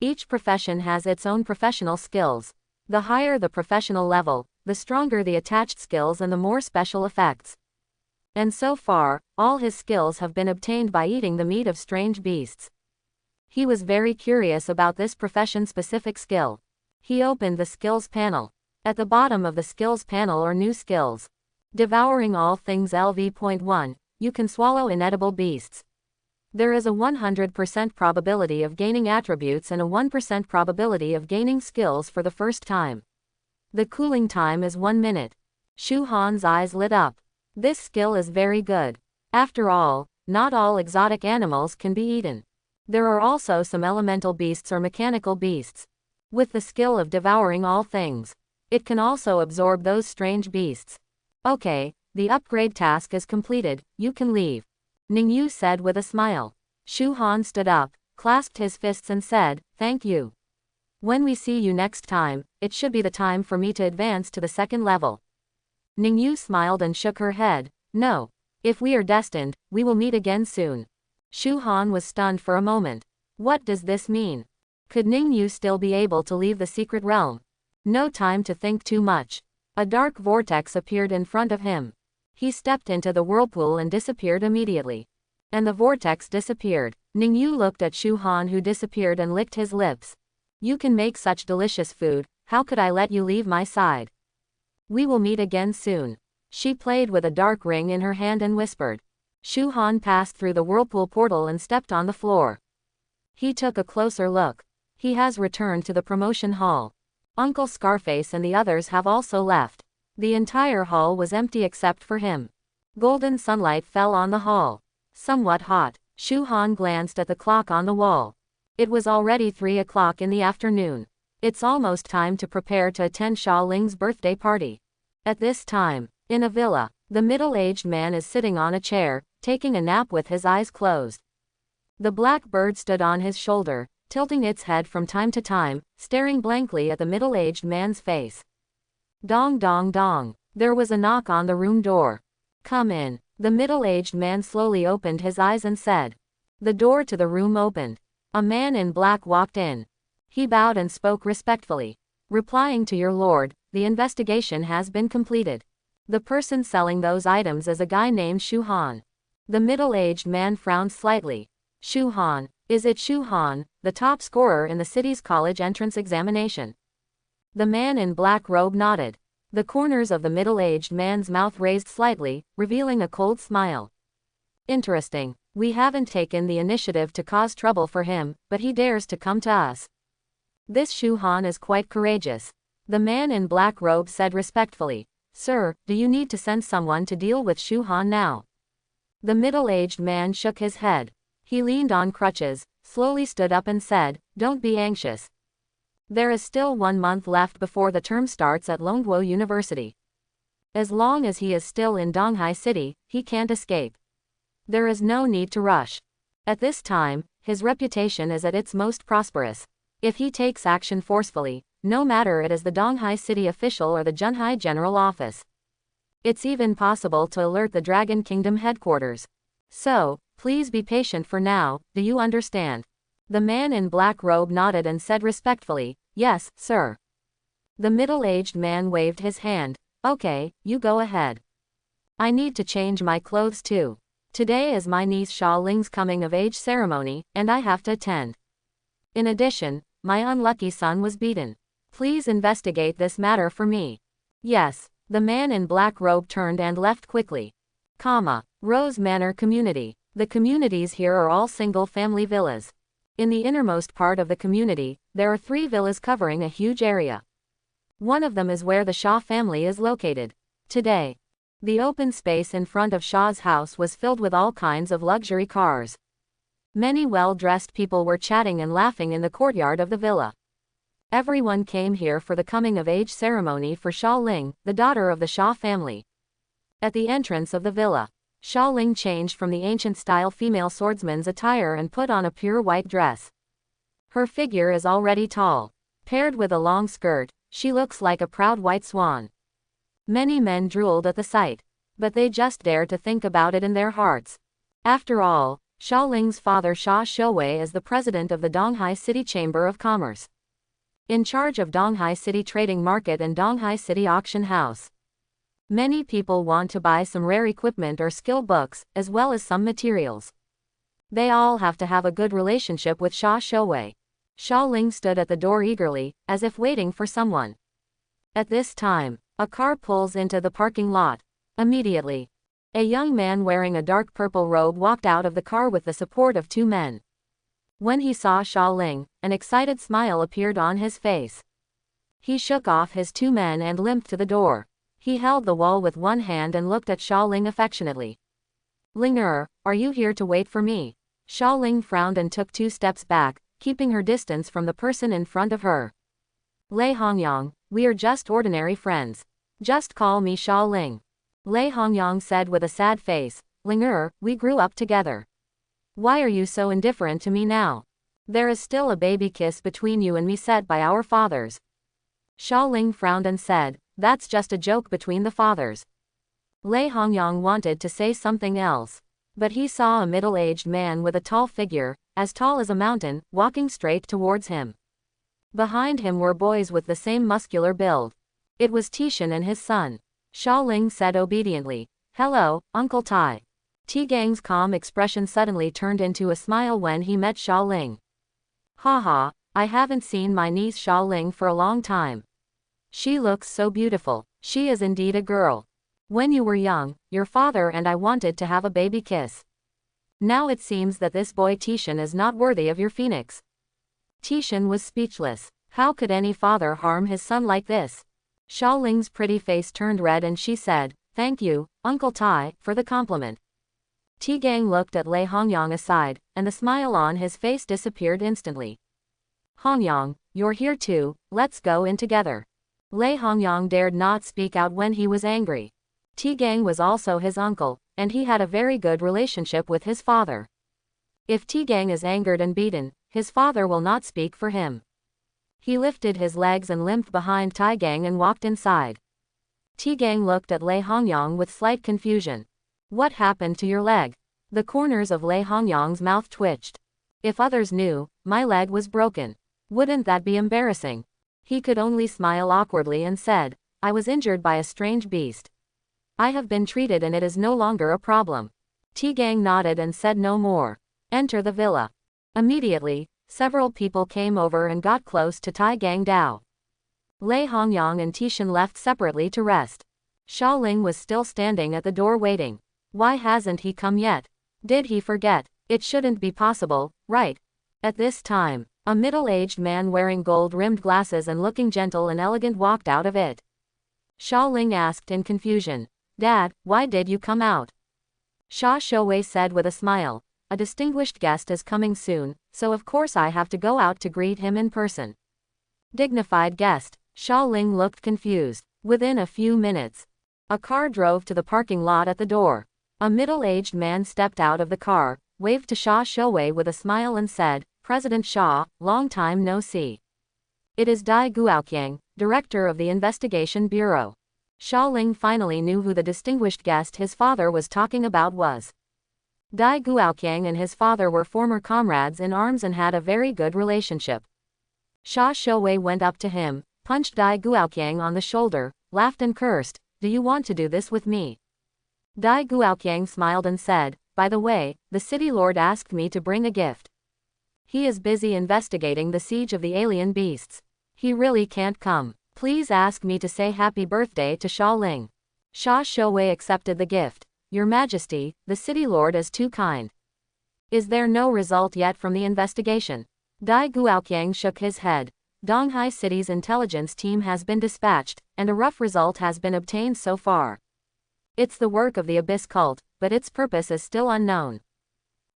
Each profession has its own professional skills. The higher the professional level, the stronger the attached skills and the more special effects. And so far, all his skills have been obtained by eating the meat of strange beasts. He was very curious about this profession-specific skill. He opened the skills panel. At the bottom of the skills panel are new skills. Devouring all things LV.1, you can swallow inedible beasts. There is a 100% probability of gaining attributes and a 1% probability of gaining skills for the first time. The cooling time is 1 minute. Shu Han's eyes lit up. This skill is very good. After all, not all exotic animals can be eaten. There are also some elemental beasts or mechanical beasts. With the skill of devouring all things, it can also absorb those strange beasts. Okay, the upgrade task is completed, you can leave. Ningyu said with a smile. Shu Han stood up, clasped his fists and said, thank you. When we see you next time, it should be the time for me to advance to the second level. Ningyu smiled and shook her head. No. If we are destined, we will meet again soon. Shu Han was stunned for a moment. What does this mean? Could Ningyu still be able to leave the secret realm? No time to think too much. A dark vortex appeared in front of him. He stepped into the whirlpool and disappeared immediately. And the vortex disappeared. Ningyu looked at Shu Han, who disappeared, and licked his lips. You can make such delicious food, how could I let you leave my side? We will meet again soon. She played with a dark ring in her hand and whispered. Shu Han passed through the whirlpool portal and stepped on the floor. He took a closer look. He has returned to the promotion hall. Uncle Scarface and the others have also left. The entire hall was empty except for him. Golden sunlight fell on the hall. Somewhat hot, Shu Han glanced at the clock on the wall. It was already 3 o'clock in the afternoon. It's almost time to prepare to attend Xia Ling's birthday party. At this time, in a villa, the middle-aged man is sitting on a chair, taking a nap with his eyes closed. The black bird stood on his shoulder, tilting its head from time to time, staring blankly at the middle-aged man's face. Dong dong dong. There was a knock on the room door. Come in. The middle-aged man slowly opened his eyes and said. The door to the room opened. A man in black walked in. He bowed and spoke respectfully. Replying to your lord, the investigation has been completed. The person selling those items is a guy named Shu Han. The middle-aged man frowned slightly. Shu Han. Is it Shu Han, the top scorer in the city's college entrance examination? The man in black robe nodded. The corners of the middle-aged man's mouth raised slightly, revealing a cold smile. Interesting. We haven't taken the initiative to cause trouble for him, but he dares to come to us. This Shu Han is quite courageous. The man in black robe said respectfully. Sir, do you need to send someone to deal with Shu Han now? The middle-aged man shook his head. He leaned on crutches, slowly stood up and said, don't be anxious. There is still 1 month left before the term starts at Longguo University. As long as he is still in Donghai City, he can't escape. There is no need to rush. At this time, his reputation is at its most prosperous. If he takes action forcefully, no matter it is the Donghai City official or the Junhai General Office. It's even possible to alert the Dragon Kingdom headquarters. So, please be patient for now, do you understand? The man in black robe nodded and said respectfully, yes, sir. The middle-aged man waved his hand. Okay, you go ahead. I need to change my clothes too. Today is my niece Xia Ling's coming-of-age ceremony, and I have to attend. In addition, my unlucky son was beaten. Please investigate this matter for me. Yes. The man in black robe turned and left quickly. Rose Manor Community. The communities here are all single-family villas. In the innermost part of the community, there are 3 villas covering a huge area. One of them is where the Shaw family is located. Today, the open space in front of Shaw's house was filled with all kinds of luxury cars. Many well-dressed people were chatting and laughing in the courtyard of the villa. Everyone came here for the coming-of-age ceremony for Sha Ling, the daughter of the Shaw family. At the entrance of the villa, Sha Ling changed from the ancient-style female swordsman's attire and put on a pure white dress. Her figure is already tall. Paired with a long skirt, she looks like a proud white swan. Many men drooled at the sight, but they just dared to think about it in their hearts. After all, Sha Ling's father Sha Shouwei is the president of the Donghai City Chamber of Commerce, in charge of Donghai City Trading Market and Donghai City Auction House. Many people want to buy some rare equipment or skill books, as well as some materials. They all have to have a good relationship with Sha Shouwei. Sha Ling stood at the door eagerly, as if waiting for someone. At this time, a car pulls into the parking lot. Immediately, a young man wearing a dark purple robe walked out of the car with the support of 2 men. When he saw Sha Ling, an excited smile appeared on his face. He shook off his 2 men and limped to the door. He held the wall with one hand and looked at Sha Ling affectionately. "Ling are you here to wait for me?" Sha Ling frowned and took 2 steps back, keeping her distance from the person in front of her. "Lei Hongyang, we are just ordinary friends. Just call me Sha Ling." Lei Hongyang said with a sad face. "Ling we grew up together. Why are you so indifferent to me now? There is still a baby kiss between you and me set by our fathers." Sha Ling frowned and said, "That's just a joke between the fathers." Lei Hongyang wanted to say something else, but he saw a middle-aged man with a tall figure, as tall as a mountain, walking straight towards him. Behind him were boys with the same muscular build. It was Tishan and his son. Sha Ling said obediently, "Hello, Uncle Tai." Tigang's calm expression suddenly turned into a smile when he met Sha Ling. "Haha, I haven't seen my niece Sha Ling for a long time. She looks so beautiful. She is indeed a girl. When you were young, your father and I wanted to have a baby kiss. Now it seems that this boy Tishan is not worthy of your phoenix." Tishan was speechless. How could any father harm his son like this? Sha Ling's pretty face turned red and she said, "Thank you, Uncle Tai, for the compliment." Tigang looked at Lei Hongyang aside, and the smile on his face disappeared instantly. "Hongyang, you're here too, let's go in together." Lei Hongyang dared not speak out when he was angry. Tigang was also his uncle, and he had a very good relationship with his father. If Tigang is angered and beaten, his father will not speak for him. He lifted his legs and limped behind Tigang and walked inside. Tigang looked at Lei Hongyang with slight confusion. "What happened to your leg?" The corners of Lei Hongyang's mouth twitched. "If others knew, my leg was broken. Wouldn't that be embarrassing?" He could only smile awkwardly and said, "I was injured by a strange beast. I have been treated and it is no longer a problem." Tigang nodded and said no more. "Enter the villa." Immediately, several people came over and got close to Tigang Dao. Lei Hongyang and Tishan left separately to rest. Sha Ling was still standing at the door waiting. Why hasn't he come yet? Did he forget? It shouldn't be possible, right? At this time, a middle-aged man wearing gold-rimmed glasses and looking gentle and elegant walked out of it. Sha Ling asked in confusion, "Dad, why did you come out?" Sha Shouwei said with a smile, "A distinguished guest is coming soon, so of course I have to go out to greet him in person." Dignified guest. Sha Ling looked confused. Within a few minutes, a car drove to the parking lot at the door. A middle-aged man stepped out of the car, waved to Sha Shouwei with a smile and said, "President Sha, long time no see. It is Dai Guoqiang, director of the Investigation Bureau." Sha Ling finally knew who the distinguished guest his father was talking about was. Dai Guoqiang and his father were former comrades in arms and had a very good relationship. Sha Shouwei went up to him, punched Dai Guoqiang on the shoulder, laughed and cursed, "Do you want to do this with me?" Dai Guoqiang smiled and said, "By the way, the city lord asked me to bring a gift." He is busy investigating the siege of the alien beasts. He really can't come. Please ask me to say happy birthday to Sha Ling. Sha Shouwei accepted the gift. Your Majesty, the city lord is too kind. Is there no result yet from the investigation? Dai Guoqiang shook his head. Donghai City's intelligence team has been dispatched, and a rough result has been obtained so far. It's the work of the Abyss cult, but its purpose is still unknown.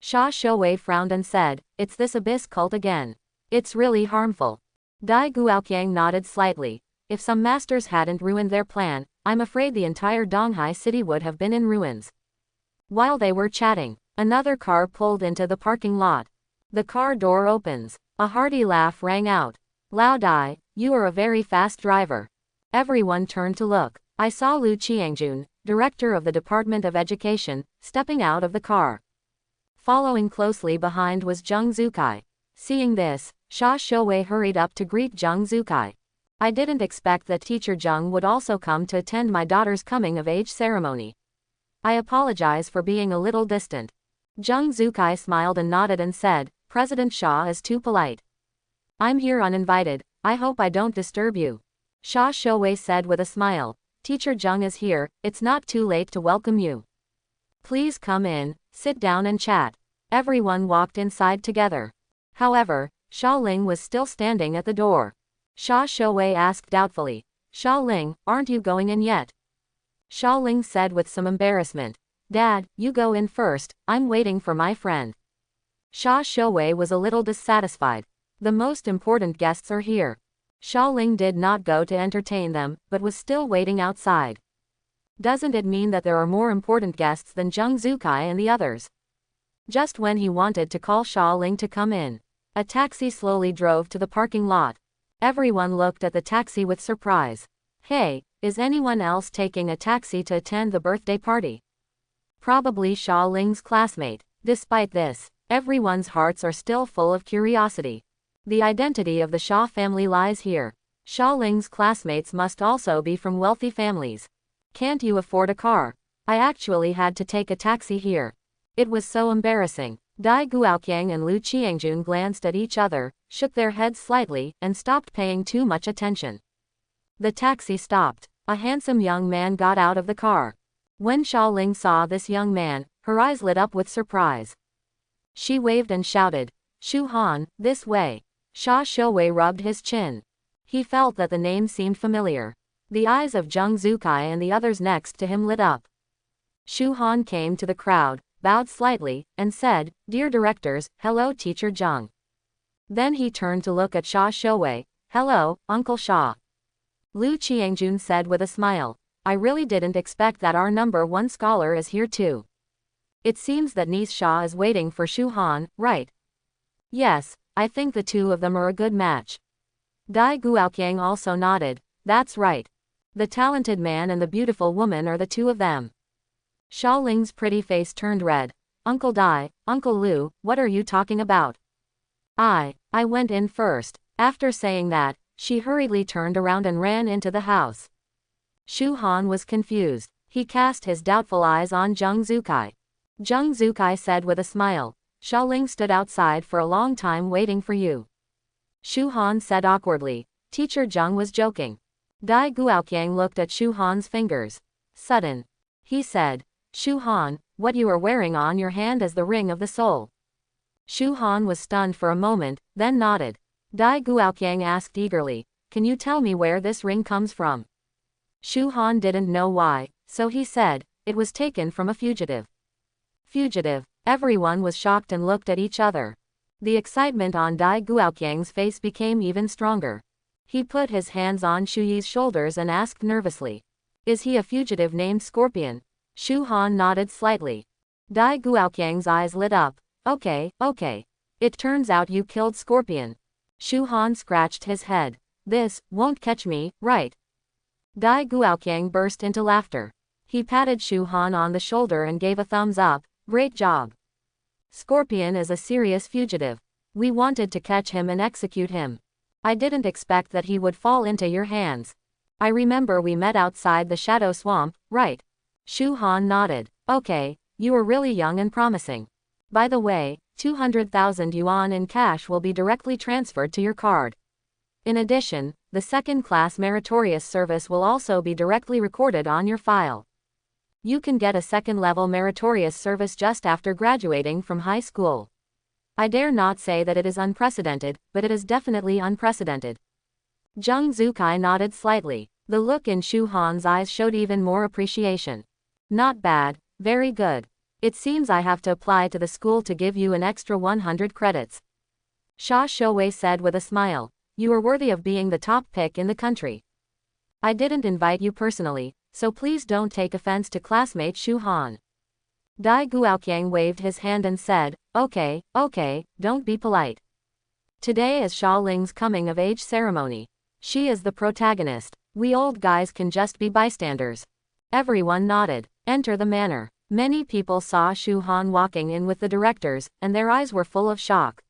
Sha Shouwei frowned and said, it's this Abyss cult again. It's really harmful. Dai Guoqiang nodded slightly. If some masters hadn't ruined their plan, I'm afraid the entire Donghai City would have been in ruins. While they were chatting, another car pulled into the parking lot. The car door opens. A hearty laugh rang out. Lao Dai, you are a very fast driver. Everyone turned to look. I saw Lu Qiangjun, director of the Department of Education, stepping out of the car. Following closely behind was Zheng Zukai. Seeing this, Sha Shouwei hurried up to greet Zheng Zukai. I didn't expect that teacher Zheng would also come to attend my daughter's coming-of-age ceremony. I apologize for being a little distant. Zheng Zukai smiled and nodded and said, President Sha is too polite. I'm here uninvited, I hope I don't disturb you. Sha Shouwei said with a smile. Teacher Zheng is here, it's not too late to welcome you. Please come in, sit down and chat. Everyone walked inside together. However, Sha Ling was still standing at the door. Sha Shouwei asked doubtfully, Sha Ling, aren't you going in yet? Sha Ling said with some embarrassment. Dad, you go in first, I'm waiting for my friend. Sha Shouwei was a little dissatisfied. The most important guests are here. Sha Ling did not go to entertain them, but was still waiting outside. Doesn't it mean that there are more important guests than Zheng Zukai and the others? Just when he wanted to call Sha Ling to come in, a taxi slowly drove to the parking lot. Everyone looked at the taxi with surprise. Hey, is anyone else taking a taxi to attend the birthday party? Probably Sha Ling's classmate. Despite this, everyone's hearts are still full of curiosity. The identity of the Sha family lies here. Sha Ling's classmates must also be from wealthy families. Can't you afford a car? I actually had to take a taxi here. It was so embarrassing. Dai Guoqiang and Lu Qiangjun glanced at each other, shook their heads slightly, and stopped paying too much attention. The taxi stopped. A handsome young man got out of the car. When Sha Ling saw this young man, her eyes lit up with surprise. She waved and shouted, Shu Han, this way. Sha Shouwei rubbed his chin. He felt that the name seemed familiar. The eyes of Zheng Zukai and the others next to him lit up. Shu Han came to the crowd, bowed slightly, and said, Dear directors, hello teacher Zheng. Then he turned to look at Sha Shouwei. Hello, Uncle Sha. Lu Qiangjun said with a smile. I really didn't expect that our number one scholar is here too. It seems that niece Sha is waiting for Shu Han, right? Yes, I think the two of them are a good match. Dai Guoqiang also nodded. That's right. The talented man and the beautiful woman are the two of them. Sha Ling's pretty face turned red. Uncle Dai, Uncle Lu, what are you talking about? I went in first. After saying that, she hurriedly turned around and ran into the house. Shu Han was confused. He cast his doubtful eyes on Zheng Zukai. Zheng Zukai said with a smile, Sha Ling stood outside for a long time waiting for you. Shu Han said awkwardly, Teacher Zheng was joking. Dai Guoqiang looked at Shu Han's fingers. Sudden. He said, Shu Han, what you are wearing on your hand is the ring of the soul. Shu Han was stunned for a moment, then nodded. Dai Guoqiang asked eagerly, Can you tell me where this ring comes from? Shu Han didn't know why, so he said, It was taken from a fugitive. Fugitive. Everyone was shocked and looked at each other. The excitement on Dai Guoqiang's face became even stronger. He put his hands on Shu Yi's shoulders and asked nervously, Is he a fugitive named Scorpion? Shu Han nodded slightly. Dai Guoqiang's eyes lit up. Okay. It turns out you killed Scorpion. Shu Han scratched his head. This won't catch me, right? Dai Guoqiang burst into laughter. He patted Shu Han on the shoulder and gave a thumbs up. Great job. Scorpion is a serious fugitive. We wanted to catch him and execute him. I didn't expect that he would fall into your hands. I remember we met outside the Shadow Swamp, right? Shu Han nodded. Okay, you were really young and promising. By the way, 200,000 yuan in cash will be directly transferred to your card. In addition, the second-class meritorious service will also be directly recorded on your file. You can get a second-level meritorious service just after graduating from high school. I dare not say that it is unprecedented, but it is definitely unprecedented. Zheng Zukai nodded slightly. The look in Shu Han's eyes showed even more appreciation. Not bad, very good. It seems I have to apply to the school to give you an extra 100 credits. Sha Shouwei said with a smile. You are worthy of being the top pick in the country. I didn't invite you personally, so please don't take offense to classmate Shu Han. Dai Guoqiang waved his hand and said, okay, don't be polite. Today is Xia Ling's coming-of-age ceremony. She is the protagonist. We old guys can just be bystanders. Everyone nodded. Enter the manor. Many people saw Shu Han walking in with the directors, and their eyes were full of shock.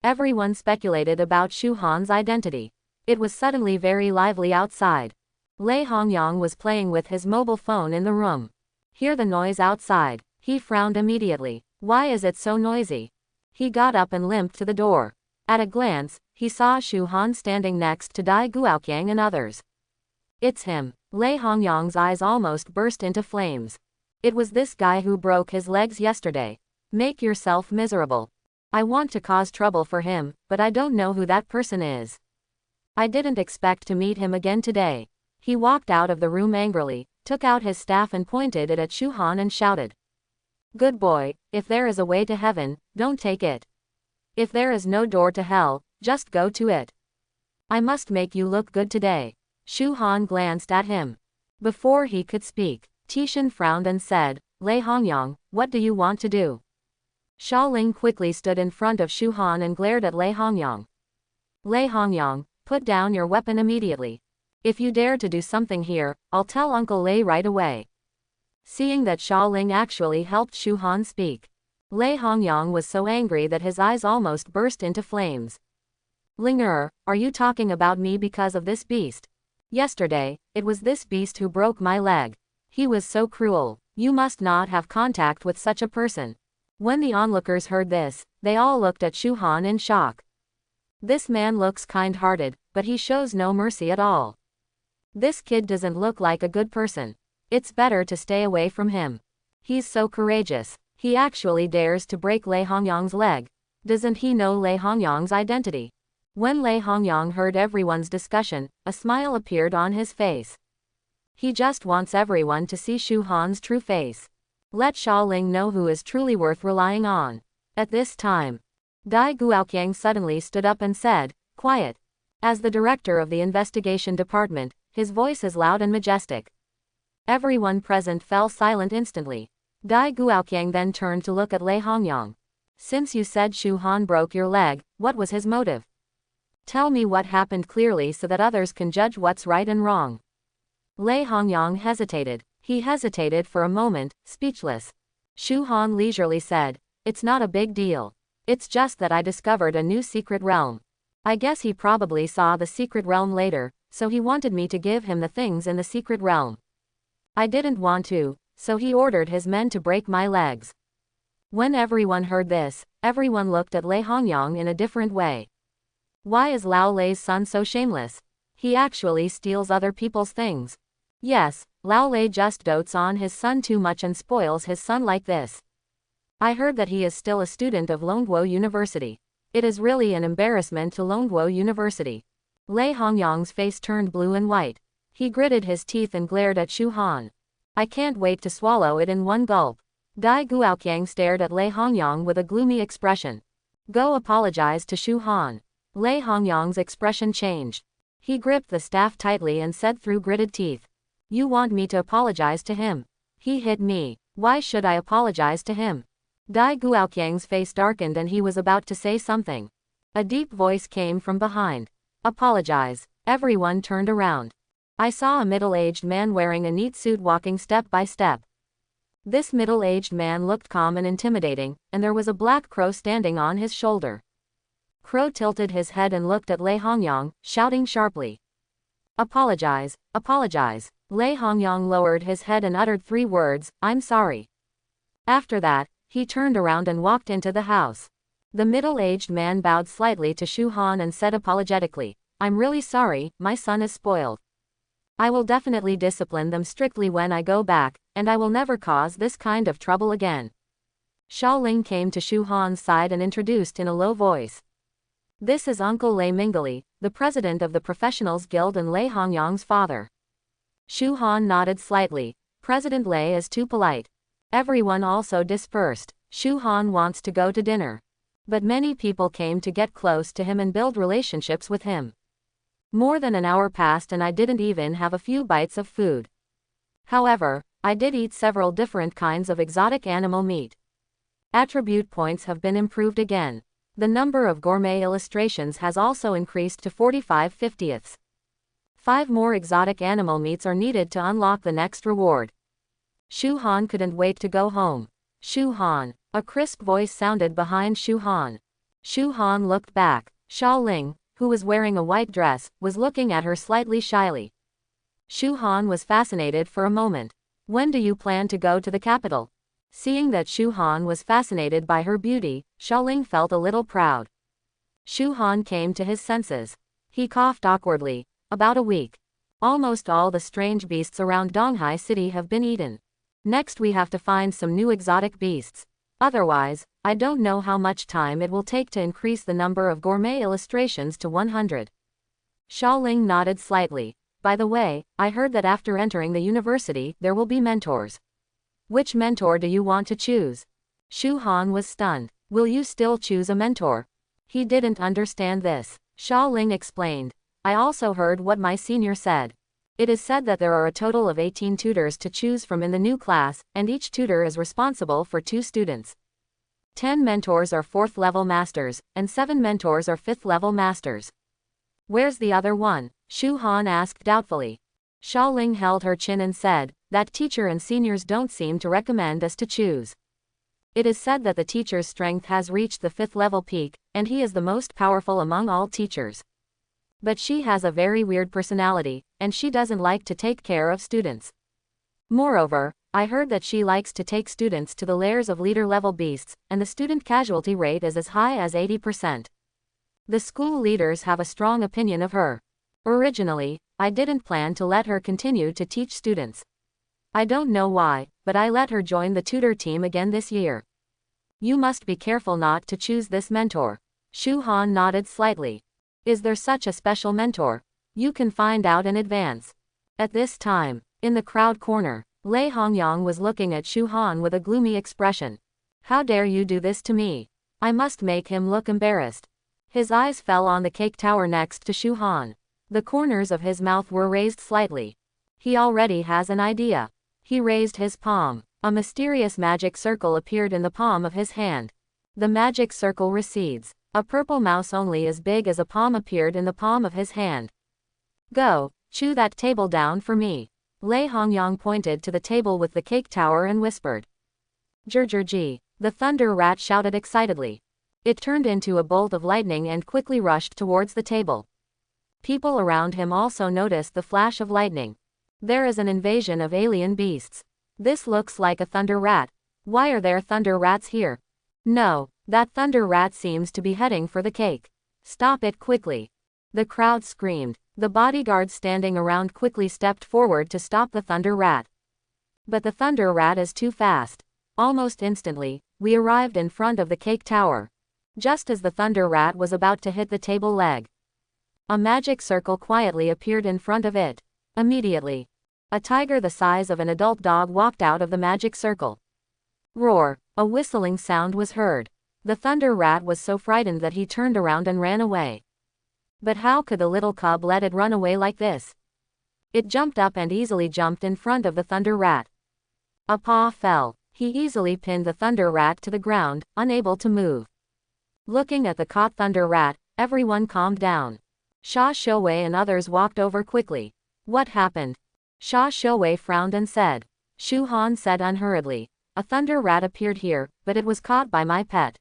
Everyone speculated about Shu Han's identity. It was suddenly very lively outside. Lei Hongyang was playing with his mobile phone in the room. Hear the noise outside. He frowned immediately. Why is it so noisy? He got up and limped to the door. At a glance, he saw Shu Han standing next to Dai Guoqiang and others. It's him. Lei Hongyang's eyes almost burst into flames. It was this guy who broke his legs yesterday. Make yourself miserable. I want to cause trouble for him, but I don't know who that person is. I didn't expect to meet him again today. He walked out of the room angrily, took out his staff and pointed it at Shu Han and shouted. Good boy, if there is a way to heaven, don't take it. If there is no door to hell, just go to it. I must make you look good today. Shu Han glanced at him. Before he could speak, Tishan frowned and said, Lei Hongyang, what do you want to do? Xia Ling quickly stood in front of Shu Han and glared at Lei Hongyang. Lei Hongyang, put down your weapon immediately. If you dare to do something here, I'll tell Uncle Lei right away. Seeing that Xia Ling actually helped Shu Han speak, Lei Hongyang was so angry that his eyes almost burst into flames. Linger, are you talking about me because of this beast? Yesterday, it was this beast who broke my leg. He was so cruel. You must not have contact with such a person. When the onlookers heard this, they all looked at Shu Han in shock. This man looks kind-hearted, but he shows no mercy at all. This kid doesn't look like a good person. It's better to stay away from him. He's so courageous. He actually dares to break Lei Hongyang's leg. Doesn't he know Lei Hongyang's identity? When Lei Hongyang heard everyone's discussion, a smile appeared on his face. He just wants everyone to see Shu Han's true face. Let Xia Ling know who is truly worth relying on. At this time, Dai Guoqiang suddenly stood up and said, quiet. As the director of the investigation department, his voice is loud and majestic. Everyone present fell silent instantly. Dai Guoqiang then turned to look at Lei Hongyang. Since you said Shu Han broke your leg, what was his motive? Tell me what happened clearly so that others can judge what's right and wrong. Lei Hongyang hesitated. He hesitated for a moment, speechless. Shu Han leisurely said, it's not a big deal. It's just that I discovered a new secret realm. I guess he probably saw the secret realm later, so he wanted me to give him the things in the secret realm. I didn't want to, so he ordered his men to break my legs. When everyone heard this, everyone looked at Lei Hongyang in a different way. Why is Lao Lei's son so shameless? He actually steals other people's things. Yes, Lao Lei just dotes on his son too much and spoils his son like this. I heard that he is still a student of Longguo University. It is really an embarrassment to Longguo University. Lei Hongyang's face turned blue and white. He gritted his teeth and glared at Shu Han. I can't wait to swallow it in one gulp. Dai Guoqiang stared at Lei Hongyang with a gloomy expression. Go apologize to Shu Han. Lei Hongyang's expression changed. He gripped the staff tightly and said through gritted teeth. You want me to apologize to him? He hit me. Why should I apologize to him? Dai Guoqiang's face darkened and he was about to say something. A deep voice came from behind. Apologize. Everyone turned around. I saw a middle-aged man wearing a neat suit walking step by step. This middle-aged man looked calm and intimidating, and there was a black crow standing on his shoulder. Crow tilted his head and looked at Lei Hongyang, shouting sharply. Apologize, apologize. Lei Hongyang lowered his head and uttered 3 words, I'm sorry. After that, He turned around and walked into the house. The middle-aged man bowed slightly to Shu Han and said apologetically, "I'm really sorry, my son is spoiled. I will definitely discipline them strictly when I go back, and I will never cause this kind of trouble again." Xiaoling came to Shu Han's side and introduced in a low voice. "This is Uncle Lei Mingli, the president of the Professionals Guild and Lei Hongyang's father." Shu Han nodded slightly. President Lei is too polite. Everyone also dispersed. Shu Han wants to go to dinner. But many people came to get close to him and build relationships with him. More than an hour passed and I didn't even have a few bites of food. However, I did eat several different kinds of exotic animal meat. Attribute points have been improved again. The number of gourmet illustrations has also increased to 45/50. 5 more exotic animal meats are needed to unlock the next reward. Shu Han couldn't wait to go home. "Shu Han." A crisp voice sounded behind Shu Han. Shu Han looked back. Xiaoling, who was wearing a white dress, was looking at her slightly shyly. Shu Han was fascinated for a moment. "When do you plan to go to the capital?" Seeing that Shu Han was fascinated by her beauty, Xiaoling felt a little proud. Shu Han came to his senses. He coughed awkwardly. "About a week. Almost all the strange beasts around Donghai City have been eaten. Next we have to find some new exotic beasts. Otherwise, I don't know how much time it will take to increase the number of gourmet illustrations to 100. Xiaoling nodded slightly. "By the way, I heard that after entering the university, there will be mentors. Which mentor do you want to choose?" Shu Han was stunned. "Will you still choose a mentor?" He didn't understand this. Xiaoling explained. "I also heard what my senior said. It is said that there are a total of 18 tutors to choose from in the new class, and each tutor is responsible for 2 students. 10 mentors are 4th-level masters, and 7 mentors are 5th-level masters." "Where's the other one?" Shu Han asked doubtfully. Xiaoling held her chin and said, "That teacher and seniors don't seem to recommend us to choose. It is said that the teacher's strength has reached the 5th-level peak, and he is the most powerful among all teachers. But she has a very weird personality, and she doesn't like to take care of students. Moreover, I heard that she likes to take students to the lairs of leader-level beasts, and the student casualty rate is as high as 80%. The school leaders have a strong opinion of her. Originally, I didn't plan to let her continue to teach students. I don't know why, but I let her join the tutor team again this year. You must be careful not to choose this mentor." Shu Han nodded slightly. "Is there such a special mentor? You can find out in advance." At this time, in the crowd corner, Lei Hongyang was looking at Shu Han with a gloomy expression. "How dare you do this to me? I must make him look embarrassed." His eyes fell on the cake tower next to Shu Han. The corners of his mouth were raised slightly. He already has an idea. He raised his palm. A mysterious magic circle appeared in the palm of his hand. The magic circle recedes. A purple mouse only as big as a palm appeared in the palm of his hand. "Go, chew that table down for me." Lei Hongyang pointed to the table with the cake tower and whispered. "Zhizhi!" The thunder rat shouted excitedly. It turned into a bolt of lightning and quickly rushed towards the table. People around him also noticed the flash of lightning. There is an invasion of alien beasts. This looks like a thunder rat. Why are there thunder rats here? No, that thunder rat seems to be heading for the cake. Stop it quickly. The crowd screamed. The bodyguards standing around quickly stepped forward to stop the thunder rat. But the thunder rat is too fast. Almost instantly, we arrived in front of the cake tower. Just as the thunder rat was about to hit the table leg, a magic circle quietly appeared in front of it. Immediately, a tiger the size of an adult dog walked out of the magic circle. Roar! A whistling sound was heard. The thunder rat was so frightened that he turned around and ran away. But how could the little cub let it run away like this? It jumped up and easily jumped in front of the thunder rat. A paw fell. He easily pinned the thunder rat to the ground, unable to move. Looking at the caught thunder rat, everyone calmed down. Sha Shouwei and others walked over quickly. What happened? Sha Shouwei frowned and said. Shu Han said unhurriedly. A thunder rat appeared here, but it was caught by my pet.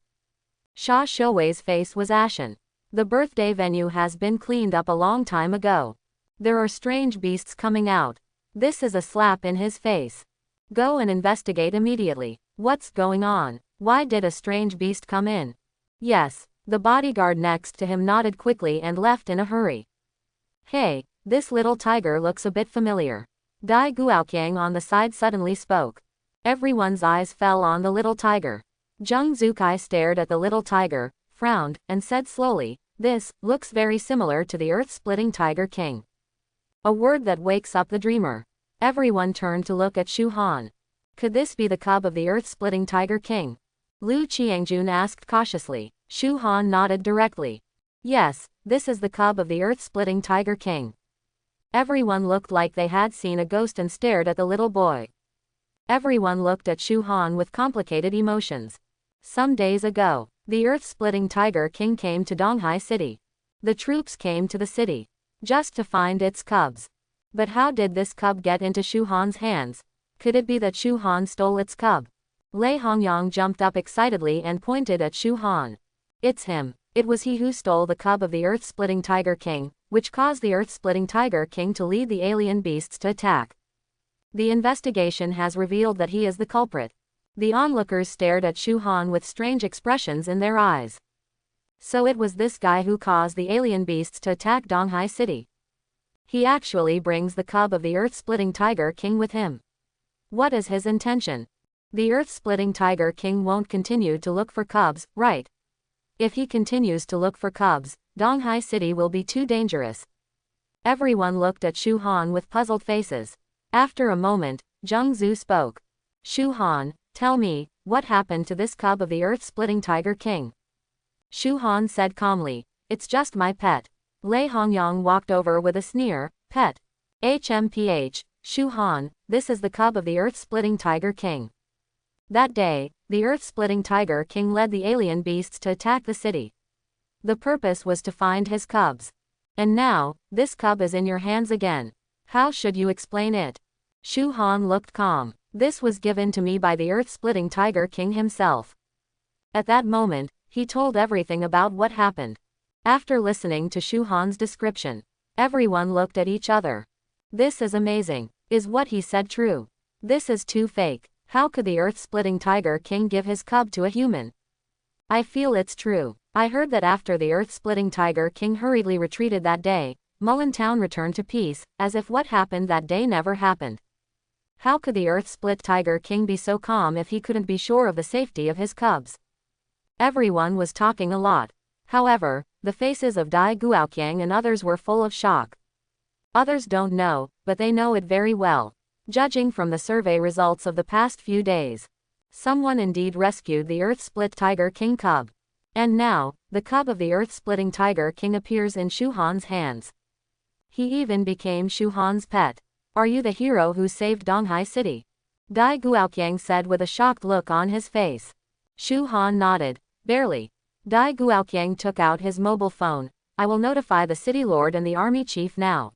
Sha Shouwei's face was ashen. The birthday venue has been cleaned up a long time ago. There are strange beasts coming out. This is a slap in his face. Go and investigate immediately. What's going on? Why did a strange beast come in? Yes. The bodyguard next to him nodded quickly and left in a hurry. Hey, this little tiger looks a bit familiar. Dai Guoqiang on the side suddenly spoke. Everyone's eyes fell on the little tiger. Zheng Zukai stared at the little tiger, frowned, and said slowly, "This looks very similar to the earth-splitting Tiger King." A word that wakes up the dreamer. Everyone turned to look at Shu Han. Could this be the cub of the earth-splitting Tiger King? Lu Qiangjun asked cautiously. Shu Han nodded directly. Yes, this is the cub of the earth-splitting Tiger King. Everyone looked like they had seen a ghost and stared at the little boy. Everyone looked at Shu Han with complicated emotions. Some days ago, the earth-splitting Tiger King came to Donghai City. The troops came to the city, just to find its cubs. But how did this cub get into Shu Han's hands? Could it be that Shu Han stole its cub? Lei Hongyang jumped up excitedly and pointed at Shu Han. It's him. It was he who stole the cub of the earth-splitting Tiger King, which caused the earth-splitting Tiger King to lead the alien beasts to attack. The investigation has revealed that he is the culprit. The onlookers stared at Shu Han with strange expressions in their eyes. So it was this guy who caused the alien beasts to attack Donghai City. He actually brings the cub of the earth-splitting Tiger King with him. What is his intention? The earth-splitting Tiger King won't continue to look for cubs, right? If he continues to look for cubs, Donghai City will be too dangerous. Everyone looked at Shu Han with puzzled faces. After a moment, Zheng Zhu spoke. Shu Han, tell me, what happened to this cub of the earth-splitting Tiger King? Shu Han said calmly, it's just my pet. Lei Hongyang walked over with a sneer, pet. HMPH, Shu Han, this is the cub of the earth-splitting Tiger King. That day, the earth-splitting Tiger King led the alien beasts to attack the city. The purpose was to find his cubs. And now, this cub is in your hands again. How should you explain it? Shu Han looked calm. This was given to me by the earth-splitting Tiger King himself. At that moment, he told everything about what happened. After listening to Shu Han's description, everyone looked at each other. This is amazing. Is what he said true? This is too fake. How could the earth-splitting Tiger King give his cub to a human? I feel it's true. I heard that after the earth-splitting Tiger King hurriedly retreated that day, Mullen town returned to peace, as if what happened that day never happened. How could the earth-split Tiger King be so calm if he couldn't be sure of the safety of his cubs? Everyone was talking a lot. However, the faces of Dai Guoqiang and others were full of shock. Others don't know, but they know it very well. Judging from the survey results of the past few days, someone indeed rescued the earth-split Tiger King cub. And now, the cub of the earth-splitting Tiger King appears in Shu Han's hands. He even became Shu Han's pet. Are you the hero who saved Donghai City? Dai Guoqiang said with a shocked look on his face. Shu Han nodded. Barely. Dai Guoqiang took out his mobile phone. I will notify the city lord and the army chief now.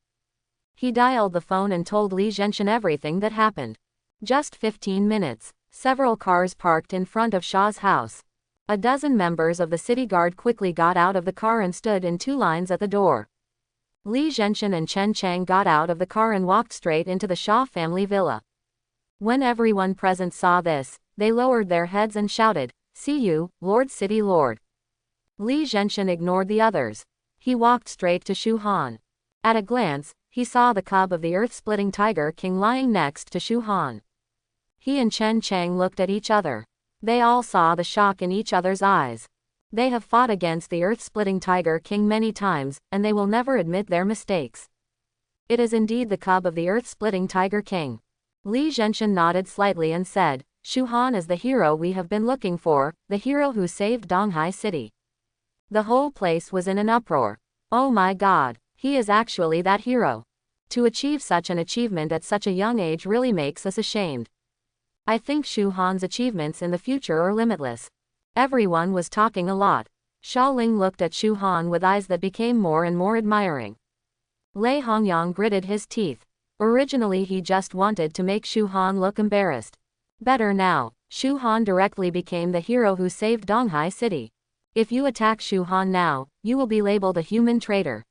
He dialed the phone and told Li Zhenshan everything that happened. Just 15 minutes. Several cars parked in front of Shah's house. A dozen members of the city guard quickly got out of the car and stood in two lines at the door. Li Zhenshan and Chen Chang got out of the car and walked straight into the Shah family villa. When everyone present saw this, they lowered their heads and shouted, "See you, Lord City Lord." Li Zhenshan ignored the others. He walked straight to Shu Han. At a glance, he saw the cub of the earth-splitting Tiger King lying next to Shu Han. He and Chen Chang looked at each other. They all saw the shock in each other's eyes. They have fought against the earth-splitting Tiger King many times, and they will never admit their mistakes. It is indeed the cub of the earth-splitting Tiger King. Li Zhenshan nodded slightly and said, Shu Han is the hero we have been looking for, the hero who saved Donghai City. The whole place was in an uproar. Oh my god, he is actually that hero. To achieve such an achievement at such a young age really makes us ashamed. I think Shu Han's achievements in the future are limitless. Everyone was talking a lot. Sha Ling looked at Shu Han with eyes that became more and more admiring. Lei Hongyang gritted his teeth. Originally he just wanted to make Shu Han look embarrassed. Better now, Shu Han directly became the hero who saved Donghai City. If you attack Shu Han now, you will be labeled a human traitor.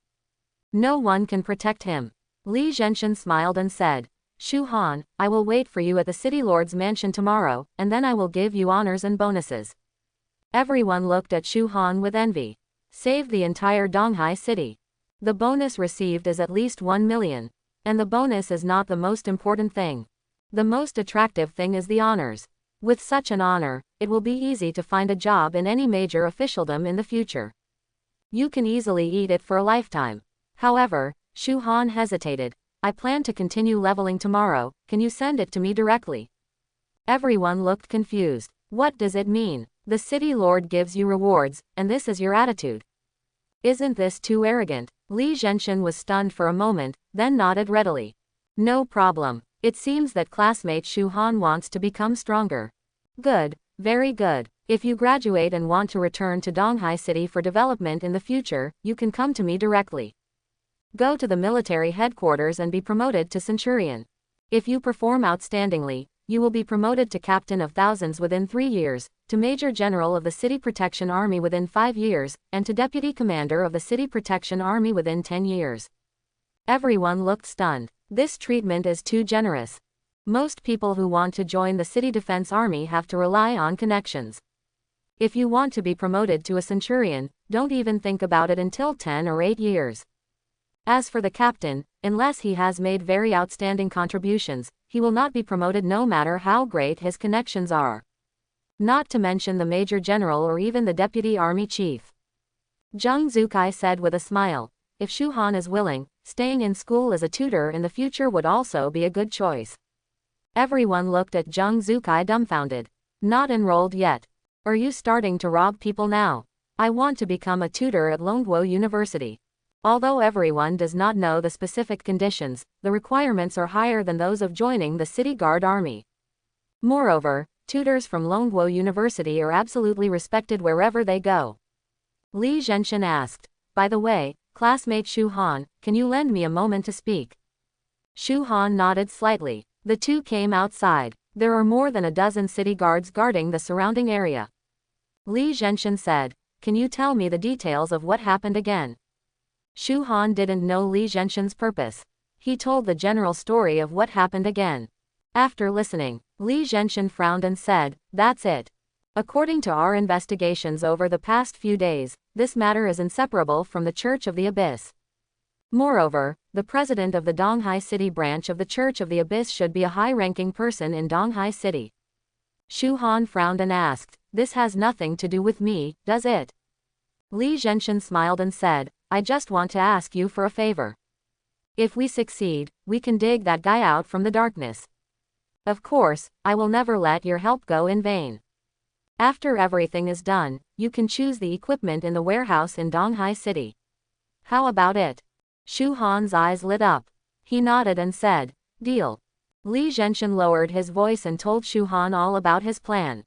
No one can protect him. Li Zhenshan smiled and said, Shu Han, I will wait for you at the city lord's mansion tomorrow, and then I will give you honors and bonuses. Everyone looked at Shu Han with envy. Save the entire Donghai city. The bonus received is at least 1 million. And the bonus is not the most important thing. The most attractive thing is the honors. With such an honor, it will be easy to find a job in any major officialdom in the future. You can easily eat it for a lifetime. However, Shu Han hesitated. I plan to continue leveling tomorrow, can you send it to me directly? Everyone looked confused. What does it mean? The city lord gives you rewards, and this is your attitude. Isn't this too arrogant? Li Zhenshin was stunned for a moment, then nodded readily. No problem. It seems that classmate Shu Han wants to become stronger. Good, very good. If you graduate and want to return to Donghai City for development in the future, you can come to me directly. Go to the military headquarters and be promoted to Centurion. If you perform outstandingly, you will be promoted to Captain of Thousands within 3 years, to Major General of the City Protection Army within 5 years, and to Deputy Commander of the City Protection Army within 10 years. Everyone looked stunned. This treatment is too generous. Most people who want to join the City Defense Army have to rely on connections. If you want to be promoted to a Centurion, don't even think about it until 10 or 8 years. As for the captain, unless he has made very outstanding contributions, he will not be promoted no matter how great his connections are. Not to mention the Major General or even the Deputy Army Chief. Zheng Zukai said with a smile, if Shu Han is willing, staying in school as a tutor in the future would also be a good choice. Everyone looked at Zheng Zukai dumbfounded. Not enrolled yet. Are you starting to rob people now? I want to become a tutor at Longguo University. Although everyone does not know the specific conditions, the requirements are higher than those of joining the City Guard Army. Moreover, tutors from Longguo University are absolutely respected wherever they go. Li Zhenshin asked, by the way, classmate Shu Han, can you lend me a moment to speak? Shu Han nodded slightly. The two came outside. There are more than a dozen city guards guarding the surrounding area. Li Zhenshin said, can you tell me the details of what happened again? Shu Han didn't know Li Zhenshin's purpose. He told the general story of what happened again. After listening, Li Zhenshin frowned and said, that's it. According to our investigations over the past few days, this matter is inseparable from the Church of the Abyss. Moreover, the president of the Donghai City branch of the Church of the Abyss should be a high-ranking person in Donghai City. Shu Han frowned and asked, this has nothing to do with me, does it? Li Zhenshin smiled and said, I just want to ask you for a favor. If we succeed, we can dig that guy out from the darkness. Of course, I will never let your help go in vain. After everything is done, you can choose the equipment in the warehouse in Donghai City. How about it? Shu Han's eyes lit up. He nodded and said, deal. Li Zhenshin lowered his voice and told Shu Han all about his plan.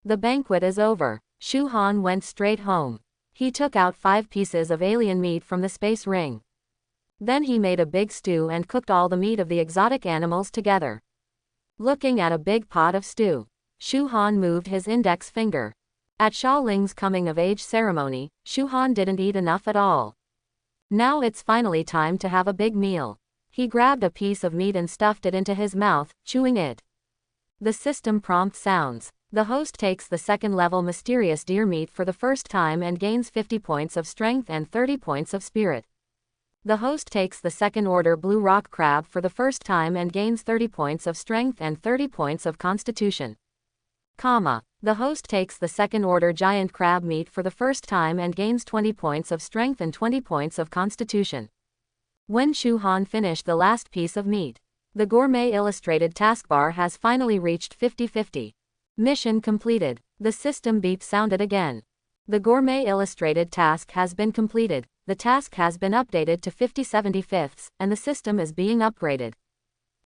The banquet is over. Shu Han went straight home. He took out 5 pieces of alien meat from the space ring. Then he made a big stew and cooked all the meat of the exotic animals together. Looking at a big pot of stew, Shu Han moved his index finger. At Xiaoling's coming-of-age ceremony, Shu Han didn't eat enough at all. Now it's finally time to have a big meal. He grabbed a piece of meat and stuffed it into his mouth, chewing it. The system prompt sounds. The host takes the second-level mysterious deer meat for the first time and gains 50 points of strength and 30 points of spirit. The host takes the second-order blue rock crab for the first time and gains 30 points of strength and 30 points of constitution. The host takes the second-order giant crab meat for the first time and gains 20 points of strength and 20 points of constitution. When Shu Han finished the last piece of meat, the gourmet illustrated taskbar has finally reached 50-50. Mission completed. The system beep sounded again. The gourmet illustrated task has been completed. The task has been updated to 50/75, and the system is being upgraded.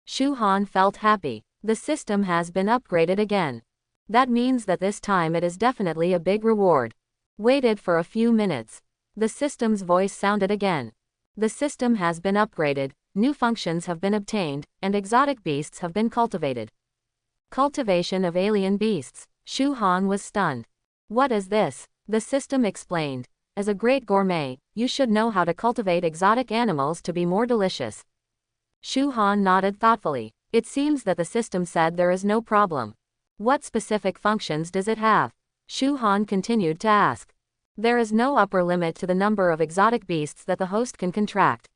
Shu Han felt happy. The system has been upgraded again. That means that this time it is definitely a big reward. Waited for a few minutes. The system's voice sounded again. The system has been upgraded, new functions have been obtained, and exotic beasts have been cultivated. Cultivation of alien beasts. Shu Han was stunned. What is this? The system explained. As a great gourmet, you should know how to cultivate exotic animals to be more delicious. Shu Han nodded thoughtfully. It seems that the system said there is no problem. What specific functions does it have? Shu Han continued to ask. There is no upper limit to the number of exotic beasts that the host can contract.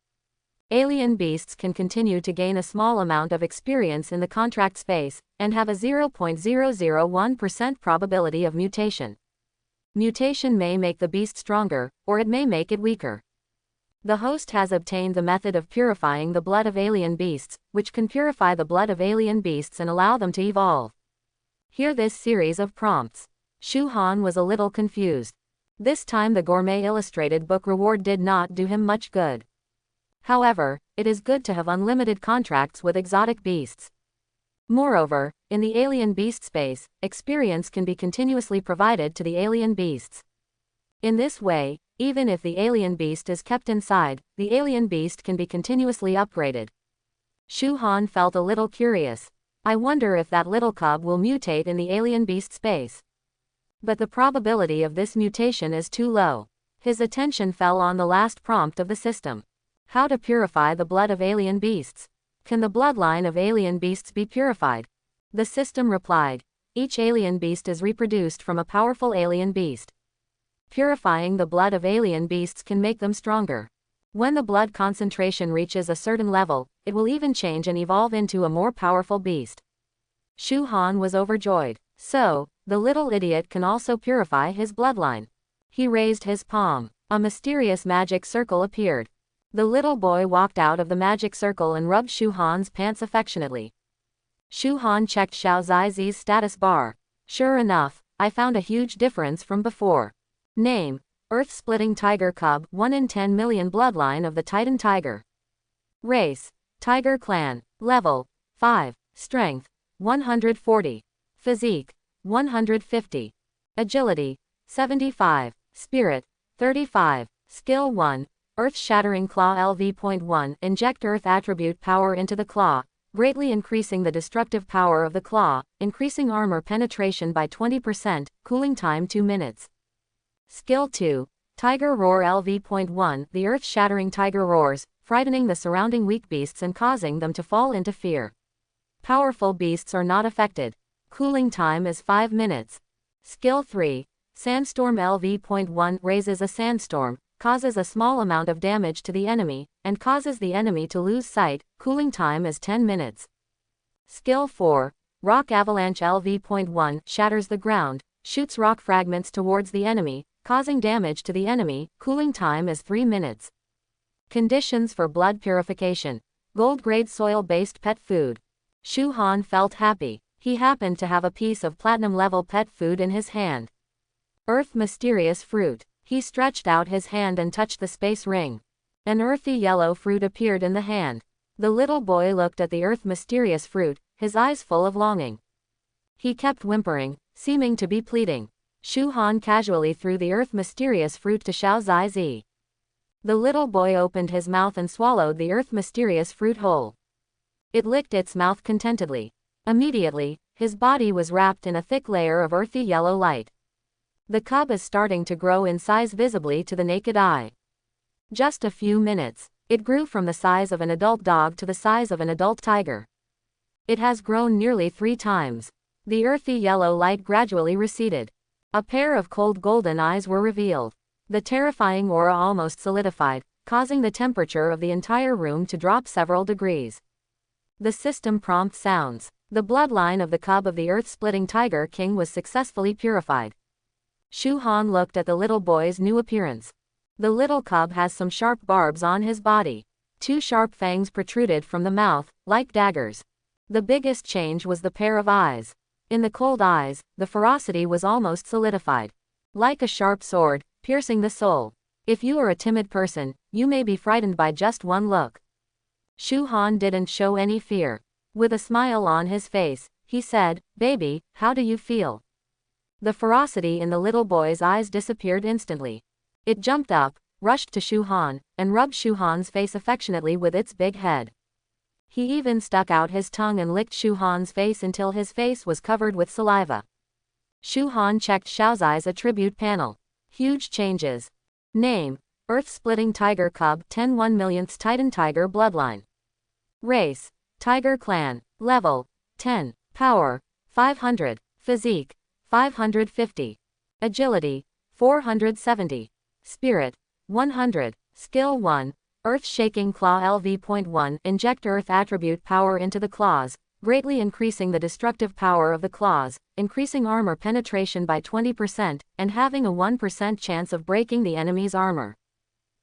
Alien beasts can continue to gain a small amount of experience in the contract space, and have a 0.001% probability of mutation. Mutation may make the beast stronger, or it may make it weaker. The host has obtained the method of purifying the blood of alien beasts, which can purify the blood of alien beasts and allow them to evolve. Hear this series of prompts. Shu Han was a little confused. This time the gourmet illustrated book reward did not do him much good. However, it is good to have unlimited contracts with exotic beasts. Moreover, in the alien beast space, experience can be continuously provided to the alien beasts. In this way, even if the alien beast is kept inside, the alien beast can be continuously upgraded. Shu Han felt a little curious. I wonder if that little cub will mutate in the alien beast space. But the probability of this mutation is too low. His attention fell on the last prompt of the system. How to purify the blood of alien beasts. Can the bloodline of alien beasts be purified? The system replied. Each alien beast is reproduced from a powerful alien beast. Purifying the blood of alien beasts can make them stronger. When the blood concentration reaches a certain level, it will even change and evolve into a more powerful beast. Shu Han was overjoyed. So, the little idiot can also purify his bloodline. He raised his palm. A mysterious magic circle appeared. The little boy walked out of the magic circle and rubbed Shu Han's pants affectionately. Shu Han checked Xiao Zaizi's status bar. Sure enough, I found a huge difference from before. Name: Earth-splitting tiger cub, 1 in 10 million, bloodline of the Titan tiger. Race: Tiger clan. Level: 5. Strength: 140. Physique: 150. Agility: 75. Spirit: 35. Skill 1. Earth-shattering claw LV.1. Inject earth attribute power into the claw, greatly increasing the destructive power of the claw, increasing armor penetration by 20%, cooling time 2 minutes. Skill 2. Tiger roar LV.1. The earth-shattering tiger roars, frightening the surrounding weak beasts and causing them to fall into fear. Powerful beasts are not affected. Cooling time is 5 minutes. Skill 3. Sandstorm LV.1. Raises a sandstorm, causes a small amount of damage to the enemy, and causes the enemy to lose sight. Cooling time is 10 minutes. Skill 4. Rock Avalanche LV.1. Shatters the ground, shoots rock fragments towards the enemy, causing damage to the enemy. Cooling time is 3 minutes. Conditions for blood purification. Gold-grade soil-based pet food. Shu Han felt happy. He happened to have a piece of platinum-level pet food in his hand. Earth mysterious fruit. He stretched out his hand and touched the space ring. An earthy yellow fruit appeared in the hand. The little boy looked at the earth mysterious fruit, his eyes full of longing. He kept whimpering, seeming to be pleading. Shu Han casually threw the earth mysterious fruit to Xiao Zaizi. The little boy opened his mouth and swallowed the earth mysterious fruit whole. It licked its mouth contentedly. Immediately, his body was wrapped in a thick layer of earthy yellow light. The cub is starting to grow in size visibly to the naked eye. Just a few minutes, it grew from the size of an adult dog to the size of an adult tiger. It has grown nearly 3 times. The earthy yellow light gradually receded. A pair of cold golden eyes were revealed. The terrifying aura almost solidified, causing the temperature of the entire room to drop several degrees. The system prompt sounds. The bloodline of the cub of the earth-splitting tiger king was successfully purified. Shu Han looked at the little boy's new appearance. The little cub has some sharp barbs on his body. 2 sharp fangs protruded from the mouth, like daggers. The biggest change was the pair of eyes. In the cold eyes, the ferocity was almost solidified. Like a sharp sword, piercing the soul. If you are a timid person, you may be frightened by just one look. Shu Han didn't show any fear. With a smile on his face, he said, "Baby, how do you feel?" The ferocity in the little boy's eyes disappeared instantly. It jumped up, rushed to Shu Han, and rubbed Shu Han's face affectionately with its big head. He even stuck out his tongue and licked Shu Han's face until his face was covered with saliva. Shu Han checked Xiaozai's attribute panel. Huge changes. Name: Earth-splitting tiger cub, 10 1/millionth Titan tiger bloodline. Race, Tiger Clan. Level, 10. Power, 500. Physique, 550. Agility, 470. Spirit, 100. Skill 1. Earth-shaking claw LV.1. Inject earth attribute power into the claws, greatly increasing the destructive power of the claws, increasing armor penetration by 20%, and having a 1% chance of breaking the enemy's armor.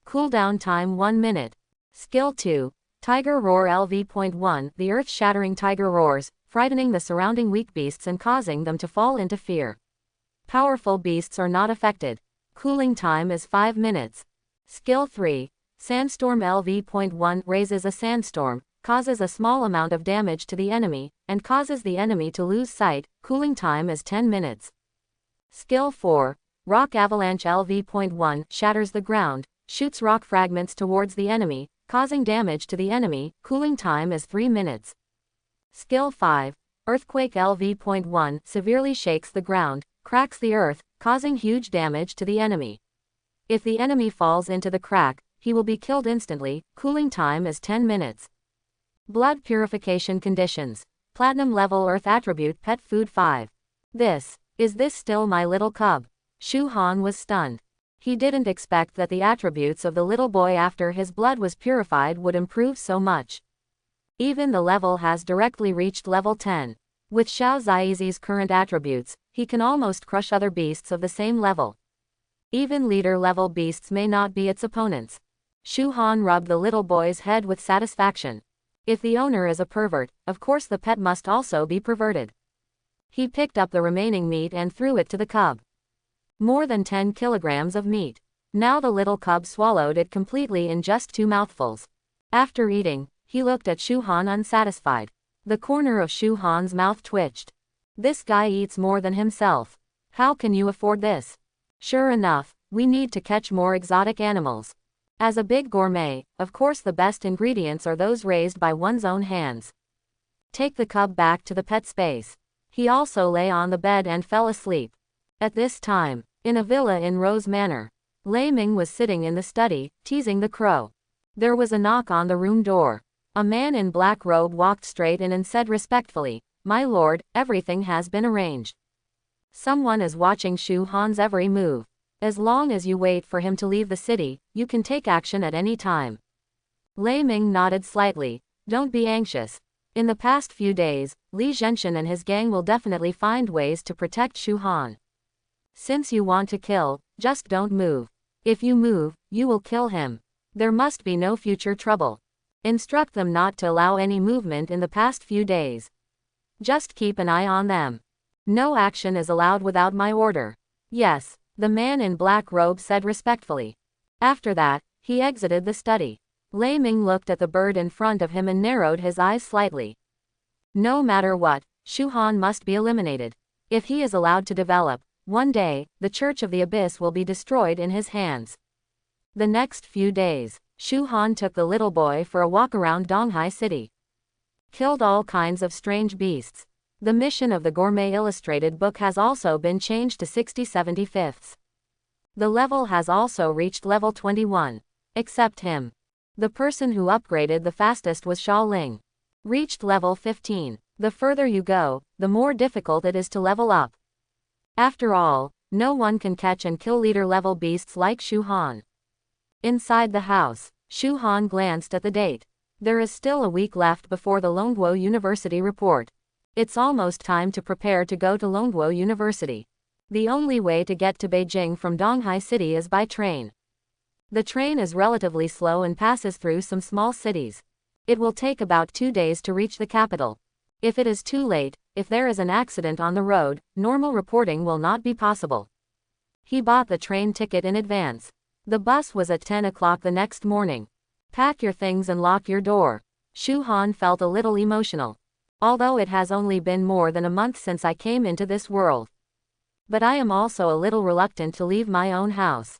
Cooldown time 1 minute. Skill 2. Tiger Roar LV.1. The earth-shattering tiger roars, frightening the surrounding weak beasts and causing them to fall into fear. Powerful beasts are not affected. Cooling time is 5 minutes. Skill 3. Sandstorm LV.1. Raises a sandstorm, causes a small amount of damage to the enemy, and causes the enemy to lose sight. Cooling time is 10 minutes. Skill 4. Rock Avalanche LV.1. Shatters the ground, shoots rock fragments towards the enemy, causing damage to the enemy. Cooling time is 3 minutes. Skill 5. Earthquake LV.1. Severely shakes the ground, cracks the earth, causing huge damage to the enemy. If the enemy falls into the crack, he will be killed instantly. Cooling time is 10 minutes. Blood Purification Conditions. Platinum level Earth Attribute Pet Food 5. Is this still my little cub? Shu Han was stunned. He didn't expect that the attributes of the little boy after his blood was purified would improve so much. Even the level has directly reached level 10. With Xiao Zaizi's current attributes, he can almost crush other beasts of the same level. Even leader-level beasts may not be its opponents. Shu Han rubbed the little boy's head with satisfaction. If the owner is a pervert, of course the pet must also be perverted. He picked up the remaining meat and threw it to the cub. More than 10 kilograms of meat. Now the little cub swallowed it completely in just 2 mouthfuls. After eating, he looked at Shu Han unsatisfied. The corner of Shu Han's mouth twitched. This guy eats more than himself. How can you afford this? Sure enough, we need to catch more exotic animals. As a big gourmet, of course the best ingredients are those raised by one's own hands. Take the cub back to the pet space. He also lay on the bed and fell asleep. At this time, in a villa in Rose Manor, Lei Ming was sitting in the study, teasing the crow. There was a knock on the room door. A man in black robe walked straight in and said respectfully, "My lord, everything has been arranged. Someone is watching Shu Han's every move. As long as you wait for him to leave the city, you can take action at any time." Lei Ming nodded slightly. "Don't be anxious. In the past few days, Li Zhenshan and his gang will definitely find ways to protect Shu Han. Since you want to kill, just don't move. If you move, you will kill him. There must be no future trouble. Instruct them not to allow any movement in the past few days. Just keep an eye on them. No action is allowed without my order." "Yes," the man in black robe said respectfully. After that, he exited the study. Lei Ming looked at the bird in front of him and narrowed his eyes slightly. No matter what, Shu Han must be eliminated. If he is allowed to develop, one day, the Church of the Abyss will be destroyed in his hands. The next few days, Shu Han took the little boy for a walk around Donghai City. Killed all kinds of strange beasts. The mission of the Gourmet Illustrated book has also been changed to 60/75. The level has also reached level 21. Except him. The person who upgraded the fastest was Xia Ling. Reached level 15. The further you go, the more difficult it is to level up. After all, no one can catch and kill leader-level beasts like Shu Han. Inside the house, Shu Han glanced at the date. There is still a week left before the Longguo University report. It's almost time to prepare to go to Longguo University. The only way to get to Beijing from Donghai City is by train. The train is relatively slow and passes through some small cities. It will take about 2 days to reach the capital. If it is too late, if there is an accident on the road, normal reporting will not be possible. He bought the train ticket in advance. The bus was at 10 o'clock the next morning. Pack your things and lock your door. Shu Han felt a little emotional. Although it has only been more than a month since I came into this world. But I am also a little reluctant to leave my own house.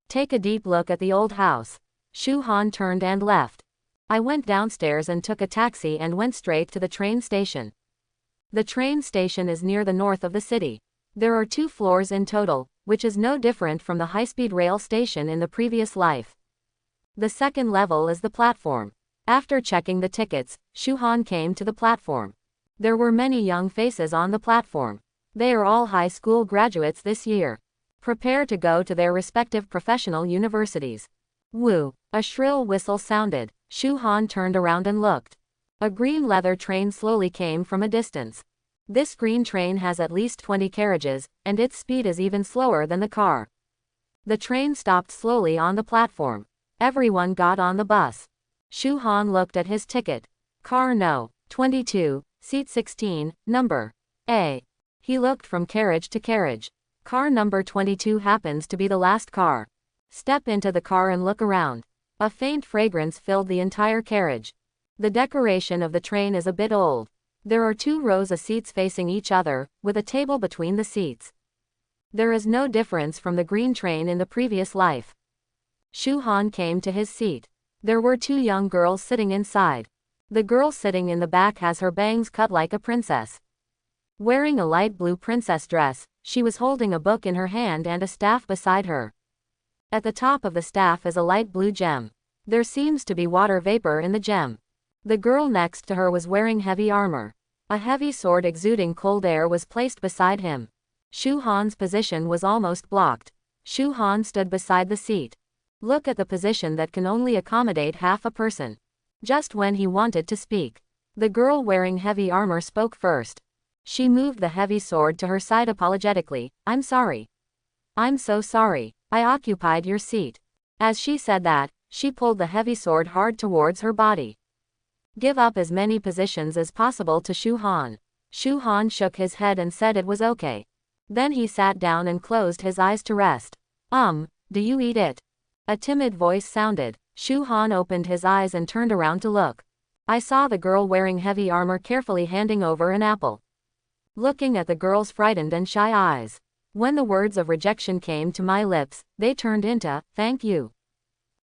Take a deep look at the old house. Shu Han turned and left. I went downstairs and took a taxi and went straight to the train station. The train station is near the north of the city. There are 2 floors in total, which is no different from the high-speed rail station in the previous life. The second level is the platform. After checking the tickets, Shu Han came to the platform. There were many young faces on the platform. They are all high school graduates this year. Prepare to go to their respective professional universities. Woo! A shrill whistle sounded. Shu Han turned around and looked. A green leather train slowly came from a distance. This green train has at least 20 carriages, and its speed is even slower than the car. The train stopped slowly on the platform. Everyone got on the bus. Shu Han looked at his ticket. Car No. 22, seat 16, number A. He looked from carriage to carriage. Car number 22 happens to be the last car. Step into the car and look around. A faint fragrance filled the entire carriage. The decoration of the train is a bit old. There are 2 rows of seats facing each other, with a table between the seats. There is no difference from the green train in the previous life. Shu Han came to his seat. There were 2 young girls sitting inside. The girl sitting in the back has her bangs cut like a princess. Wearing a light blue princess dress, she was holding a book in her hand and a staff beside her. At the top of the staff is a light blue gem. There seems to be water vapor in the gem. The girl next to her was wearing heavy armor. A heavy sword exuding cold air was placed beside him. Shu Han's position was almost blocked. Shu Han stood beside the seat. Look at the position that can only accommodate half a person. Just when he wanted to speak, the girl wearing heavy armor spoke first. She moved the heavy sword to her side apologetically. I'm sorry. I'm so sorry. I occupied your seat. As she said that, she pulled the heavy sword hard towards her body. Give up as many positions as possible to Shu Han. Shu Han shook his head and said it was okay. Then he sat down and closed his eyes to rest. Do you eat it? A timid voice sounded. Shu Han opened his eyes and turned around to look. I saw the girl wearing heavy armor carefully handing over an apple. Looking at the girl's frightened and shy eyes. When the words of rejection came to my lips, they turned into, thank you.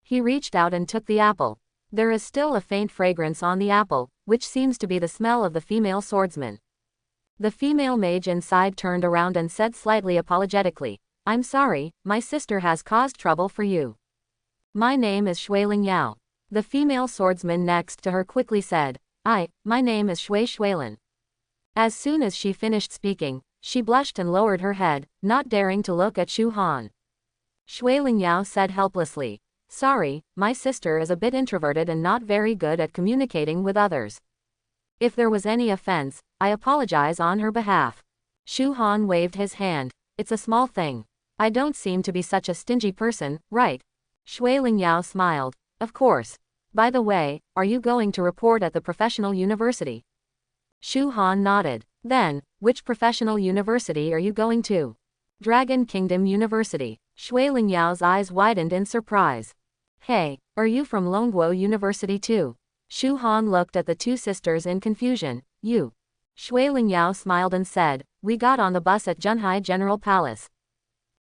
He reached out and took the apple. There is still a faint fragrance on the apple, which seems to be the smell of the female swordsman. The female mage inside turned around and said slightly apologetically, I'm sorry, my sister has caused trouble for you. My name is Shuiling Yao. The female swordsman next to her quickly said, my name is Shuilin. As soon as she finished speaking, she blushed and lowered her head, not daring to look at Shu Han. Shuiling Yao said helplessly, sorry, my sister is a bit introverted and not very good at communicating with others. If there was any offense, I apologize on her behalf. Shu Han waved his hand. It's a small thing. I don't seem to be such a stingy person, right? Shuiling Yao smiled. Of course. By the way, are you going to report at the professional university? Shu Han nodded. Then, which professional university are you going to? Dragon Kingdom University. Shuiling Yao's eyes widened in surprise. Hey, are you from Longguo University too? Shu Han looked at the 2 sisters in confusion. You. Shuiling Yao smiled and said, we got on the bus at Junhai General Palace.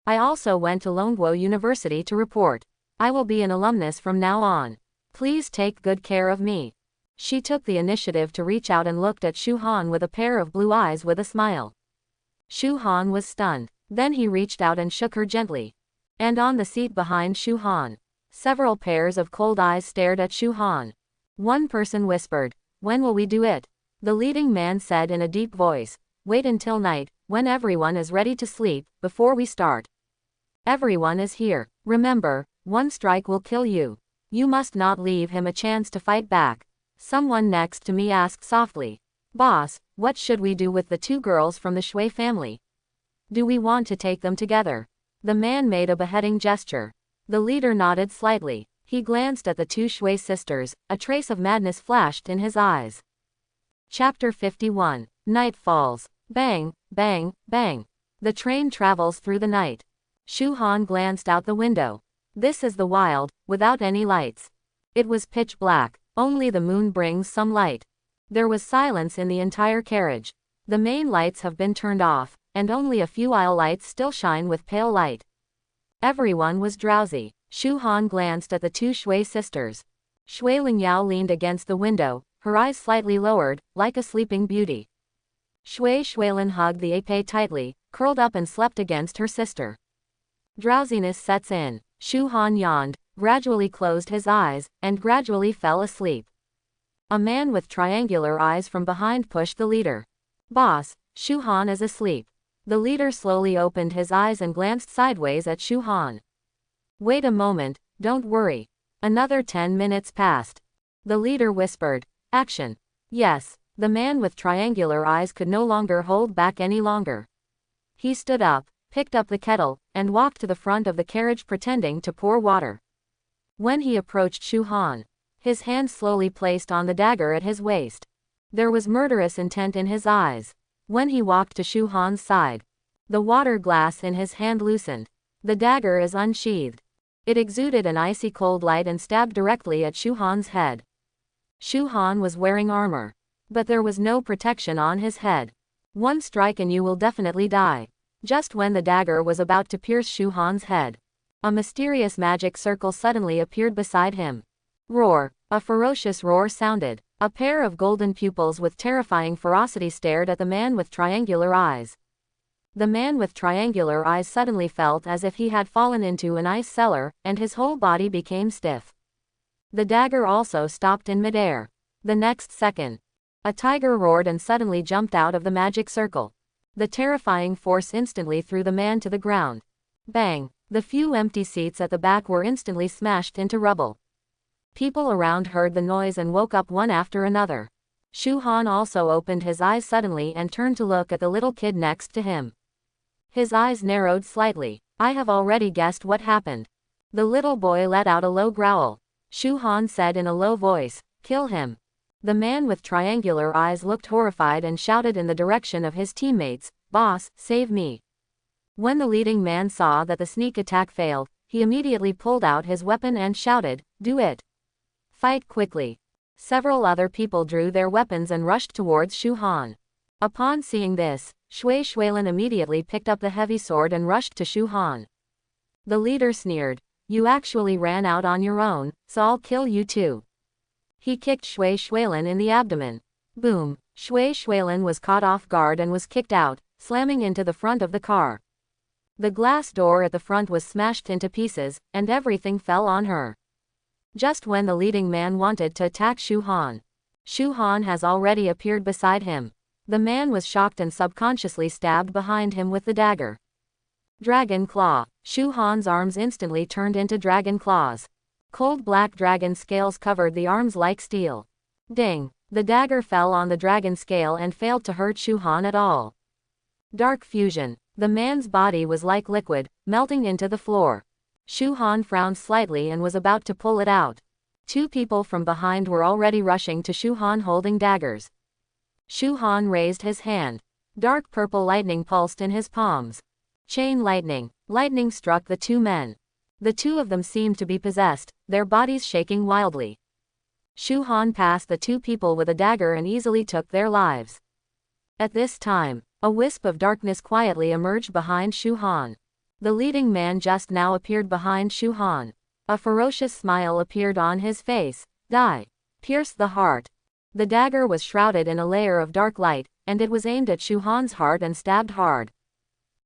I also went to Longguo University to report. I will be an alumnus from now on. Please take good care of me. She took the initiative to reach out and looked at Shu Han with a pair of blue eyes with a smile. Shu Han was stunned. Then he reached out and shook her gently. And on the seat behind Shu Han, several pairs of cold eyes stared at Shu Han. One person whispered, when will we do it? The leading man said in a deep voice, wait until night, when everyone is ready to sleep, before we start. Everyone is here. Remember, one strike will kill you. You must not leave him a chance to fight back. Someone next to me asked softly, Boss, what should we do with the 2 girls from the Shui family? Do we want to take them together? The man made a beheading gesture. The leader nodded slightly. He glanced at the 2 Shui sisters. A trace of madness flashed in his eyes. Chapter 51. Night falls. Bang, bang, bang. The train travels through the night. Shu Han glanced out the window. This is the wild, without any lights. It was pitch black. Only the moon brings some light. There was silence in the entire carriage. The main lights have been turned off, and only a few aisle lights still shine with pale light. Everyone was drowsy. Shu Han glanced at the 2 Shui sisters. Shuiling Yao leaned against the window, her eyes slightly lowered, like a sleeping beauty. Shuilin hugged the épée tightly, curled up and slept against her sister. Drowsiness sets in. Shu Han yawned, gradually closed his eyes, and gradually fell asleep. A man with triangular eyes from behind pushed the leader. Boss, Shu Han is asleep. The leader slowly opened his eyes and glanced sideways at Shu Han. Wait a moment, don't worry. Another 10 minutes passed. The leader whispered, action. Yes, the man with triangular eyes could no longer hold back any longer. He stood up, picked up the kettle, and walked to the front of the carriage pretending to pour water. When he approached Shu Han, his hand slowly placed on the dagger at his waist. There was murderous intent in his eyes. When he walked to Shu Han's side, the water glass in his hand loosened. The dagger is unsheathed. It exuded an icy cold light and stabbed directly at Shu Han's head. Shu Han was wearing armor, but there was no protection on his head. One strike and you will definitely die. Just when the dagger was about to pierce Shu Han's head, a mysterious magic circle suddenly appeared beside him. Roar! A ferocious roar sounded. A pair of golden pupils with terrifying ferocity stared at the man with triangular eyes. The man with triangular eyes suddenly felt as if he had fallen into an ice cellar, and his whole body became stiff. The dagger also stopped in midair. The next second, a tiger roared and suddenly jumped out of the magic circle. The terrifying force instantly threw the man to the ground. Bang! The few empty seats at the back were instantly smashed into rubble. People around heard the noise and woke up one after another. Shu Han also opened his eyes suddenly and turned to look at the little kid next to him. His eyes narrowed slightly. I have already guessed what happened. The little boy let out a low growl. Shu Han said in a low voice, kill him. The man with triangular eyes looked horrified and shouted in the direction of his teammates, boss, save me. When the leading man saw that the sneak attack failed, he immediately pulled out his weapon and shouted, do it. Fight quickly. Several other people drew their weapons and rushed towards Shu Han. Upon seeing this, Shui Shuilin immediately picked up the heavy sword and rushed to Shu Han. The leader sneered, you actually ran out on your own, so I'll kill you too. He kicked Shui Shuilin in the abdomen. Boom! Shui Shuilin was caught off guard and was kicked out, slamming into the front of the car. The glass door at the front was smashed into pieces, and everything fell on her. Just when the leading man wanted to attack Shu Han has already appeared beside him. The man was shocked and subconsciously stabbed behind him with the dagger. Dragon Claw. Shu Han's arms instantly turned into dragon claws. Cold black dragon scales covered the arms like steel. Ding! The dagger fell on the dragon scale and failed to hurt Shu Han at all. Dark fusion. The man's body was like liquid, melting into the floor. Shu Han frowned slightly and was about to pull it out. Two people from behind were already rushing to Shu Han holding daggers. Shu Han raised his hand. Dark purple lightning pulsed in his palms. Chain lightning. Lightning struck the two men. The two of them seemed to be possessed, their bodies shaking wildly. Shu Han passed the two people with a dagger and easily took their lives. At this time, a wisp of darkness quietly emerged behind Shu Han. The leading man just now appeared behind Shu Han. A ferocious smile appeared on his face. Die. Pierce the heart. The dagger was shrouded in a layer of dark light, and it was aimed at Shu Han's heart and stabbed hard.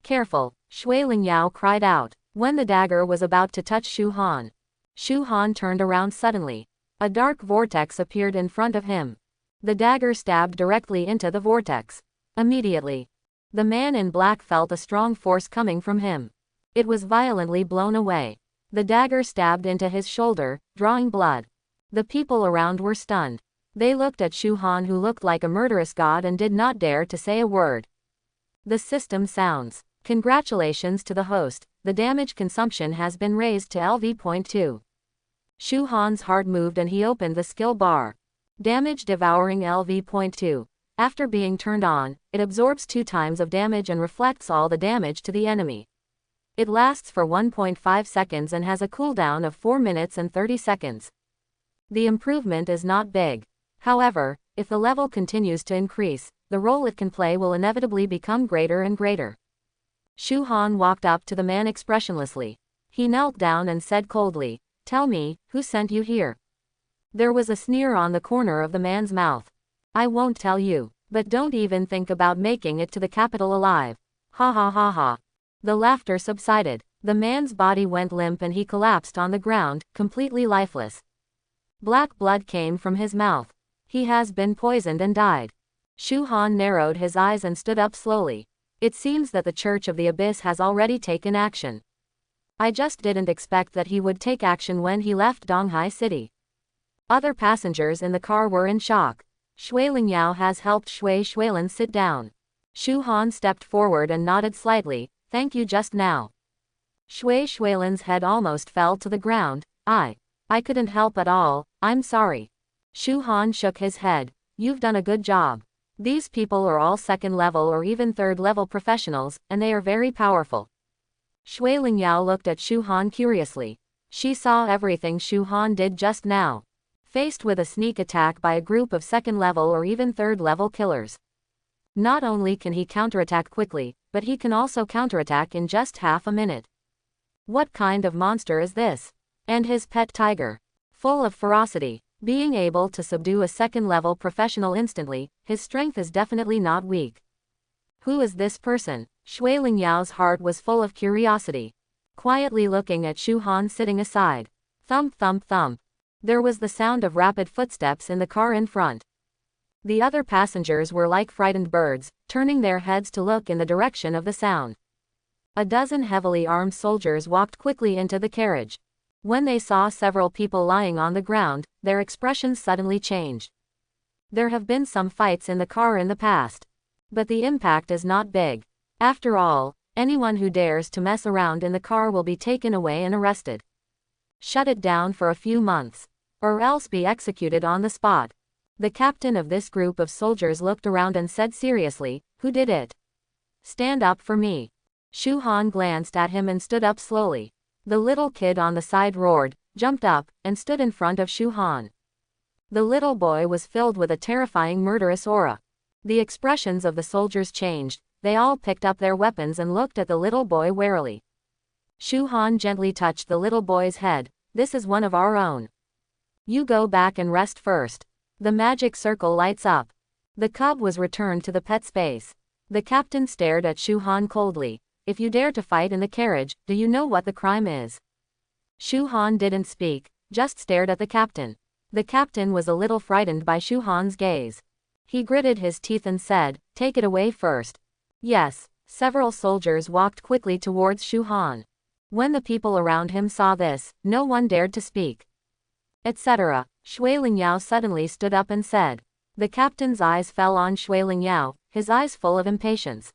Careful, Shui Lingyao cried out. When the dagger was about to touch Shu Han turned around suddenly. A dark vortex appeared in front of him. The dagger stabbed directly into the vortex. Immediately, the man in black felt a strong force coming from him. It was violently blown away. The dagger stabbed into his shoulder, drawing blood. The people around were stunned. They looked at Shu Han, who looked like a murderous god, and did not dare to say a word. The system sounds. Congratulations to the host. The damage consumption has been raised to LV.2. Shu Han's heart moved and he opened the skill bar. Damage devouring LV.2. After being turned on, it absorbs 2 times of damage and reflects all the damage to the enemy. It lasts for 1.5 seconds and has a cooldown of 4 minutes and 30 seconds. The improvement is not big. However, if the level continues to increase, the role it can play will inevitably become greater and greater. Shu Han walked up to the man expressionlessly. He knelt down and said coldly, "Tell me, who sent you here?" There was a sneer on the corner of the man's mouth. "I won't tell you, but don't even think about making it to the capital alive. Ha ha ha ha." The laughter subsided. The man's body went limp and he collapsed on the ground, completely lifeless. Black blood came from his mouth. He has been poisoned and died. Shu Han narrowed his eyes and stood up slowly. It seems that the Church of the Abyss has already taken action. I just didn't expect that he would take action when he left Donghai City. Other passengers in the car were in shock. Shui Lingyao has helped Shui Shuilin sit down. Shu Han stepped forward and nodded slightly. Thank you just now. Shui Shuilin's head almost fell to the ground. I couldn't help at all, I'm sorry. Shu Han shook his head. You've done a good job. These people are all second level or even third level professionals, and they are very powerful. Shui Lingyao looked at Shu Han curiously. She saw everything Shu Han did just now. Faced with a sneak attack by a group of second level or even third level killers. Not only can he counterattack quickly, but he can also counterattack in just half a minute. What kind of monster is this? And his pet tiger. Full of ferocity. Being able to subdue a second-level professional instantly, his strength is definitely not weak. Who is this person? Shui Lingyao's heart was full of curiosity. Quietly looking at Shu Han sitting aside. Thump thump thump. There was the sound of rapid footsteps in the car in front. The other passengers were like frightened birds, turning their heads to look in the direction of the sound. A dozen heavily armed soldiers walked quickly into the carriage. When they saw several people lying on the ground, their expressions suddenly changed. There have been some fights in the car in the past. But the impact is not big. After all, anyone who dares to mess around in the car will be taken away and arrested. Shut it down for a few months. Or else be executed on the spot. The captain of this group of soldiers looked around and said seriously, who did it? Stand up for me. Shu Han glanced at him and stood up slowly. The little kid on the side roared, jumped up, and stood in front of Shu Han. The little boy was filled with a terrifying murderous aura. The expressions of the soldiers changed, they all picked up their weapons and looked at the little boy warily. Shu Han gently touched the little boy's head. This is one of our own. You go back and rest first. The magic circle lights up. The cub was returned to the pet space. The captain stared at Shu Han coldly. If you dare to fight in the carriage, do you know what the crime is? Shu Han didn't speak, just stared at the captain. The captain was a little frightened by Shu Han's gaze. He gritted his teeth and said, take it away first. Yes, several soldiers walked quickly towards Shu Han. When the people around him saw this, no one dared to speak. Etc. Shui Lingyao suddenly stood up and said. The captain's eyes fell on Shui Lingyao, his eyes full of impatience.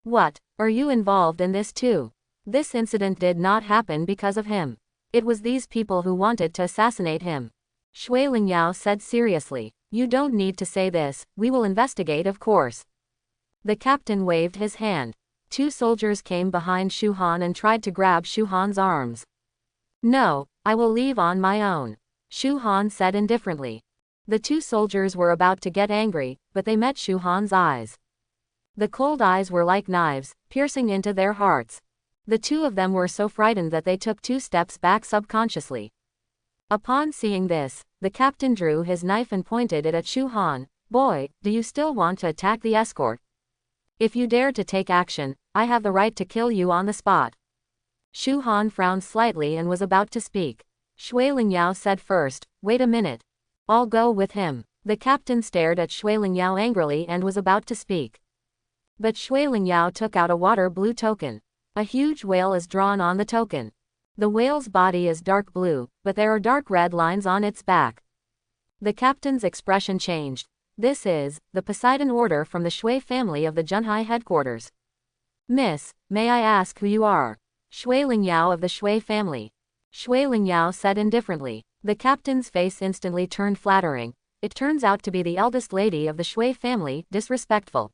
What, are you involved in this too? This incident did not happen because of him. It was these people who wanted to assassinate him. Shui Lingyao said seriously. You don't need to say this, we will investigate of course. The captain waved his hand. Two soldiers came behind Shu Han and tried to grab Shu Han's arms. No, I will leave on my own. Shu Han said indifferently. The two soldiers were about to get angry, but they met Shu Han's eyes. The cold eyes were like knives, piercing into their hearts. The two of them were so frightened that they took 2 steps back subconsciously. Upon seeing this, the captain drew his knife and pointed it at Shu Han. Boy, do you still want to attack the escort? If you dare to take action, I have the right to kill you on the spot. Shu Han frowned slightly and was about to speak. Shui Lingyao said first, wait a minute. I'll go with him. The captain stared at Shui Lingyao angrily and was about to speak. But Shui Lingyao took out a water blue token. A huge whale is drawn on the token. The whale's body is dark blue, but there are dark red lines on its back. The captain's expression changed. This is the Poseidon order from the Shui family of the Junhai headquarters. Miss, may I ask who you are? Shui Lingyao of the Shui family. Shui Lingyao said indifferently. The captain's face instantly turned flattering. It turns out to be the eldest lady of the Shui family, disrespectful.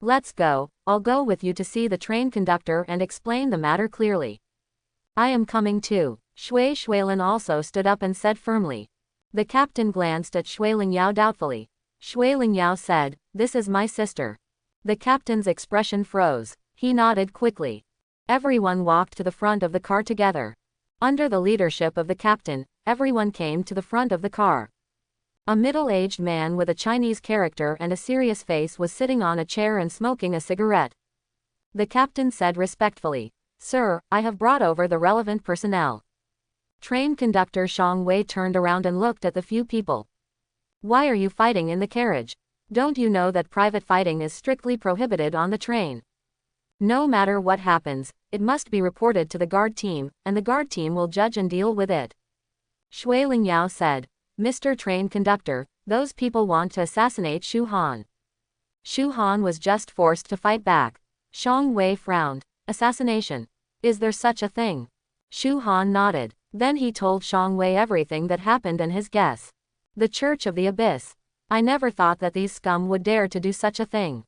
Let's go, I'll go with you to see the train conductor and explain the matter clearly. I am coming too. Shui Shuilin also stood up and said firmly. The captain glanced at Shui Lingyao doubtfully. Shui Lingyao said, this is my sister. The captain's expression froze. He nodded quickly. Everyone walked to the front of the car together. Under the leadership of the captain, everyone came to the front of the car. A middle-aged man with a Chinese character and a serious face was sitting on a chair and smoking a cigarette. The captain said respectfully, Sir, I have brought over the relevant personnel. Train conductor Shang Wei turned around and looked at the few people. Why are you fighting in the carriage? Don't you know that private fighting is strictly prohibited on the train? No matter what happens, it must be reported to the guard team, and the guard team will judge and deal with it. Shui Lingyao said, Mr. Train Conductor, those people want to assassinate Shu Han. Shu Han was just forced to fight back. Xiang Wei frowned. Assassination. Is there such a thing? Shu Han nodded. Then he told Xiang Wei everything that happened and his guess. The Church of the Abyss. I never thought that these scum would dare to do such a thing.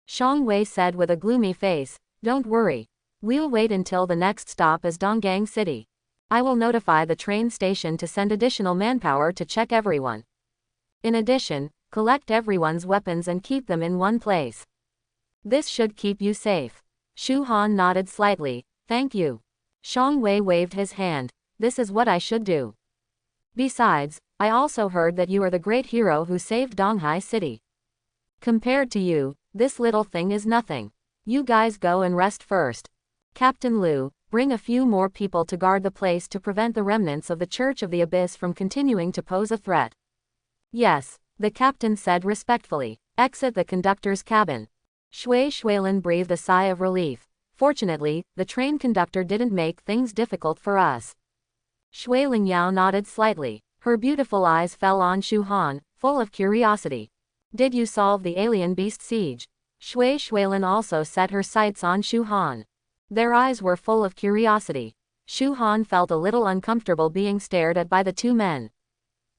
Xiang Wei said with a gloomy face, Don't worry. We'll wait until the next stop is Donggang City. I will notify the train station to send additional manpower to check everyone. In addition, collect everyone's weapons and keep them in one place. This should keep you safe. Shu Han nodded slightly, Thank you. Xiang Wei waved his hand. This is what I should do. Besides, I also heard that you are the great hero who saved Donghai City. Compared to you, this little thing is nothing. You guys go and rest first. Captain Liu, bring a few more people to guard the place to prevent the remnants of the Church of the Abyss from continuing to pose a threat. Yes, the captain said respectfully. Exit the conductor's cabin. Shui Shuilin breathed a sigh of relief. Fortunately, the train conductor didn't make things difficult for us. Shui Lingyao nodded slightly. Her beautiful eyes fell on Shu Han, full of curiosity. Did you solve the alien beast siege? Shui Shuilin also set her sights on Shu Han. Their eyes were full of curiosity. Shu Han felt a little uncomfortable being stared at by the two men.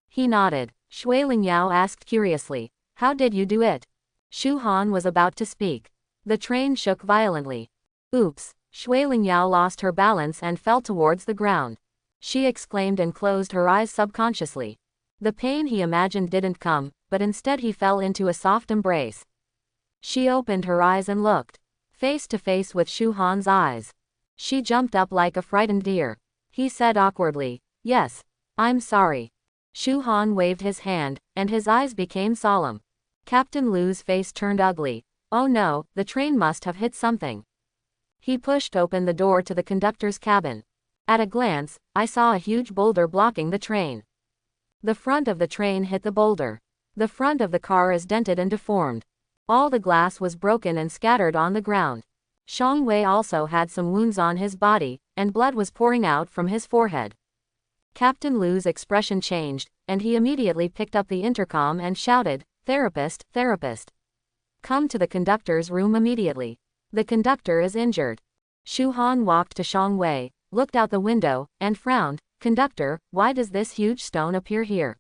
He nodded. Shui Lingyao asked curiously, How did you do it? Shu Han was about to speak. The train shook violently. Oops! Shui Lingyao lost her balance and fell towards the ground. She exclaimed and closed her eyes subconsciously. The pain he imagined didn't come, but instead he fell into a soft embrace. She opened her eyes and looked face to face with Shu Han's eyes. She jumped up like a frightened deer. He said awkwardly, Yes. I'm sorry. Shu Han waved his hand, and his eyes became solemn. Captain Liu's face turned ugly. Oh no, the train must have hit something. He pushed open the door to the conductor's cabin. At a glance, I saw a huge boulder blocking the train. The front of the train hit the boulder. The front of the car is dented and deformed. All the glass was broken and scattered on the ground. Xiang Wei also had some wounds on his body, and blood was pouring out from his forehead. Captain Liu's expression changed, and he immediately picked up the intercom and shouted, Therapist, therapist. Come to the conductor's room immediately. The conductor is injured. Shu Han walked to Xiang Wei, looked out the window, and frowned, Conductor, why does this huge stone appear here?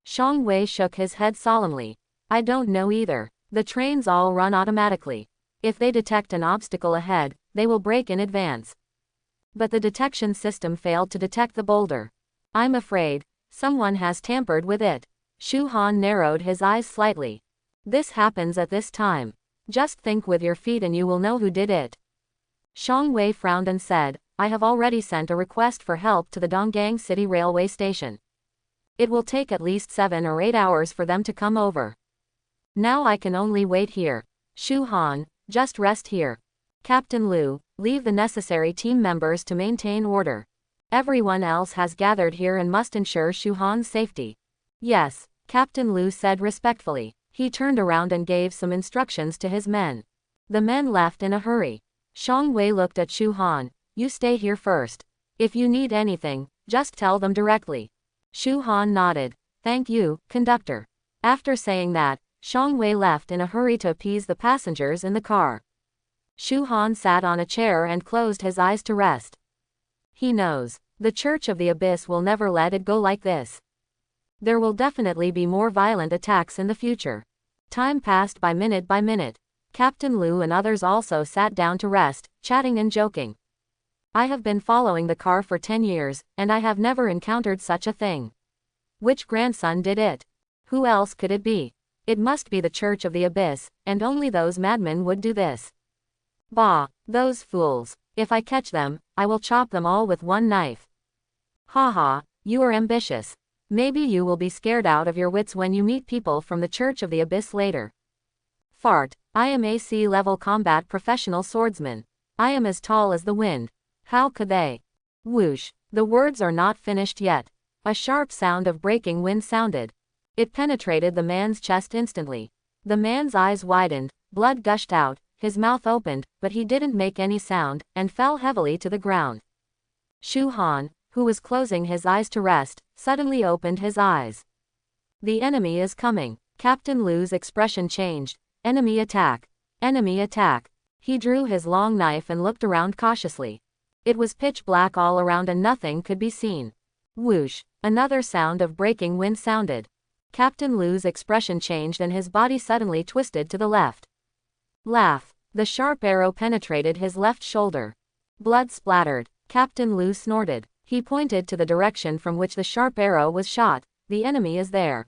Xiang Wei shook his head solemnly. I don't know either. The trains all run automatically. If they detect an obstacle ahead, they will brake in advance. But the detection system failed to detect the boulder. I'm afraid someone has tampered with it. Shu Han narrowed his eyes slightly. This happens at this time. Just think with your feet and you will know who did it. Xiang Wei frowned and said, I have already sent a request for help to the Donggang City railway station. It will take at least 7 or 8 hours for them to come over. Now I can only wait here. Shu Han, just rest here. Captain Liu, leave the necessary team members to maintain order. Everyone else has gathered here and must ensure Shu Han's safety. Yes, Captain Liu said respectfully. He turned around and gave some instructions to his men. The men left in a hurry. Xiang Wei looked at Shu Han. You stay here first. If you need anything, just tell them directly. Shu Han nodded. Thank you, conductor. After saying that, Xiang Wei left in a hurry to appease the passengers in the car. Shu Han sat on a chair and closed his eyes to rest. He knows. The Church of the Abyss will never let it go like this. There will definitely be more violent attacks in the future. Time passed by minute by minute. Captain Liu and others also sat down to rest, chatting and joking. I have been following the car for 10 years, and I have never encountered such a thing. Which grandson did it? Who else could it be? It must be the Church of the Abyss, and only those madmen would do this. Bah, those fools. If I catch them, I will chop them all with one knife. Ha ha, you are ambitious. Maybe you will be scared out of your wits when you meet people from the Church of the Abyss later. Fart, I am AC level combat professional swordsman. I am as tall as the wind. How could they? Whoosh, the words are not finished yet. A sharp sound of breaking wind sounded. It penetrated the man's chest instantly. The man's eyes widened, blood gushed out, his mouth opened, but he didn't make any sound, and fell heavily to the ground. Shu Han, who was closing his eyes to rest, suddenly opened his eyes. The enemy is coming. Captain Lu's expression changed. Enemy attack. Enemy attack. He drew his long knife and looked around cautiously. It was pitch black all around and nothing could be seen. Whoosh! Another sound of breaking wind sounded. Captain Lu's expression changed and his body suddenly twisted to the left. Laugh! The sharp arrow penetrated his left shoulder. Blood splattered. Captain Lu snorted. He pointed to the direction from which the sharp arrow was shot. The enemy is there.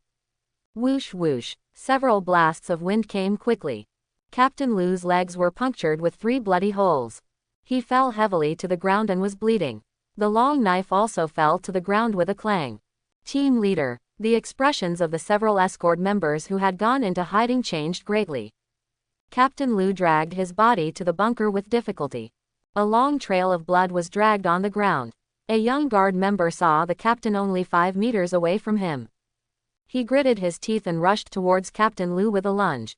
Whoosh whoosh. Several blasts of wind came quickly. Captain Lu's legs were punctured with 3 bloody holes. He fell heavily to the ground and was bleeding. The long knife also fell to the ground with a clang. Team leader. The expressions of the several escort members who had gone into hiding changed greatly. Captain Lu dragged his body to the bunker with difficulty. A long trail of blood was dragged on the ground. A young guard member saw the captain only 5 meters away from him. He gritted his teeth and rushed towards Captain Lu with a lunge.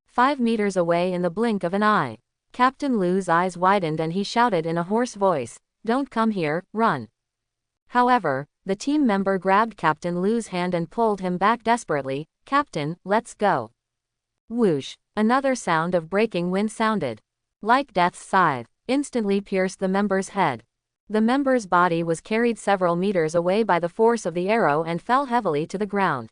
5 meters away in the blink of an eye. Captain Lu's eyes widened and he shouted in a hoarse voice, "Don't come here, run." However, the team member grabbed Captain Lu's hand and pulled him back desperately. "Captain, let's go." Whoosh! Another sound of breaking wind sounded. Like death's scythe, instantly pierced the member's head. The member's body was carried several meters away by the force of the arrow and fell heavily to the ground.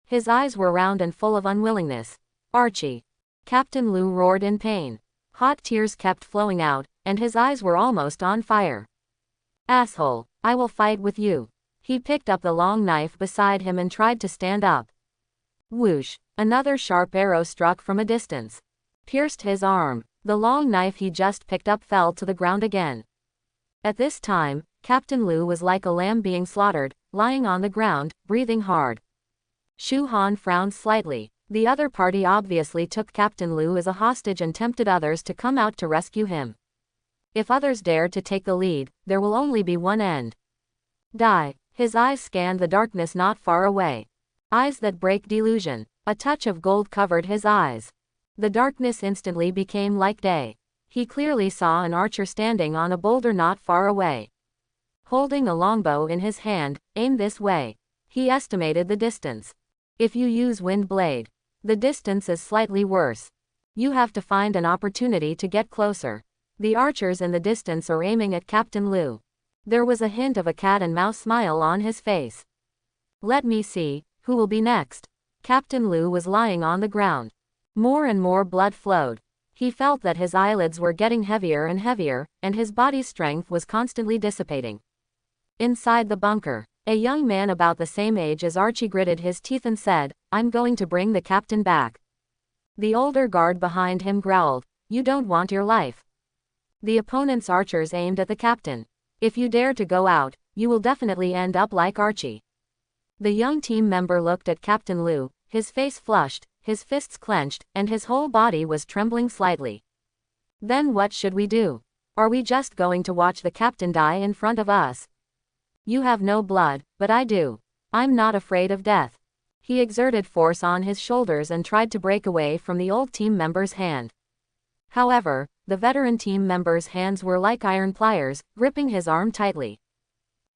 His eyes were round and full of unwillingness. "Archie!" Captain Lu roared in pain. Hot tears kept flowing out, and his eyes were almost on fire. "Asshole, I will fight with you." He picked up the long knife beside him and tried to stand up. Whoosh! Another sharp arrow struck from a distance. Pierced his arm. The long knife he just picked up fell to the ground again. At this time, Captain Lu was like a lamb being slaughtered, lying on the ground, breathing hard. Shu Han frowned slightly. The other party obviously took Captain Lu as a hostage and tempted others to come out to rescue him. If others dared to take the lead, there will only be one end. Die. His eyes scanned the darkness not far away. Eyes that break delusion. A touch of gold covered his eyes. The darkness instantly became like day. He clearly saw an archer standing on a boulder not far away. Holding a longbow in his hand, aim this way. He estimated the distance. If you use wind blade, the distance is slightly worse. You have to find an opportunity to get closer. The archers in the distance are aiming at Captain Lu. There was a hint of a cat and mouse smile on his face. Let me see, who will be next? Captain Lu was lying on the ground. More and more blood flowed. He felt that his eyelids were getting heavier and heavier, and his body's strength was constantly dissipating. Inside the bunker, a young man about the same age as Archie gritted his teeth and said, "I'm going to bring the captain back." The older guard behind him growled, "You don't want your life." The opponent's archers aimed at the captain. "If you dare to go out, you will definitely end up like Archie." The young team member looked at Captain Lu, his face flushed, his fists clenched, and his whole body was trembling slightly. "Then what should we do? Are we just going to watch the captain die in front of us? You have no blood, but I do. I'm not afraid of death." He exerted force on his shoulders and tried to break away from the old team member's hand. However, the veteran team member's hands were like iron pliers, gripping his arm tightly.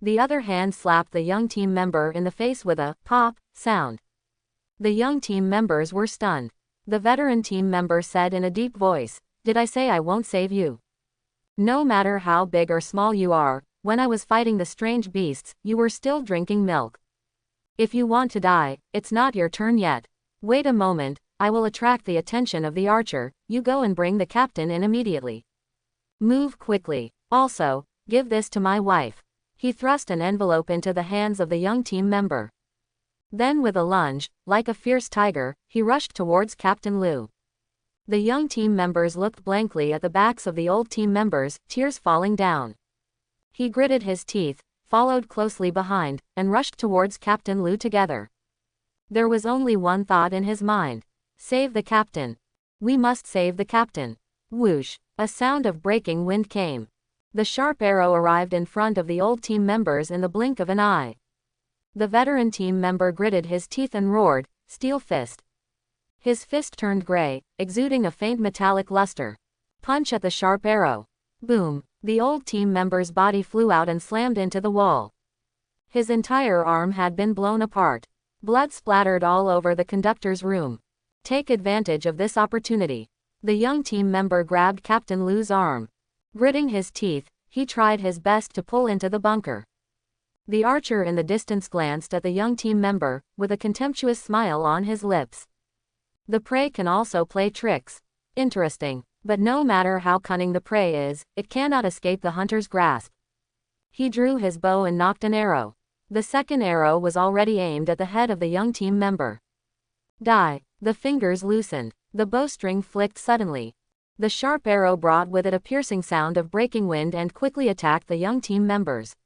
The other hand slapped the young team member in the face with a pop sound. The young team members were stunned. The veteran team member said in a deep voice, "Did I say I won't save you? No matter how big or small you are, when I was fighting the strange beasts, you were still drinking milk. If you want to die, it's not your turn yet. Wait a moment, I will attract the attention of the archer, you go and bring the captain in immediately. Move quickly. Also, give this to my wife." He thrust an envelope into the hands of the young team member. Then with a lunge, like a fierce tiger, he rushed towards Captain Lu. The young team members looked blankly at the backs of the old team members, tears falling down. He gritted his teeth, followed closely behind, and rushed towards Captain Lu together. There was only one thought in his mind. Save the captain. We must save the captain. Whoosh! A sound of breaking wind came. The sharp arrow arrived in front of the old team members in the blink of an eye. The veteran team member gritted his teeth and roared, "Steel fist." His fist turned gray, exuding a faint metallic luster. Punch at the sharp arrow. Boom. The old team member's body flew out and slammed into the wall. His entire arm had been blown apart. Blood splattered all over the conductor's room. Take advantage of this opportunity. The young team member grabbed Captain Lu's arm. Gritting his teeth, he tried his best to pull into the bunker. The archer in the distance glanced at the young team member, with a contemptuous smile on his lips. The prey can also play tricks. Interesting. But no matter how cunning the prey is, it cannot escape the hunter's grasp. He drew his bow and nocked an arrow. The second arrow was already aimed at the head of the young team member. Die. The fingers loosened. The bowstring flicked suddenly. The sharp arrow brought with it a piercing sound of breaking wind and quickly attacked the young team members.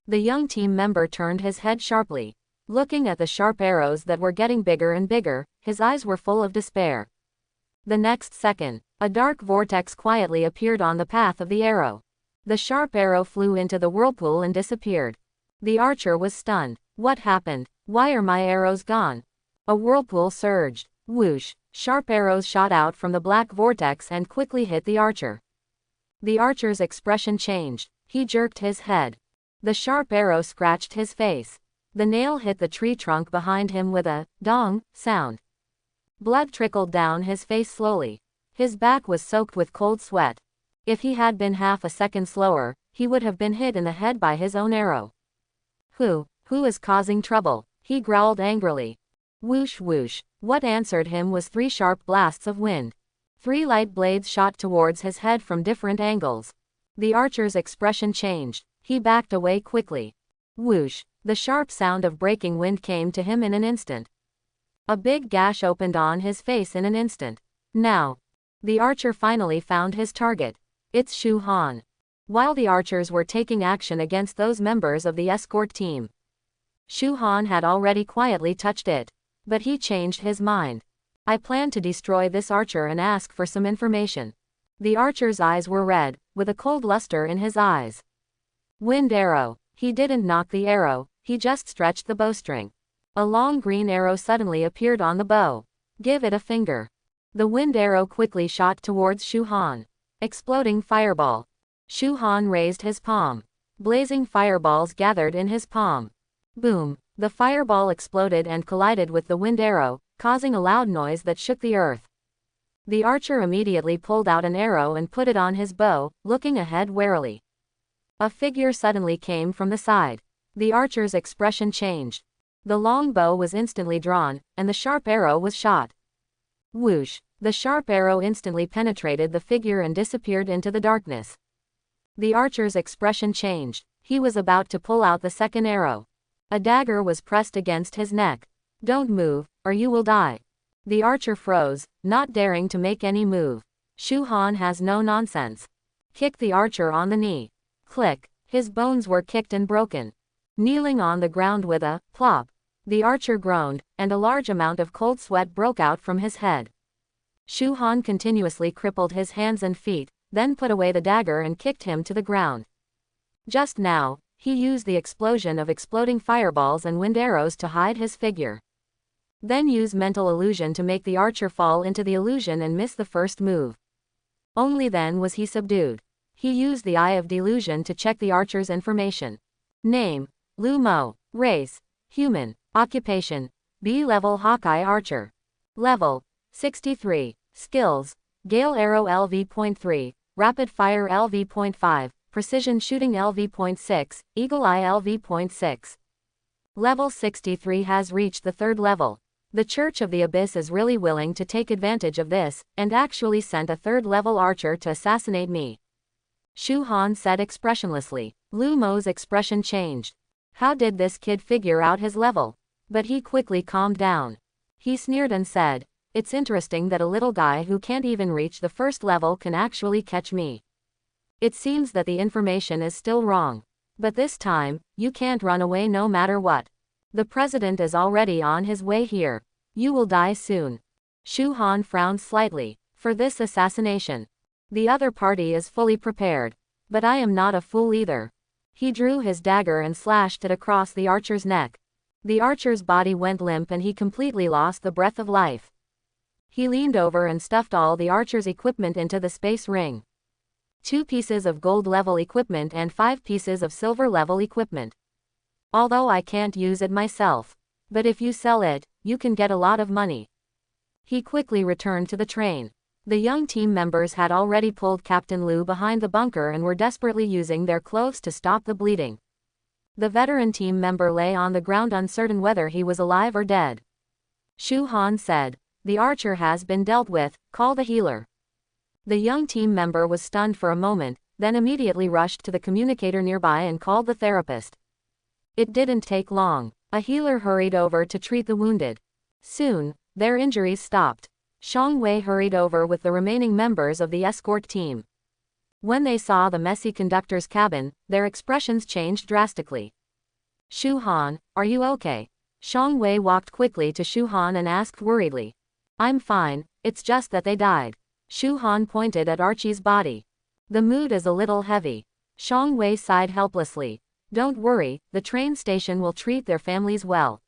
The young team member turned his head sharply. Looking at the sharp arrows that were getting bigger and bigger, his eyes were full of despair. The next second, a dark vortex quietly appeared on the path of the arrow. The sharp arrow flew into the whirlpool and disappeared. The archer was stunned. What happened? Why are my arrows gone? A whirlpool surged. Whoosh! Sharp arrows shot out from the black vortex and quickly hit the archer. The archer's expression changed. He jerked his head. The sharp arrow scratched his face. The nail hit the tree trunk behind him with a dong sound. Blood trickled down his face slowly. His back was soaked with cold sweat. If he had been half a second slower, he would have been hit in the head by his own arrow. Who is causing trouble? He growled angrily. Whoosh whoosh. What answered him was 3 sharp blasts of wind. 3 light blades shot towards his head from different angles. The archer's expression changed. He backed away quickly. Whoosh. The sharp sound of breaking wind came to him in an instant. A big gash opened on his face in an instant. Now. The archer finally found his target. It's Shu Han. While the archers were taking action against those members of the escort team, Shu Han had already quietly touched it. But he changed his mind. I plan to destroy this archer and ask for some information. The archer's eyes were red, with a cold luster in his eyes. Wind arrow. He didn't knock the arrow, he just stretched the bowstring. A long green arrow suddenly appeared on the bow. Give it a finger. The wind arrow quickly shot towards Shu Han. Exploding fireball. Shu Han raised his palm. Blazing fireballs gathered in his palm. Boom. The fireball exploded and collided with the wind arrow, causing a loud noise that shook the earth. The archer immediately pulled out an arrow and put it on his bow, looking ahead warily. A figure suddenly came from the side. The archer's expression changed. The long bow was instantly drawn, and the sharp arrow was shot. Whoosh! The sharp arrow instantly penetrated the figure and disappeared into the darkness. The archer's expression changed. He was about to pull out the second arrow. A dagger was pressed against his neck. Don't move, or you will die. The archer froze, not daring to make any move. Shu Han has no nonsense. Kick the archer on the knee. Click. His bones were kicked and broken. Kneeling on the ground with a plop, the archer groaned, and a large amount of cold sweat broke out from his head. Shu Han continuously crippled his hands and feet, then put away the dagger and kicked him to the ground. Just now, he used the explosion of exploding fireballs and wind arrows to hide his figure. Then use mental illusion to make the archer fall into the illusion and miss the first move. Only then was he subdued. He used the eye of delusion to check the archer's information. Name: Lu Mo. Race: human. Occupation: B-level Hawkeye archer. Level: 63. Skills: Gale Arrow LV.3, Rapid Fire LV.5, Precision Shooting LV.6, Eagle Eye LV.6. Level 63 has reached the 3rd level. The Church of the Abyss is really willing to take advantage of this, and actually sent a 3rd level archer to assassinate me. Shu Han said expressionlessly. Lu Mo's expression changed. How did this kid figure out his level? But he quickly calmed down. He sneered and said, "It's interesting that a little guy who can't even reach the 1st level can actually catch me. It seems that the information is still wrong. But this time, you can't run away no matter what. The president is already on his way here. You will die soon." Shu Han frowned slightly. For this assassination, the other party is fully prepared. But I am not a fool either. He drew his dagger and slashed it across the archer's neck. The archer's body went limp and he completely lost the breath of life. He leaned over and stuffed all the archer's equipment into the space ring. 2 pieces of gold level equipment and 5 pieces of silver level equipment. Although I can't use it myself. But if you sell it, you can get a lot of money. He quickly returned to the train. The young team members had already pulled Captain Liu behind the bunker and were desperately using their clothes to stop the bleeding. The veteran team member lay on the ground uncertain whether he was alive or dead. Shu Han said, "The archer has been dealt with, call the healer." The young team member was stunned for a moment, then immediately rushed to the communicator nearby and called the therapist. It didn't take long. A healer hurried over to treat the wounded. Soon, their injuries stopped. Xiang Wei hurried over with the remaining members of the escort team. When they saw the messy conductor's cabin, their expressions changed drastically. "Shu Han, are you okay?" Xiang Wei walked quickly to Shu Han and asked worriedly. "I'm fine, it's just that they died." Shu Han pointed at Archie's body. "The mood is a little heavy." Xiang Wei sighed helplessly. "Don't worry, the train station will treat their families well.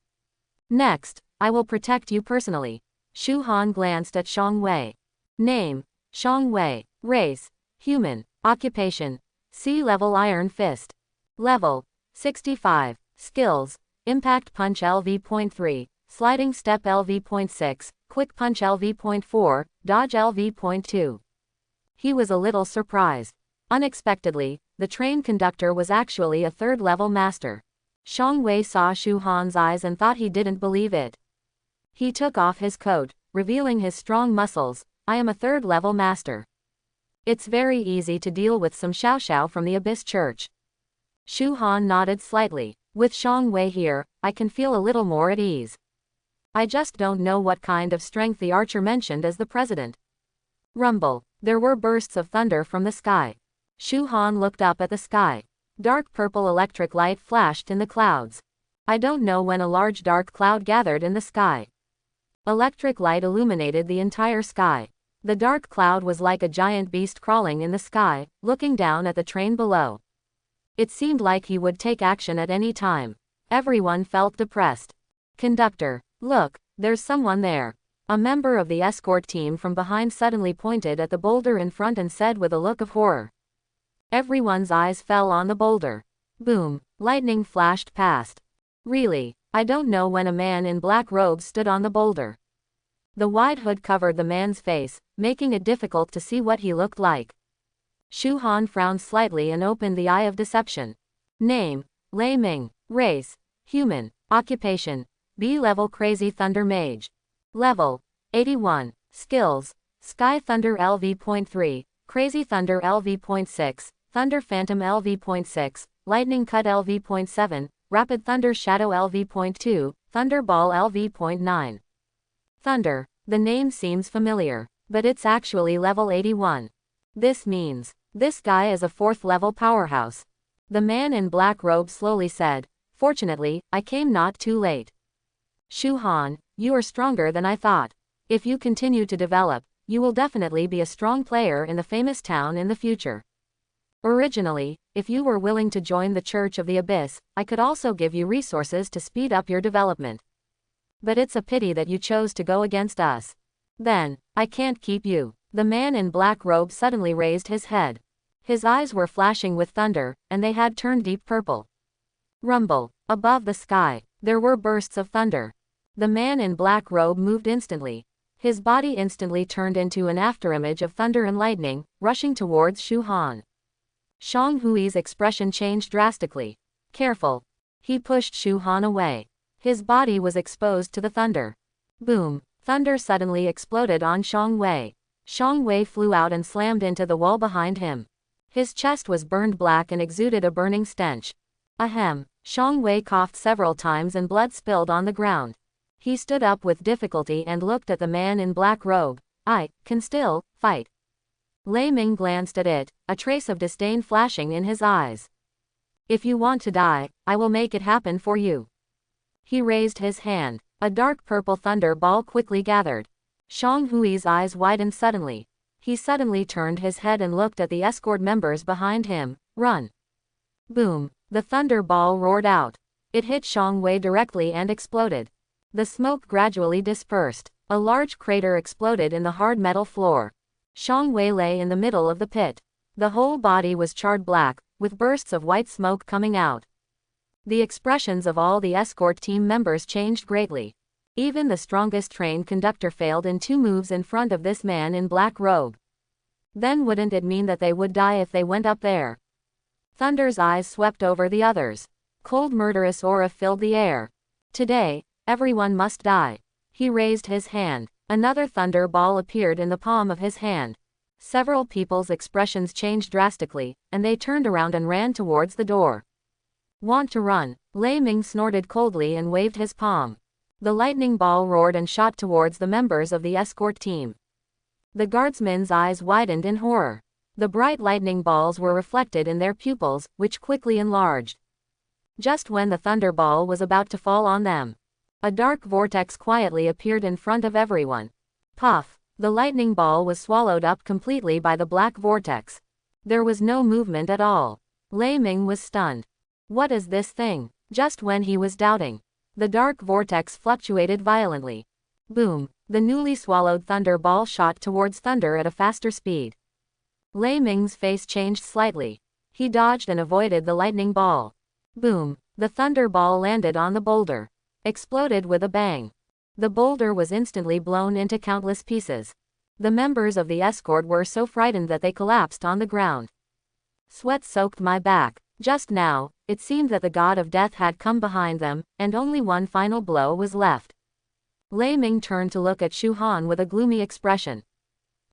Next, I will protect you personally." Shu Han glanced at Xiang Wei. Name: Xiang Wei. Race: human. Occupation: sea-level iron fist. Level: 65. Skills: impact punch LV.3, sliding step LV.6, quick punch LV.4, dodge LV.2. He was a little surprised. Unexpectedly, the train conductor was actually a 3rd-level master. Xiang Wei saw Shu Han's eyes and thought he didn't believe it. He took off his coat, revealing his strong muscles. "I am a 3rd-level master. It's very easy to deal with some xiao from the Abyss Church." Shu Han nodded slightly. "With Xiang Wei here, I can feel a little more at ease. I just don't know what kind of strength the archer mentioned as the president." Rumble. There were bursts of thunder from the sky. Shu Han looked up at the sky. Dark purple electric light flashed in the clouds. I don't know when a large dark cloud gathered in the sky. Electric light illuminated the entire sky. The dark cloud was like a giant beast crawling in the sky, looking down at the train below. It seemed like he would take action at any time. Everyone felt depressed. "Conductor, look, there's someone there." A member of the escort team from behind suddenly pointed at the boulder in front and said with a look of horror. Everyone's eyes fell on the boulder. Boom, lightning flashed past. Really, I don't know when a man in black robes stood on the boulder. The wide hood covered the man's face, making it difficult to see what he looked like. Shu Han frowned slightly and opened the eye of deception. Name: Lei Ming. Race: human. Occupation: B-level crazy thunder mage. Level: 81. Skills: Sky Thunder LV.3, Crazy Thunder LV.6, Thunder Phantom LV.6, Lightning Cut LV.7, Rapid Thunder Shadow LV.2, Thunder Ball LV.9. Thunder. The name seems familiar, but it's actually level 81. This means, this guy is a 4th-level powerhouse. The man in black robe slowly said, "Fortunately, I came not too late." Shu Han, you are stronger than I thought. If you continue to develop, you will definitely be a strong player in the famous town in the future. Originally, if you were willing to join the Church of the Abyss, I could also give you resources to speed up your development. But it's a pity that you chose to go against us. Then, I can't keep you. The man in black robe suddenly raised his head. His eyes were flashing with thunder, and they had turned deep purple. Rumble. Above the sky, there were bursts of thunder. The man in black robe moved instantly. His body instantly turned into an afterimage of thunder and lightning, rushing towards Shu Han. Shang Hui's expression changed drastically. Careful. He pushed Shu Han away. His body was exposed to the thunder. Boom. Thunder suddenly exploded on Xiang Wei. Xiang Wei flew out and slammed into the wall behind him. His chest was burned black and exuded a burning stench. Ahem. Xiang Wei coughed several times and blood spilled on the ground. He stood up with difficulty and looked at the man in black robe. "I can still fight." Lei Ming glanced at it, a trace of disdain flashing in his eyes. "If you want to die, I will make it happen for you." He raised his hand. A dark purple thunder ball quickly gathered. Shang Hui's eyes widened suddenly. He suddenly turned his head and looked at the escort members behind him. "Run." Boom. The thunder ball roared out. It hit Xiang Wei directly and exploded. The smoke gradually dispersed. A large crater exploded in the hard metal floor. Xiang Wei lay in the middle of the pit. The whole body was charred black, with bursts of white smoke coming out. The expressions of all the escort team members changed greatly. Even the strongest train conductor failed in 2 moves in front of this man in black robe. Then wouldn't it mean that they would die if they went up there? Thunder's eyes swept over the others. Cold murderous aura filled the air. Today, everyone must die. He raised his hand. Another thunder ball appeared in the palm of his hand. Several people's expressions changed drastically, and they turned around and ran towards the door. Want to run? Lei Ming snorted coldly and waved his palm. The lightning ball roared and shot towards the members of the escort team. The guardsmen's eyes widened in horror. The bright lightning balls were reflected in their pupils, which quickly enlarged. Just when the thunder ball was about to fall on them, a dark vortex quietly appeared in front of everyone. Puff! The lightning ball was swallowed up completely by the black vortex. There was no movement at all. Lei Ming was stunned. What is this thing? Just when he was doubting, the dark vortex fluctuated violently. Boom! The newly swallowed thunder ball shot towards Thunder at a faster speed. Lei Ming's face changed slightly. He dodged and avoided the lightning ball. Boom! The thunder ball landed on the boulder. Exploded with a bang. The boulder was instantly blown into countless pieces. The members of the escort were so frightened that they collapsed on the ground. Sweat soaked my back. Just now, it seemed that the god of death had come behind them, and only one final blow was left. Lei Ming turned to look at Shu Han with a gloomy expression.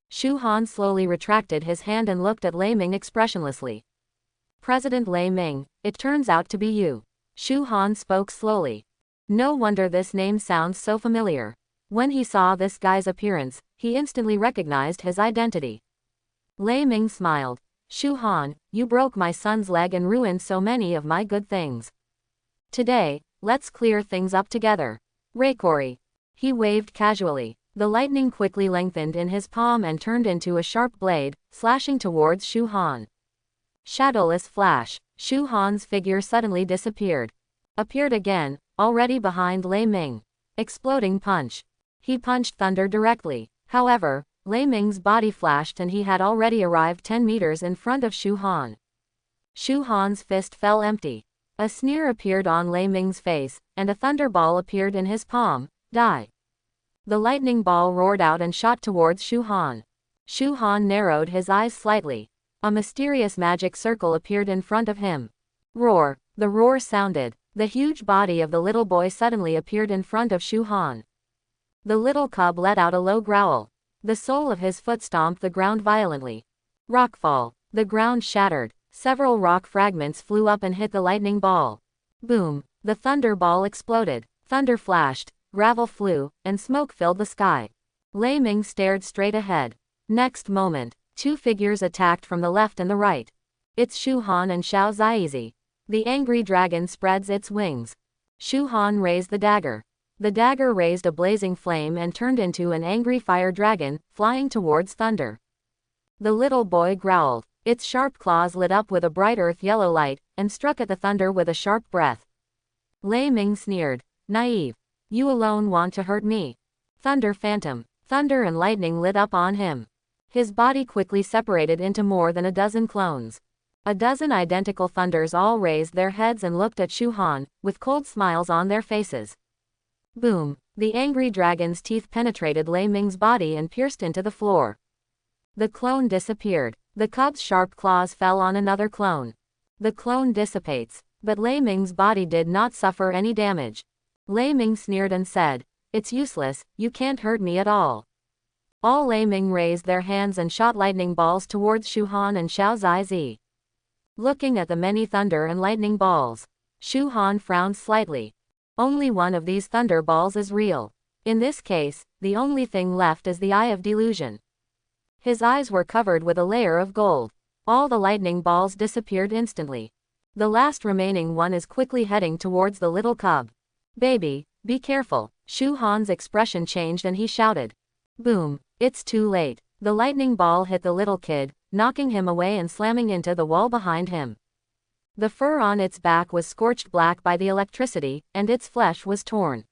Shu Han slowly retracted his hand and looked at Lei Ming expressionlessly. President Lei Ming, it turns out to be you. Shu Han spoke slowly. No wonder this name sounds so familiar. When he saw this guy's appearance, he instantly recognized his identity. Lei Ming smiled. Shu Han, you broke my son's leg and ruined so many of my good things. Today, let's clear things up together. Reikori. He waved casually. The lightning quickly lengthened in his palm and turned into a sharp blade, slashing towards Shu Han. Shadowless flash. Shu Han's figure suddenly disappeared. Appeared again, already behind Lei Ming. Exploding punch. He punched Thunder directly. However, Lei Ming's body flashed and he had already arrived 10 meters in front of Shu Han. Shu Han's fist fell empty. A sneer appeared on Lei Ming's face, and a thunder ball appeared in his palm. Die. The lightning ball roared out and shot towards Shu Han. Shu Han narrowed his eyes slightly. A mysterious magic circle appeared in front of him. Roar. The roar sounded. The huge body of the little boy suddenly appeared in front of Shu Han. The little cub let out a low growl. The sole of his foot stomped the ground violently. Rockfall. The ground shattered. Several rock fragments flew up and hit the lightning ball. Boom. The thunder ball exploded. Thunder flashed, gravel flew, and smoke filled the sky. Lei Ming stared straight ahead. Next moment, 2 figures attacked from the left and the right. It's Shu Han and Xiao Zaizi. The angry dragon spreads its wings. Shu Han raised the dagger. The dagger raised a blazing flame and turned into an angry fire dragon, flying towards Thunder. The little boy growled. Its sharp claws lit up with a bright earth yellow light, and struck at the Thunder with a sharp breath. Lei Ming sneered. Naive. You alone want to hurt me. Thunder Phantom. Thunder and lightning lit up on him. His body quickly separated into more than a dozen clones. A dozen identical Thunders all raised their heads and looked at Shu Han, with cold smiles on their faces. Boom! The angry dragon's teeth penetrated Lei Ming's body and pierced into the floor. The clone disappeared. The cub's sharp claws fell on another clone. The clone dissipates, but Lei Ming's body did not suffer any damage. Lei Ming sneered and said, "It's useless, you can't hurt me at all." All Lei Ming raised their hands and shot lightning balls towards Shu Han and Xiao Zaizi. Looking at the many thunder and lightning balls, Shu Han frowned slightly. Only one of these thunder balls is real. In this case, the only thing left is the Eye of Delusion. His eyes were covered with a layer of gold. All the lightning balls disappeared instantly. The last remaining one is quickly heading towards the little cub. Baby, be careful. Shu Han's expression changed and he shouted. Boom! It's too late. The lightning ball hit the little kid, knocking him away and slamming into the wall behind him. The fur on its back was scorched black by the electricity, and its flesh was torn.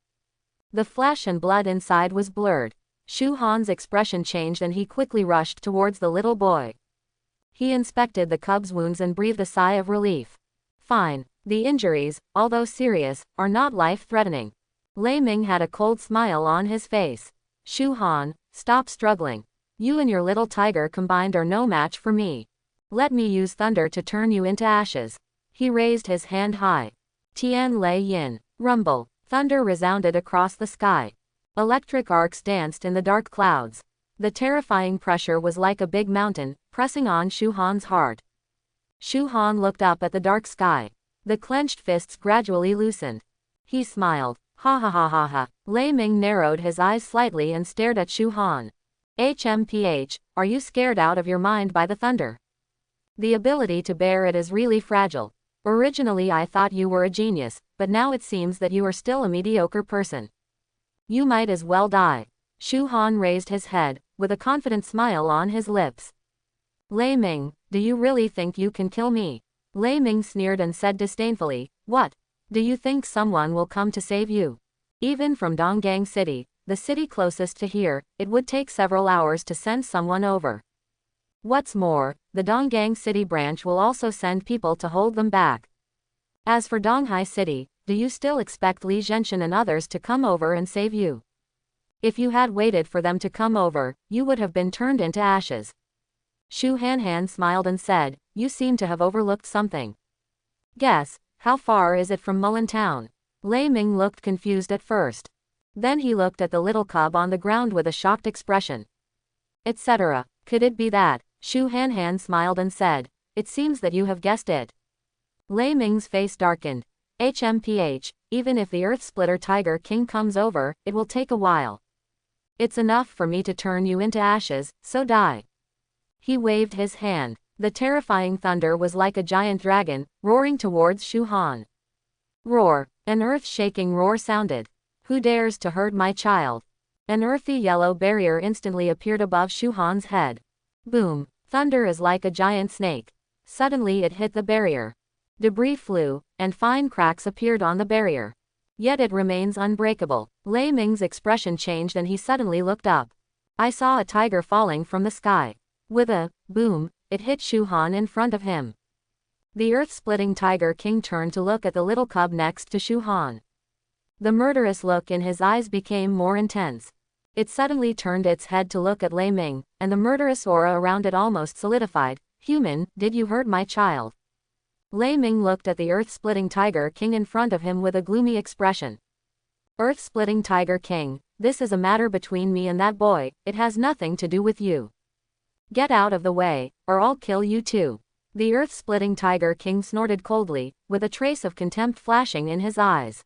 The flesh and blood inside was blurred. Shu Han's expression changed and he quickly rushed towards the little boy. He inspected the cub's wounds and breathed a sigh of relief. Fine. The injuries, although serious, are not life-threatening. Lei Ming had a cold smile on his face. Shu Han, stop struggling. You and your little tiger combined are no match for me. Let me use thunder to turn you into ashes. He raised his hand high. Tian Lei Yin. Rumble. Thunder resounded across the sky. Electric arcs danced in the dark clouds. The terrifying pressure was like a big mountain, pressing on Shu Han's heart. Shu Han looked up at the dark sky. The clenched fists gradually loosened. He smiled. Ha ha ha ha ha. Lei Ming narrowed his eyes slightly and stared at Shu Han. HMPH, are you scared out of your mind by the thunder? The ability to bear it is really fragile. Originally I thought you were a genius, but now it seems that you are still a mediocre person. You might as well die. Shu Han raised his head, with a confident smile on his lips. Lei Ming, do you really think you can kill me? Lei Ming sneered and said disdainfully, what? Do you think someone will come to save you? Even from Donggang City, the city closest to here, it would take several hours to send someone over. What's more, the Donggang City branch will also send people to hold them back. As for Donghai City, do you still expect Li Zhenshan and others to come over and save you? If you had waited for them to come over, you would have been turned into ashes. Shu Han smiled and said, you seem to have overlooked something. Guess, how far is it from Mullen town? Lei Ming looked confused at first. Then he looked at the little cub on the ground with a shocked expression. Etc. Could it be that? Shu Han smiled and said, it seems that you have guessed it. Lei Ming's face darkened. HMPH, even if the Earth Splitter Tiger King comes over, it will take a while. It's enough for me to turn you into ashes, so die. He waved his hand. The terrifying thunder was like a giant dragon, roaring towards Shu Han. Roar. An earth-shaking roar sounded. Who dares to hurt my child? An earthy yellow barrier instantly appeared above Shu Han's head. Boom. Thunder is like a giant snake. Suddenly it hit the barrier. Debris flew, and fine cracks appeared on the barrier. Yet it remains unbreakable. Lei Ming's expression changed and he suddenly looked up. I saw a tiger falling from the sky. With a boom, it hit Shu Han in front of him. The earth-splitting Tiger King turned to look at the little cub next to Shu Han. The murderous look in his eyes became more intense. It suddenly turned its head to look at Lei Ming, and the murderous aura around it almost solidified. Human, did you hurt my child? Lei Ming looked at the earth-splitting Tiger King in front of him with a gloomy expression. Earth-splitting Tiger King, this is a matter between me and that boy, it has nothing to do with you. Get out of the way, or I'll kill you too. The earth-splitting Tiger King snorted coldly, with a trace of contempt flashing in his eyes.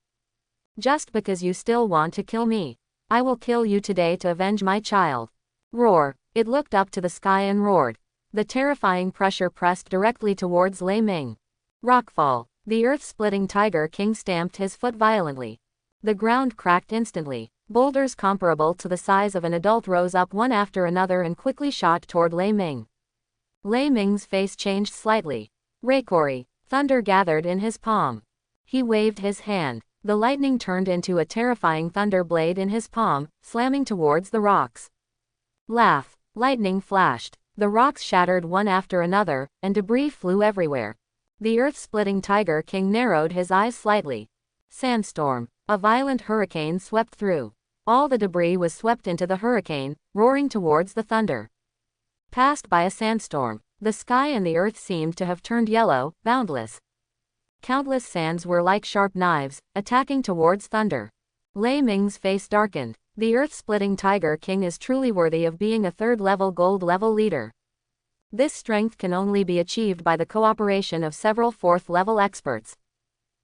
Just because you still want to kill me. I will kill you today to avenge my child. Roar. It looked up to the sky and roared. The terrifying pressure pressed directly towards Lei Ming. Rockfall. The earth-splitting Tiger King stamped his foot violently. The ground cracked instantly. Boulders comparable to the size of an adult rose up one after another and quickly shot toward Lei Ming. Lei Ming's face changed slightly. Reikori. Thunder gathered in his palm. He waved his hand. The lightning turned into a terrifying thunder blade in his palm, slamming towards the rocks. Laugh. Lightning flashed. The rocks shattered one after another, and debris flew everywhere. The earth-splitting Tiger King narrowed his eyes slightly. Sandstorm. A violent hurricane swept through. All the debris was swept into the hurricane, roaring towards the thunder. Passed by a sandstorm. The sky and the earth seemed to have turned yellow, boundless. Countless sands were like sharp knives, attacking towards thunder. Lei Ming's face darkened. The earth-splitting Tiger King is truly worthy of being a third-level gold-level leader. This strength can only be achieved by the cooperation of several fourth-level experts.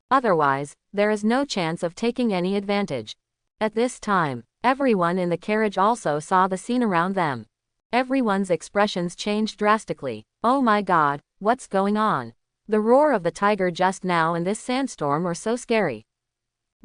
Otherwise, there is no chance of taking any advantage. At this time, everyone in the carriage also saw the scene around them. Everyone's expressions changed drastically. Oh my God, what's going on? The roar of the tiger just now and this sandstorm are so scary.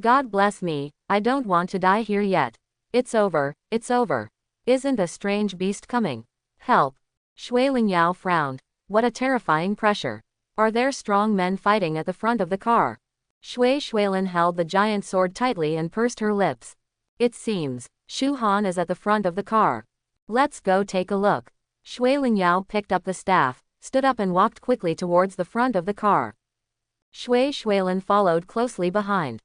God bless me, I don't want to die here yet. It's over, it's over. Isn't a strange beast coming? Help. Shui Lingyao frowned. What a terrifying pressure. Are there strong men fighting at the front of the car? Shueilin held the giant sword tightly and pursed her lips. It seems Shu Han is at the front of the car. Let's go take a look. Shueilin picked up the staff, stood up and walked quickly towards the front of the car. Shueilin followed closely behind.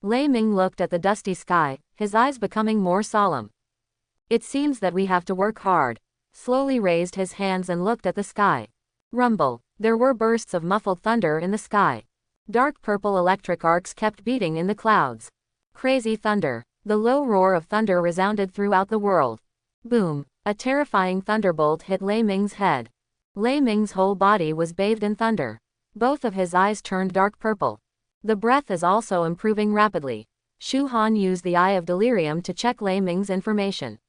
Lei Ming looked at the dusty sky, his eyes becoming more solemn. It seems that we have to work hard. Slowly raised his hands and looked at the sky. Rumble. There were bursts of muffled thunder in the sky. Dark purple electric arcs kept beating in the clouds. Crazy thunder. The low roar of thunder resounded throughout the world. Boom. A terrifying thunderbolt hit Lei Ming's head. Lei Ming's whole body was bathed in thunder. Both of his eyes turned dark purple. The breath is also improving rapidly. Shu Han used the Eye of Delirium to check Lei Ming's information.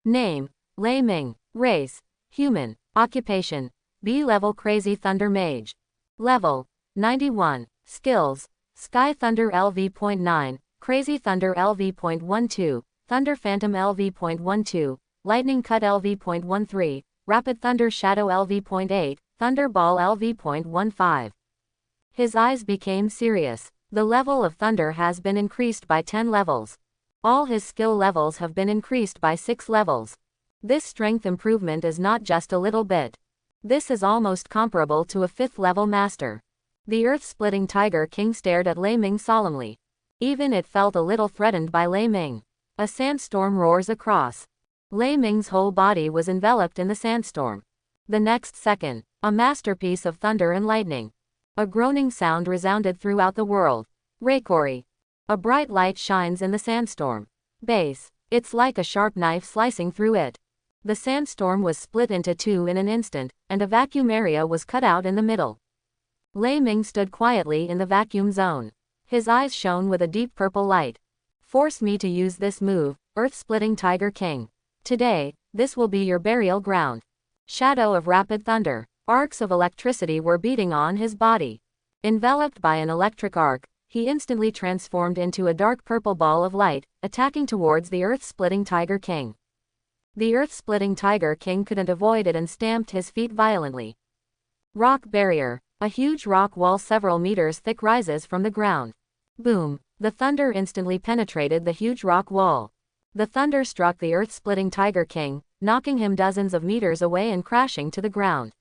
Name: Lei Ming. Race: human. Occupation: B-level Crazy Thunder Mage. Level: 91. Skills: Sky Thunder LV.9, Crazy Thunder LV.12, Thunder Phantom LV.12, Lightning Cut LV.13, Rapid Thunder Shadow LV.8, Thunder Ball LV.15. His eyes became serious. The level of thunder has been increased by 10 levels. All his skill levels have been increased by 6 levels. This strength improvement is not just a little bit. This is almost comparable to a 5th level master. The earth-splitting Tiger King stared at Lei Ming solemnly. Even it felt a little threatened by Lei Ming. A sandstorm roars across. Lei Ming's whole body was enveloped in the sandstorm. The next second, a masterpiece of thunder and lightning. A groaning sound resounded throughout the world. Reikori. A bright light shines in the sandstorm. Base. It's like a sharp knife slicing through it. The sandstorm was split into 2 in an instant, and a vacuum area was cut out in the middle. Lei Ming stood quietly in the vacuum zone. His eyes shone with a deep purple light. Force me to use this move, Earth-Splitting Tiger King. Today, this will be your burial ground. Shadow of rapid thunder. Arcs of electricity were beating on his body. Enveloped by an electric arc, he instantly transformed into a dark purple ball of light, attacking towards the Earth-Splitting Tiger King. The Earth-Splitting Tiger King couldn't avoid it and stamped his feet violently. Rock barrier. A huge rock wall several meters thick rises from the ground. Boom. The thunder instantly penetrated the huge rock wall. The thunder struck the Earth-Splitting Tiger King, knocking him dozens of meters away and crashing to the ground.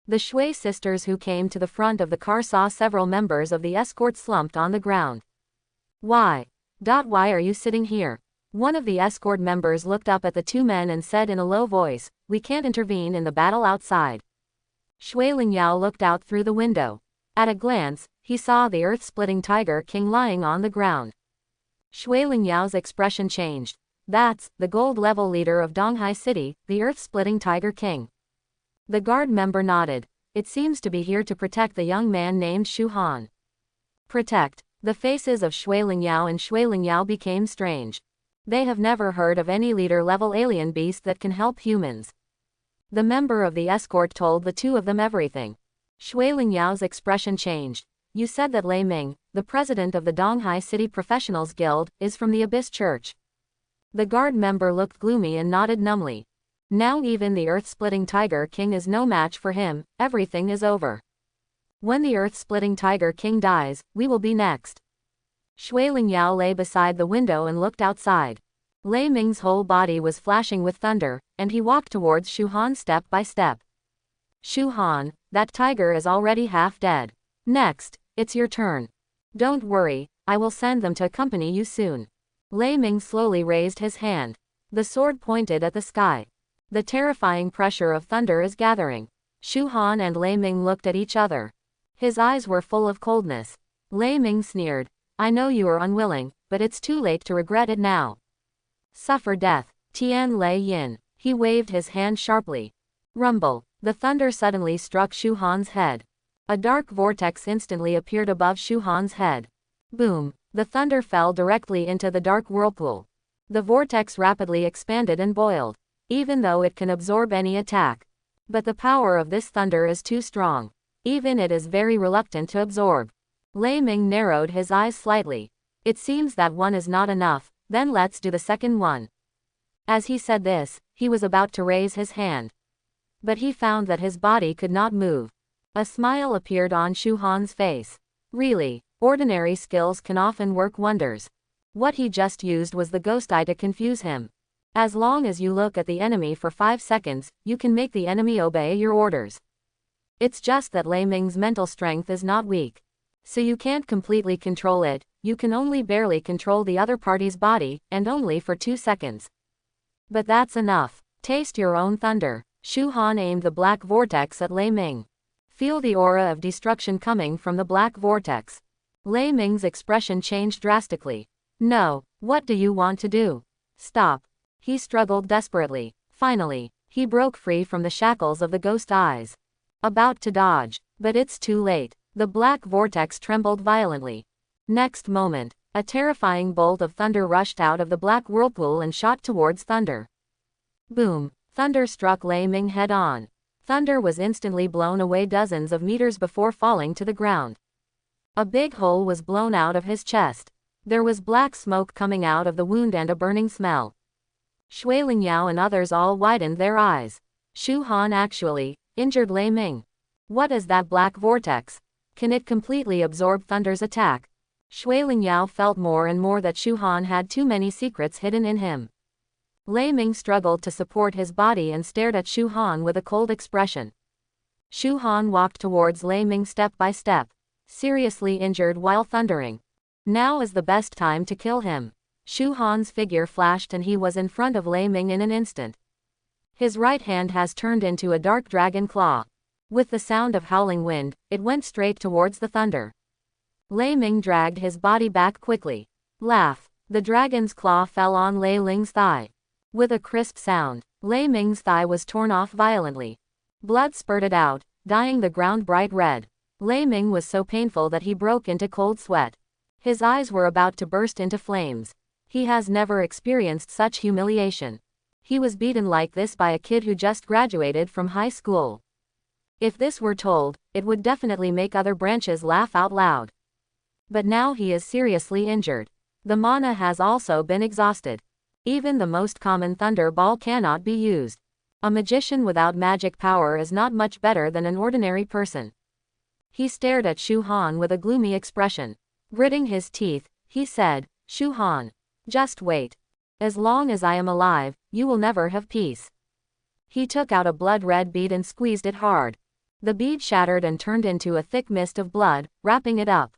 The Shui sisters who came to the front of the car saw several members of the escort slumped on the ground. Why are you sitting here? One of the escort members looked up at the 2 men and said in a low voice, "We can't intervene in the battle outside." Shueilin looked out through the window. At a glance, he saw the Earth-Splitting Tiger King lying on the ground. Shueilin expression changed. That's the gold level leader of Donghai City, the Earth-Splitting Tiger King. The guard member nodded. It seems to be here to protect the young man named Shu Han. Protect. The faces of Shueilin and Shueilin became strange. They have never heard of any leader-level alien beast that can help humans. The member of the escort told the 2 of them everything. Shueilin expression changed. You said that Lei Ming, the president of the Donghai City Professionals Guild, is from the Abyss Church. The guard member looked gloomy and nodded numbly. Now even the Earth-Splitting Tiger King is no match for him, everything is over. When the Earth-Splitting Tiger King dies, we will be next. Shueilin lay beside the window and looked outside. Lei Ming's whole body was flashing with thunder, and he walked towards Shu Han step by step. Shu Han, that tiger is already half dead. Next, it's your turn. Don't worry, I will send them to accompany you soon. Lei Ming slowly raised his hand. The sword pointed at the sky. The terrifying pressure of thunder is gathering. Shu Han and Lei Ming looked at each other. His eyes were full of coldness. Lei Ming sneered. I know you are unwilling, but it's too late to regret it now. Suffer death. Tian Lei Yin. He waved his hand sharply. Rumble. The thunder suddenly struck Shu Han's head. A dark vortex instantly appeared above Shu Han's head. Boom. The thunder fell directly into the dark whirlpool. The vortex rapidly expanded and boiled. Even though it can absorb any attack. But the power of this thunder is too strong. Even it is very reluctant to absorb. Lei Ming narrowed his eyes slightly. It seems that one is not enough, then let's do the second one. As he said this, he was about to raise his hand. But he found that his body could not move. A smile appeared on Shu Han's face. Really, ordinary skills can often work wonders. What he just used was the ghost eye to confuse him. As long as you look at the enemy for 5 seconds, you can make the enemy obey your orders. It's just that Lei Ming's mental strength is not weak. So you can't completely control it, you can only barely control the other party's body, and only for 2 seconds. But that's enough. Taste your own thunder. Shu Han aimed the black vortex at Lei Ming. Feel the aura of destruction coming from the black vortex. Lei Ming's expression changed drastically. No, what do you want to do? Stop. He struggled desperately. Finally, he broke free from the shackles of the ghost eyes. About to dodge, but it's too late. The black vortex trembled violently. Next moment, a terrifying bolt of thunder rushed out of the black whirlpool and shot towards Thunder. Boom! Thunder struck Lei Ming head on. Thunder was instantly blown away dozens of meters before falling to the ground. A big hole was blown out of his chest. There was black smoke coming out of the wound and a burning smell. Shui Lingyao and others all widened their eyes. Shu Han actually injured Lei Ming. What is that black vortex? Can it completely absorb Thunder's attack? Shui Lingyao felt more and more that Shu Han had too many secrets hidden in him. Lei Ming struggled to support his body and stared at Shu Han with a cold expression. Shu Han walked towards Lei Ming step by step, seriously injured while thundering. Now is the best time to kill him. Shu Han's figure flashed and he was in front of Lei Ming in an instant. His right hand has turned into a dark dragon claw. With the sound of howling wind, it went straight towards the thunder. Lei Ming dragged his body back quickly. Laugh. The dragon's claw fell on Lei Ling's thigh. With a crisp sound, Lei Ming's thigh was torn off violently. Blood spurted out, dyeing the ground bright red. Lei Ming was so painful that he broke into cold sweat. His eyes were about to burst into flames. He has never experienced such humiliation. He was beaten like this by a kid who just graduated from high school. If this were told, it would definitely make other branches laugh out loud. But now he is seriously injured. The mana has also been exhausted. Even the most common thunder ball cannot be used. A magician without magic power is not much better than an ordinary person. He stared at Shu Han with a gloomy expression. Gritting his teeth, he said, "Shu Han, just wait. As long as I am alive, you will never have peace." He took out a blood-red bead and squeezed it hard. The bead shattered and turned into a thick mist of blood, wrapping it up.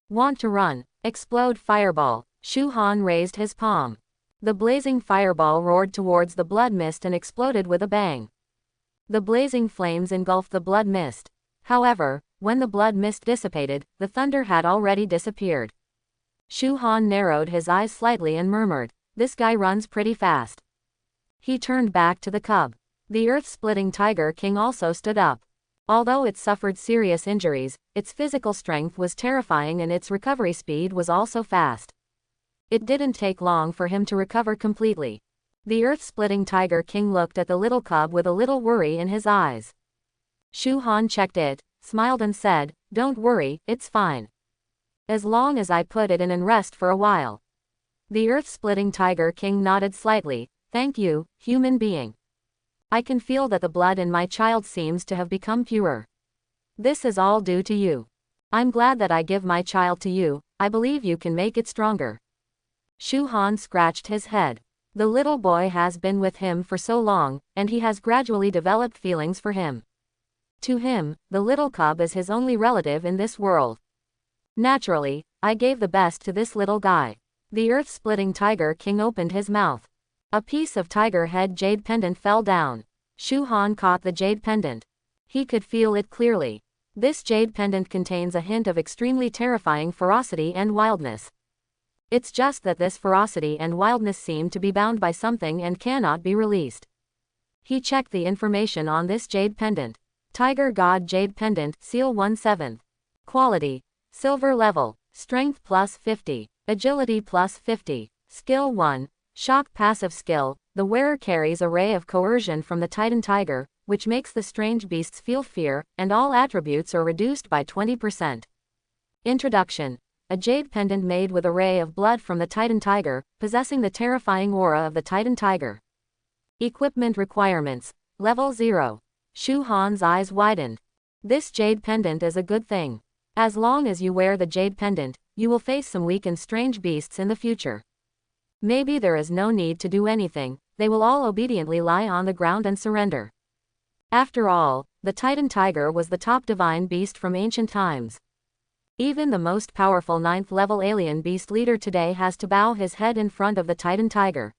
Want to run? Explode fireball. Shu Han raised his palm. The blazing fireball roared towards the blood mist and exploded with a bang. The blazing flames engulfed the blood mist. However, when the blood mist dissipated, the thunder had already disappeared. Shu Han narrowed his eyes slightly and murmured, "This guy runs pretty fast." He turned back to the cub. The earth-splitting Tiger King also stood up. Although it suffered serious injuries, its physical strength was terrifying and its recovery speed was also fast. It didn't take long for him to recover completely. The earth-splitting Tiger King looked at the little cub with a little worry in his eyes. Shu Han checked it, smiled and said, "Don't worry, it's fine. As long as I put it in and rest for a while." The earth-splitting Tiger King nodded slightly. "Thank you, human being. I can feel that the blood in my child seems to have become purer. This is all due to you. I'm glad that I give my child to you. I believe you can make it stronger." Shu Han scratched his head. The little boy has been with him for so long, and he has gradually developed feelings for him. To him, the little cub is his only relative in this world. Naturally, I gave the best to this little guy. The earth-splitting Tiger King opened his mouth. A piece of tiger head jade pendant fell down. Shu Han caught the jade pendant. He could feel it clearly. This jade pendant contains a hint of extremely terrifying ferocity and wildness. It's just that this ferocity and wildness seem to be bound by something and cannot be released. He checked the information on this jade pendant. Tiger God Jade Pendant, Seal 1/7. Quality: Silver level. Strength plus 50. Agility plus 50. Skill 1. Shock passive skill. The wearer carries a ray of coercion from the Titan Tiger, which makes the strange beasts feel fear, and all attributes are reduced by 20%. Introduction. A jade pendant made with a ray of blood from the Titan Tiger, possessing the terrifying aura of the Titan Tiger. Equipment requirements. Level 0. Shu Han's eyes widened. This jade pendant is a good thing. As long as you wear the jade pendant, you will face some weak and strange beasts in the future. Maybe there is no need to do anything, they will all obediently lie on the ground and surrender. After all, the Titan tiger was the top divine beast from ancient times. Even the most powerful 9th level alien beast leader today has to bow his head in front of the Titan tiger.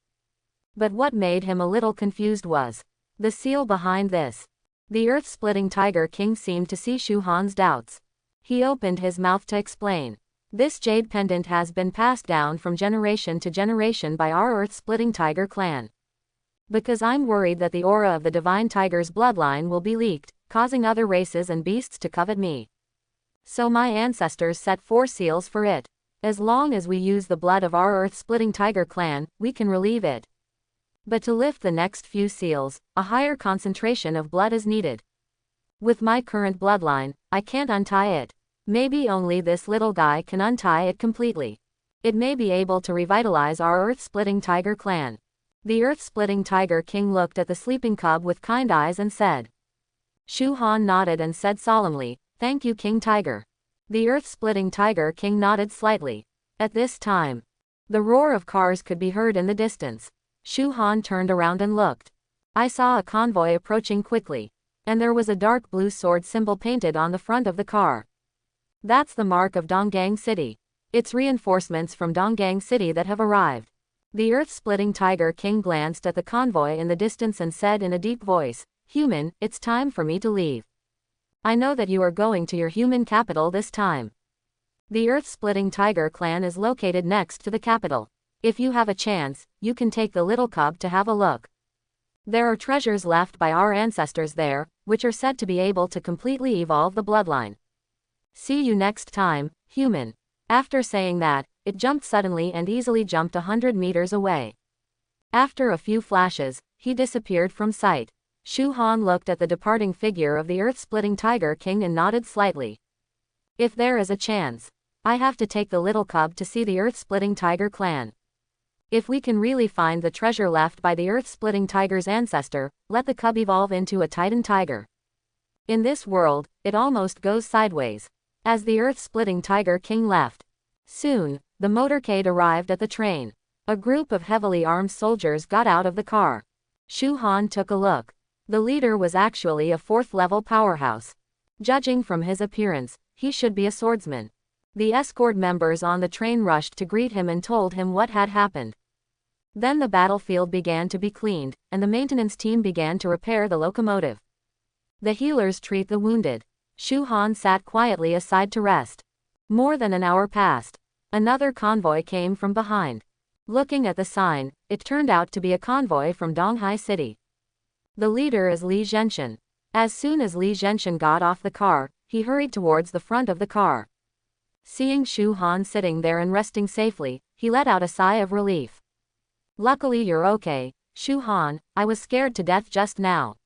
But what made him a little confused was the seal behind this. The earth-splitting Tiger King seemed to see Shu Han's doubts. He opened his mouth to explain. This jade pendant has been passed down from generation to generation by our earth-splitting tiger clan. Because I'm worried that the aura of the divine tiger's bloodline will be leaked, causing other races and beasts to covet me. So my ancestors set 4 seals for it. As long as we use the blood of our earth-splitting tiger clan, we can relieve it. But to lift the next few seals, a higher concentration of blood is needed. With my current bloodline, I can't untie it. Maybe only this little guy can untie it completely. It may be able to revitalize our earth-splitting tiger clan. The earth-splitting Tiger King looked at the sleeping cub with kind eyes and said. Shu Han nodded and said solemnly, "Thank you, King Tiger." The earth-splitting Tiger King nodded slightly. At this time, the roar of cars could be heard in the distance. Shu Han turned around and looked. I saw a convoy approaching quickly. And there was a dark blue sword symbol painted on the front of the car. That's the mark of Donggang City. It's reinforcements from Donggang City that have arrived. The earth-splitting Tiger King glanced at the convoy in the distance and said in a deep voice, "Human, it's time for me to leave. I know that you are going to your human capital this time. The earth-splitting tiger clan is located next to the capital. If you have a chance, you can take the little cub to have a look. There are treasures left by our ancestors there, which are said to be able to completely evolve the bloodline. See you next time, human." After saying that, it jumped suddenly and easily jumped 100 meters away. After a few flashes, he disappeared from sight. Shu Han looked at the departing figure of the earth-splitting Tiger King and nodded slightly. If there is a chance, I have to take the little cub to see the earth-splitting tiger clan. If we can really find the treasure left by the earth-splitting tiger's ancestor, let the cub evolve into a Titan tiger. In this world, it almost goes sideways. As the earth-splitting Tiger King left. Soon, the motorcade arrived at the train. A group of heavily armed soldiers got out of the car. Shu Han took a look. The leader was actually a 4th-level powerhouse. Judging from his appearance, he should be a swordsman. The escort members on the train rushed to greet him and told him what had happened. Then the battlefield began to be cleaned, and the maintenance team began to repair the locomotive. The healers treat the wounded. Shu Han sat quietly aside to rest. More than an hour passed. Another convoy came from behind. Looking at the sign, it turned out to be a convoy from Donghai City. The leader is Li Zhenshan. As soon as Li Zhenshan got off the car, he hurried towards the front of the car. Seeing Shu Han sitting there and resting safely, he let out a sigh of relief. "Luckily you're okay, Shu Han, I was scared to death just now,"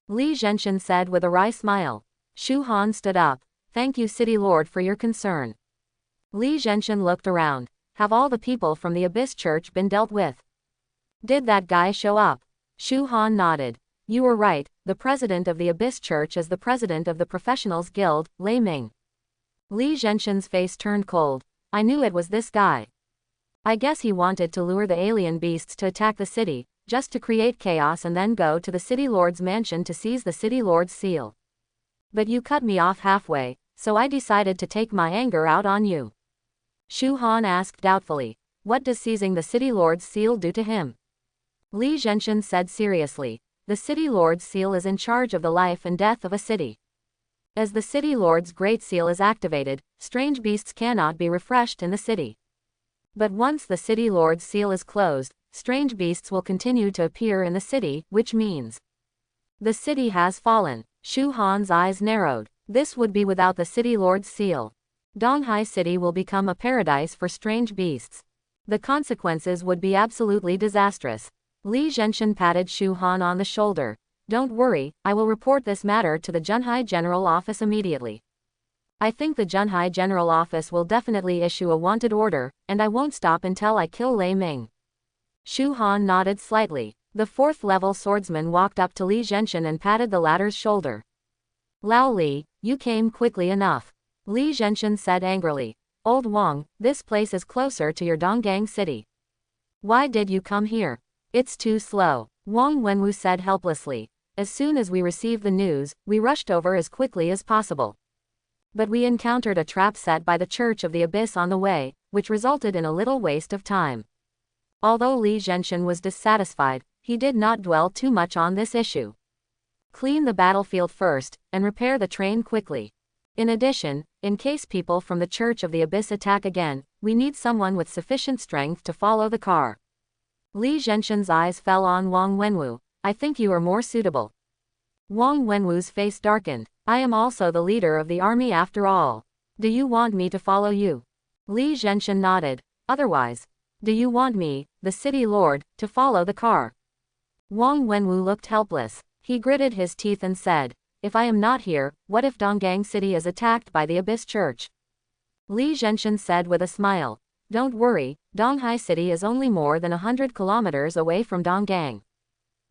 Li Zhenshan said with a wry smile. Shu Han stood up. "Thank you, City Lord, for your concern." Li Zhenshan looked around. Have all the people from the Abyss Church been dealt with? Did that guy show up? Shu Han nodded. You were right, the president of the Abyss Church is the president of the Professionals Guild, Lei Ming. Li Zhenshan's face turned cold. I knew it was this guy. I guess he wanted to lure the alien beasts to attack the city, just to create chaos and then go to the City Lord's mansion to seize the City Lord's seal. But you cut me off halfway, so I decided to take my anger out on you. Shu Han asked doubtfully. What does seizing the City Lord's seal do to him? Li Zhenshan said seriously. The City Lord's seal is in charge of the life and death of a city. As the City Lord's Great Seal is activated, strange beasts cannot be refreshed in the city. But once the City Lord's seal is closed, strange beasts will continue to appear in the city, which means the city has fallen. Shu Han's eyes narrowed. This would be without the City Lord's seal. Donghai City will become a paradise for strange beasts. The consequences would be absolutely disastrous. Li Zhenshan patted Shu Han on the shoulder. Don't worry, I will report this matter to the Junhai General Office immediately. I think the Junhai General Office will definitely issue a wanted order, and I won't stop until I kill Lei Ming. Shu Han nodded slightly. The 4th-level swordsman walked up to Li Zhenshan and patted the latter's shoulder. Lao Li, you came quickly enough. Li Zhenshan said angrily. Old Wang, this place is closer to your Donggang city. Why did you come here? It's too slow, Wang Wenwu said helplessly. As soon as we received the news, we rushed over as quickly as possible. But we encountered a trap set by the Church of the Abyss on the way, which resulted in a little waste of time. Although Li Zhenshan was dissatisfied, he did not dwell too much on this issue. Clean the battlefield first, and repair the train quickly. In addition, in case people from the Church of the Abyss attack again, we need someone with sufficient strength to follow the car. Li Zhenshan's eyes fell on Wang Wenwu. I think you are more suitable. Wang Wenwu's face darkened. I am also the leader of the army after all. Do you want me to follow you? Li Zhenshan nodded. Otherwise, do you want me, the city lord, to follow the car? Wang Wenwu looked helpless. He gritted his teeth and said, if I am not here, what if Donggang City is attacked by the Abyss Church? Li Zhenshan said with a smile. Don't worry, Donghai City is only more than 100 kilometers away from Donggang.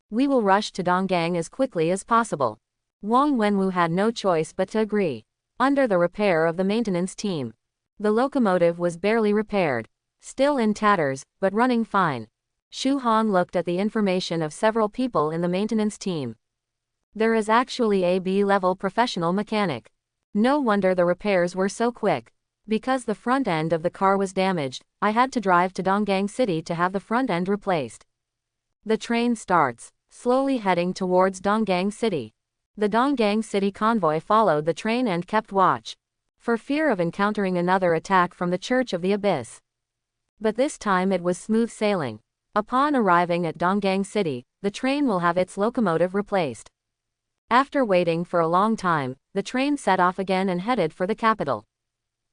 We will rush to Donggang as quickly as possible. Wang Wenwu had no choice but to agree. Under the repair of the maintenance team, the locomotive was barely repaired. Still in tatters, but running fine. Shu Han looked at the information of several people in the maintenance team. There is actually a B-level professional mechanic. No wonder the repairs were so quick. Because the front end of the car was damaged, I had to drive to Donggang City to have the front end replaced. The train starts, slowly heading towards Donggang City. The Donggang City convoy followed the train and kept watch, for fear of encountering another attack from the Church of the Abyss. But this time it was smooth sailing. Upon arriving at Donggang City, the train will have its locomotive replaced. After waiting for a long time, the train set off again and headed for the capital.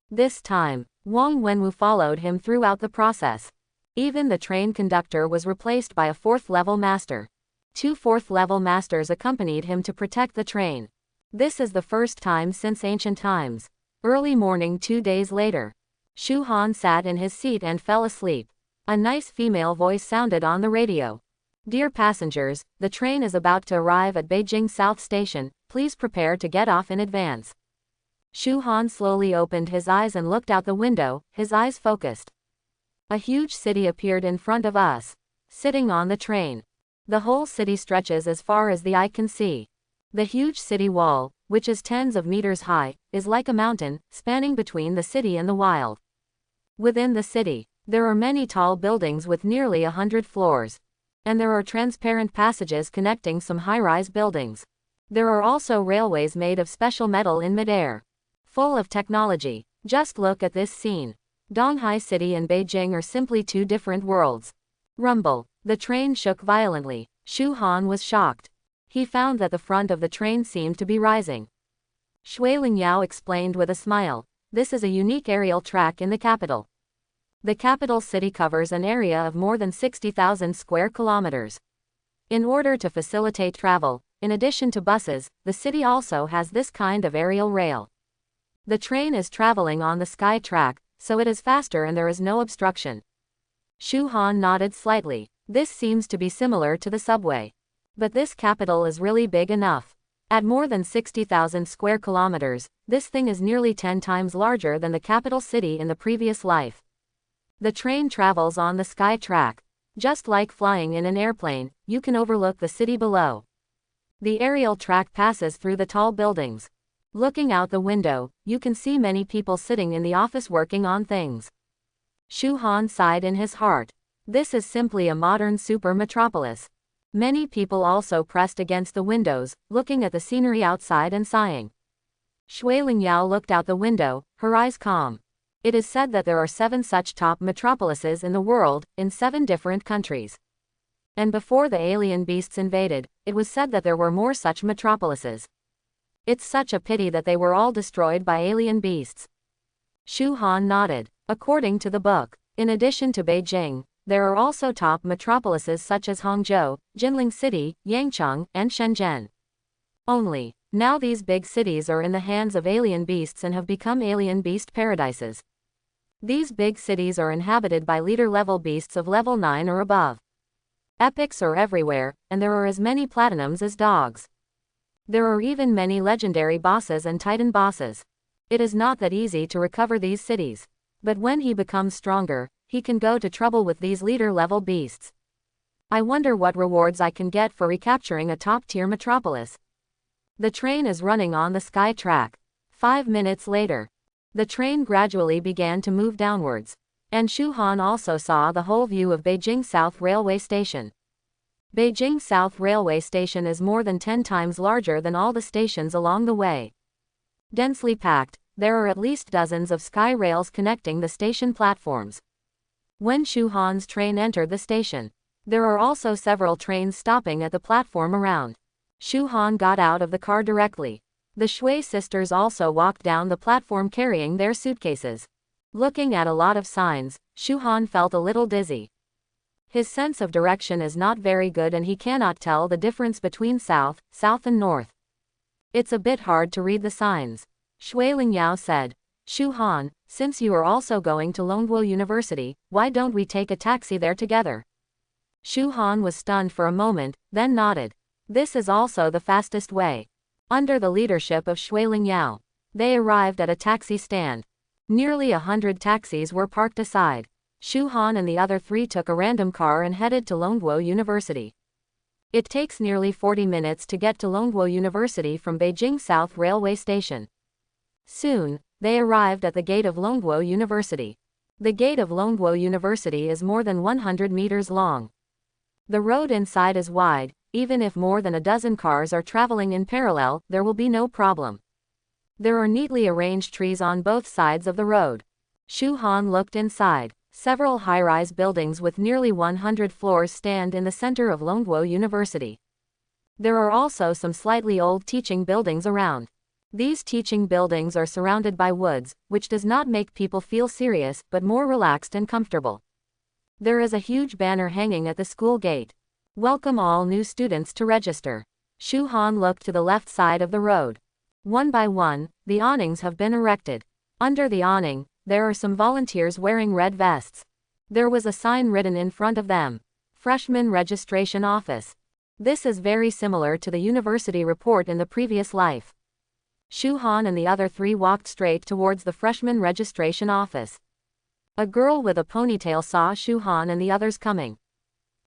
This time, Wang Wenwu followed him throughout the process. Even the train conductor was replaced by a 4th-level master. 2 4th-level masters accompanied him to protect the train. This is the first time since ancient times. Early morning 2 days later, Shu Han sat in his seat and fell asleep. A nice female voice sounded on the radio. Dear passengers, the train is about to arrive at Beijing South Station, please prepare to get off in advance. Shu Han slowly opened his eyes and looked out the window, his eyes focused. A huge city appeared in front of us. Sitting on the train. The whole city stretches as far as the eye can see. The huge city wall, which is tens of meters high, is like a mountain, spanning between the city and the wild. Within the city, there are many tall buildings with nearly 100 floors. And there are transparent passages connecting some high-rise buildings. There are also railways made of special metal in midair. Full of technology. Just look at this scene. Donghai City and Beijing are simply 2 different worlds. Rumble. The train shook violently. Shu Han was shocked. He found that the front of the train seemed to be rising. Shui Lingyao explained with a smile. This is a unique aerial track in the capital. The capital city covers an area of more than 60,000 square kilometers. In order to facilitate travel, in addition to buses, the city also has this kind of aerial rail. The train is traveling on the sky track, so it is faster and there is no obstruction. Shu Han nodded slightly. This seems to be similar to the subway. But this capital is really big enough. At more than 60,000 square kilometers, this thing is nearly 10 times larger than the capital city in the previous life. The train travels on the sky track. Just like flying in an airplane, you can overlook the city below. The aerial track passes through the tall buildings. Looking out the window, you can see many people sitting in the office working on things. Shu Han sighed in his heart. This is simply a modern super metropolis. Many people also pressed against the windows, looking at the scenery outside and sighing. Shui Lingyao looked out the window, her eyes calm. It is said that there are 7 such top metropolises in the world, in 7 different countries. And before the alien beasts invaded, it was said that there were more such metropolises. It's such a pity that they were all destroyed by alien beasts. Shu Han nodded. According to the book, in addition to Beijing, there are also top metropolises such as Hangzhou, Jinling City, Yangcheng, and Shenzhen. Only, now these big cities are in the hands of alien beasts and have become alien beast paradises. These big cities are inhabited by leader-level beasts of level 9 or above. Epics are everywhere, and there are as many platinums as dogs. There are even many legendary bosses and titan bosses. It is not that easy to recover these cities. But when he becomes stronger, he can go to trouble with these leader-level beasts. I wonder what rewards I can get for recapturing a top-tier metropolis. The train is running on the sky track. 5 minutes later, the train gradually began to move downwards. And Shu Han also saw the whole view of Beijing South Railway Station. Beijing South Railway Station is more than 10 times larger than all the stations along the way. Densely packed, there are at least dozens of sky rails connecting the station platforms. When Shu Han's train entered the station, there are also several trains stopping at the platform around. Shu Han got out of the car directly. The Shui sisters also walked down the platform carrying their suitcases. Looking at a lot of signs, Shu Han felt a little dizzy. His sense of direction is not very good and he cannot tell the difference between south and north. It's a bit hard to read the signs. Shui Lingyao said. Shu Han, since you are also going to Longguo University, why don't we take a taxi there together? Shu Han was stunned for a moment, then nodded. This is also the fastest way. Under the leadership of Shui Lingyao, they arrived at a taxi stand. Nearly 100 taxis were parked aside. Shu Han and the other 3 took a random car and headed to Longguo University. It takes nearly 40 minutes to get to Longguo University from Beijing South Railway Station. Soon, they arrived at the gate of Longguo University. The gate of Longguo University is more than 100 meters long. The road inside is wide. Even if more than a dozen cars are traveling in parallel, there will be no problem. There are neatly arranged trees on both sides of the road. Shu Han looked inside. Several high-rise buildings with nearly 100 floors stand in the center of Longguo University. There are also some slightly old teaching buildings around. These teaching buildings are surrounded by woods, which does not make people feel serious, but more relaxed and comfortable. There is a huge banner hanging at the school gate. Welcome all new students to register. Shu Han looked to the left side of the road. One by one, the awnings have been erected. Under the awning, there are some volunteers wearing red vests. There was a sign written in front of them. Freshman Registration Office. This is very similar to the university report in the previous life. Shu Han and the other 3 walked straight towards the freshman registration office. A girl with a ponytail saw Shu Han and the others coming.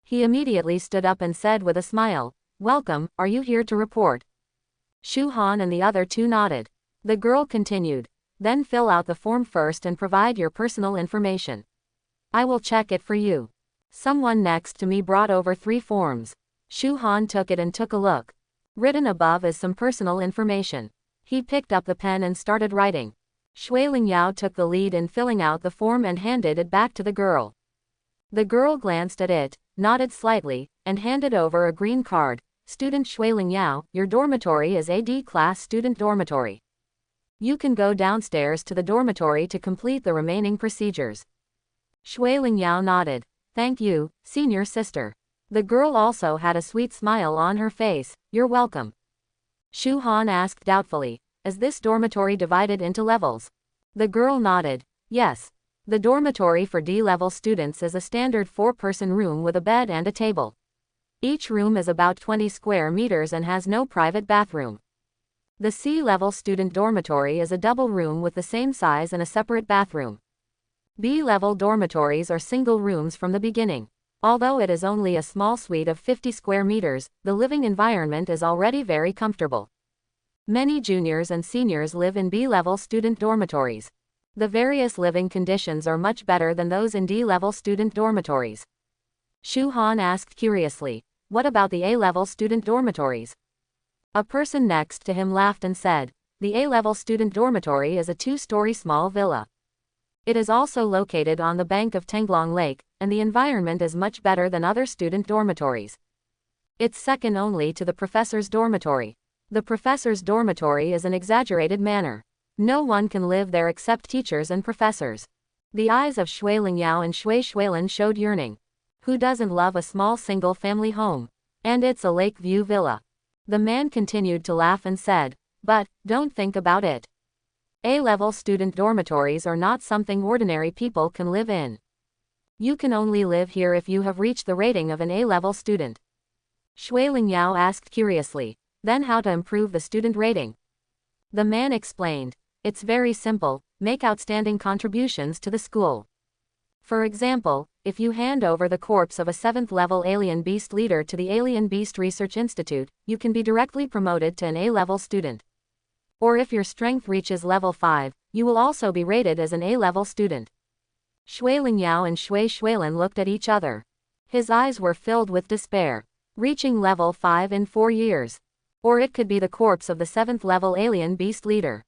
He immediately stood up and said with a smile, "Welcome, are you here to report?" Shu Han and the other 2 nodded. The girl continued, "Then fill out the form first and provide your personal information. I will check it for you." Someone next to me brought over 3 forms. Shu Han took it and took a look. Written above is some personal information. He picked up the pen and started writing. Shui Lingyao took the lead in filling out the form and handed it back to the girl. The girl glanced at it, nodded slightly, and handed over a green card. "Student Shui Lingyao, your dormitory is a D-class student dormitory. You can go downstairs to the dormitory to complete the remaining procedures." Shui Lingyao nodded. "Thank you, senior sister." The girl also had a sweet smile on her face. "You're welcome." Shu Han asked doubtfully, "Is this dormitory divided into levels?" The girl nodded. "Yes. The dormitory for D-level students is a standard 4-person room with a bed and a table. Each room is about 20 square meters and has no private bathroom. The C-level student dormitory is a double room with the same size and a separate bathroom. B-level dormitories are single rooms from the beginning. Although it is only a small suite of 50 square meters, the living environment is already very comfortable. Many juniors and seniors live in B-level student dormitories. The various living conditions are much better than those in D-level student dormitories." Shu Han asked curiously, "What about the A-level student dormitories?" A person next to him laughed and said, "The A-level student dormitory is a 2-story small villa. It is also located on the bank of Tenglong Lake, and the environment is much better than other student dormitories. It's second only to the professor's dormitory. The professor's dormitory is an exaggerated manner. No one can live there except teachers and professors." The eyes of Shui Lingyao and Shui Shuilin showed yearning. Who doesn't love a small single-family home? And it's a lake view villa. The man continued to laugh and said, "But, don't think about it. A-level student dormitories are not something ordinary people can live in. You can only live here if you have reached the rating of an A-level student." Shui Lingyao asked curiously, Then how to improve the student rating? The man explained. It's very simple, make outstanding contributions to the school. For example, if you hand over the corpse of a 7th level alien beast leader to the Alien Beast Research Institute, you can be directly promoted to an A-level student. Or if your strength reaches level 5, you will also be rated as an A-level student. Shui Lingyao and Shui Shuilin looked at each other. His eyes were filled with despair. Reaching level 5 in 4 years. Or it could be the corpse of the 7th level alien beast leader.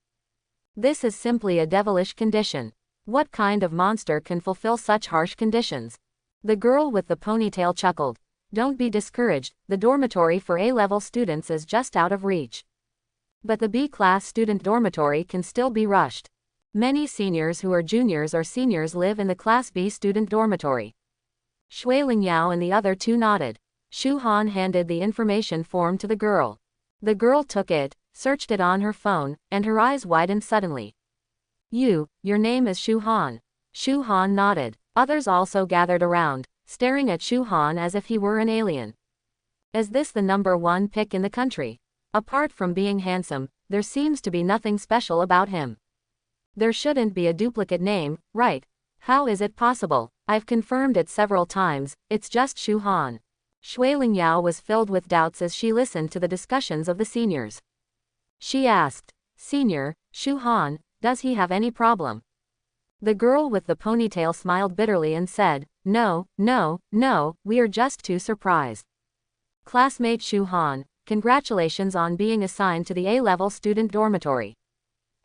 This is simply a devilish condition. What kind of monster can fulfill such harsh conditions? The girl with the ponytail chuckled. Don't be discouraged, the dormitory for A-level students is just out of reach. But the B-class student dormitory can still be rushed. Many seniors who are juniors or seniors live in the Class B student dormitory. Shui Lingyao and the other two nodded. Shu Han handed the information form to the girl. The girl took it, searched it on her phone, and her eyes widened suddenly. Your name is Shu Han. Shu Han nodded. Others also gathered around, staring at Shu Han as if he were an alien. Is this the number 1 pick in the country? Apart from being handsome, there seems to be nothing special about him. There shouldn't be a duplicate name, right? How is it possible? I've confirmed it several times, it's just Shu Han. Shui Lingyao was filled with doubts as she listened to the discussions of the seniors. She asked, Senior, Shu Han, does he have any problem? The girl with the ponytail smiled bitterly and said, No, we are just too surprised. Classmate Shu Han, congratulations on being assigned to the A-level student dormitory.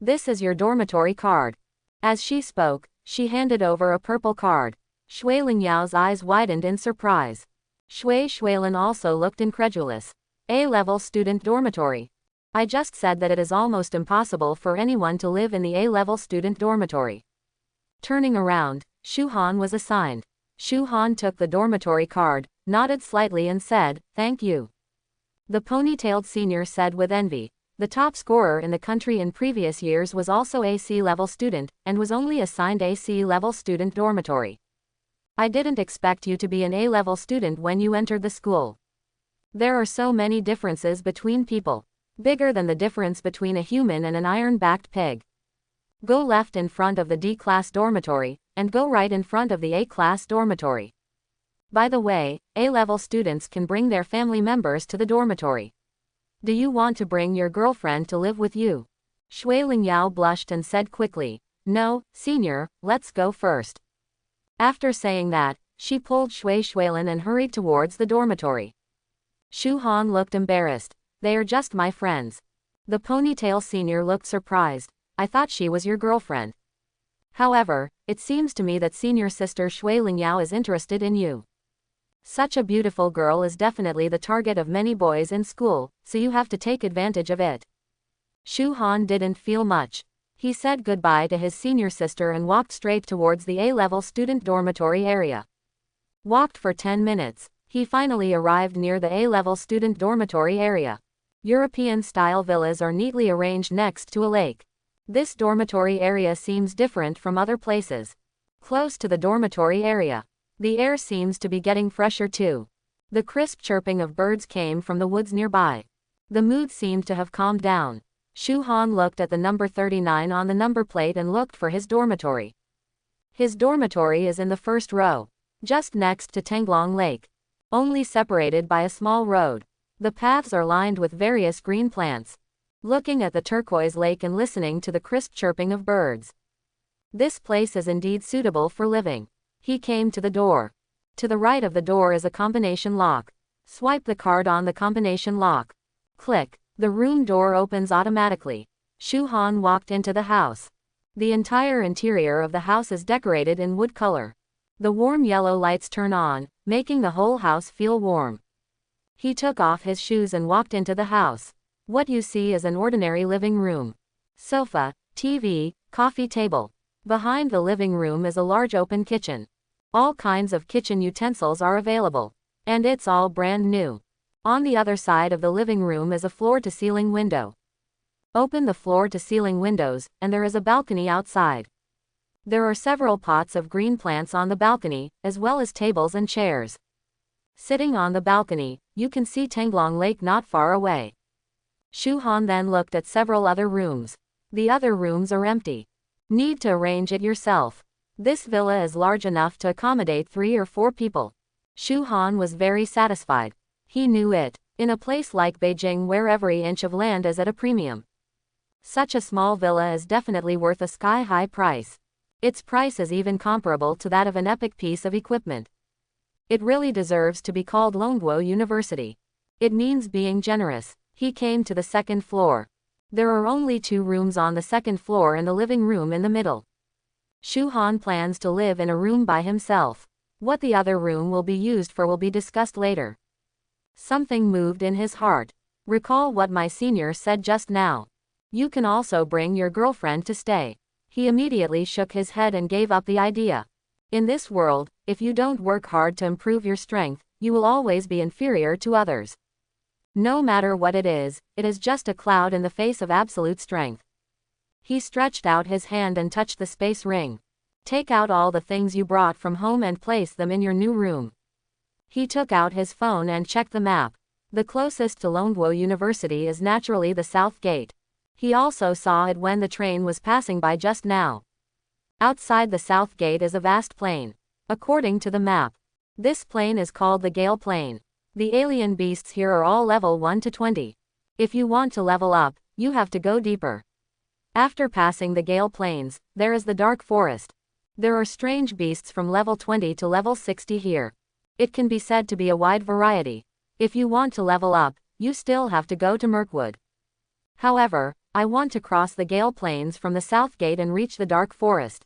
This is your dormitory card. As she spoke, she handed over a purple card. Shui Lingyao's eyes widened in surprise. Shui Shuilin also looked incredulous. A-level student dormitory. I just said that it is almost impossible for anyone to live in the A-level student dormitory. Turning around, Shu Han was assigned. Shu Han took the dormitory card, nodded slightly and said, Thank you. The ponytailed senior said with envy. The top scorer in the country in previous years was also a C-level student, and was only assigned a C-level student dormitory. I didn't expect you to be an A-level student when you entered the school. There are so many differences between people. Bigger than the difference between a human and an iron-backed pig. Go left in front of the D-class dormitory, and go right in front of the A-class dormitory. By the way, A-level students can bring their family members to the dormitory. Do you want to bring your girlfriend to live with you? Shui Lingyao blushed and said quickly, No, senior, let's go first. After saying that, she pulled Shui Shuilin and hurried towards the dormitory. Shu Han looked embarrassed. They are just my friends. The ponytail senior looked surprised. I thought she was your girlfriend. However, it seems to me that senior sister Shui Lingyao is interested in you. Such a beautiful girl is definitely the target of many boys in school, so you have to take advantage of it. Shu Han didn't feel much. He said goodbye to his senior sister and walked straight towards the A-level student dormitory area. Walked for 10 minutes, he finally arrived near the A-level student dormitory area. European-style villas are neatly arranged next to a lake. This dormitory area seems different from other places. Close to the dormitory area, the air seems to be getting fresher too. The crisp chirping of birds came from the woods nearby. The mood seemed to have calmed down. Shu Han looked at the number 39 on the number plate and looked for his dormitory. His dormitory is in the first row, just next to Tenglong Lake. Only separated by a small road. The paths are lined with various green plants. Looking at the turquoise lake and listening to the crisp chirping of birds. This place is indeed suitable for living. He came to the door. To the right of the door is a combination lock. Swipe the card on the combination lock. Click. The room door opens automatically. Shu Han walked into the house. The entire interior of the house is decorated in wood color. The warm yellow lights turn on, making the whole house feel warm. He took off his shoes and walked into the house. What you see is an ordinary living room. Sofa, TV, coffee table. Behind the living room is a large open kitchen. All kinds of kitchen utensils are available. And it's all brand new. On the other side of the living room is a floor-to-ceiling window. Open the floor-to-ceiling windows, and there is a balcony outside. There are several pots of green plants on the balcony, as well as tables and chairs. Sitting on the balcony, you can see Tenglong Lake not far away. Shu Han then looked at several other rooms. The other rooms are empty. Need to arrange it yourself. This villa is large enough to accommodate 3 or 4 people. Shu Han was very satisfied. He knew it. In a place like Beijing where every inch of land is at a premium, such a small villa is definitely worth a sky-high price. Its price is even comparable to that of an epic piece of equipment. It really deserves to be called Longguo University. It means being generous. He came to the second floor. There are only 2 rooms on the second floor and the living room in the middle. Shu Han plans to live in a room by himself. What the other room will be used for will be discussed later. Something moved in his heart. Recall what my senior said just now. You can also bring your girlfriend to stay. He immediately shook his head and gave up the idea. In this world, if you don't work hard to improve your strength, you will always be inferior to others. No matter what it is just a cloud in the face of absolute strength. He stretched out his hand and touched the space ring. Take out all the things you brought from home and place them in your new room. He took out his phone and checked the map. The closest to Longguo University is naturally the South Gate. He also saw it when the train was passing by just now. Outside the South Gate is a vast plain. According to the map, this plain is called the Gale Plain. The alien beasts here are all level 1 to 20. If you want to level up, you have to go deeper. After passing the Gale Plains, there is the Dark Forest. There are strange beasts from level 20 to level 60 here. It can be said to be a wide variety. If you want to level up, you still have to go to Mirkwood. However, I want to cross the Gale Plains from the South Gate and reach the Dark Forest.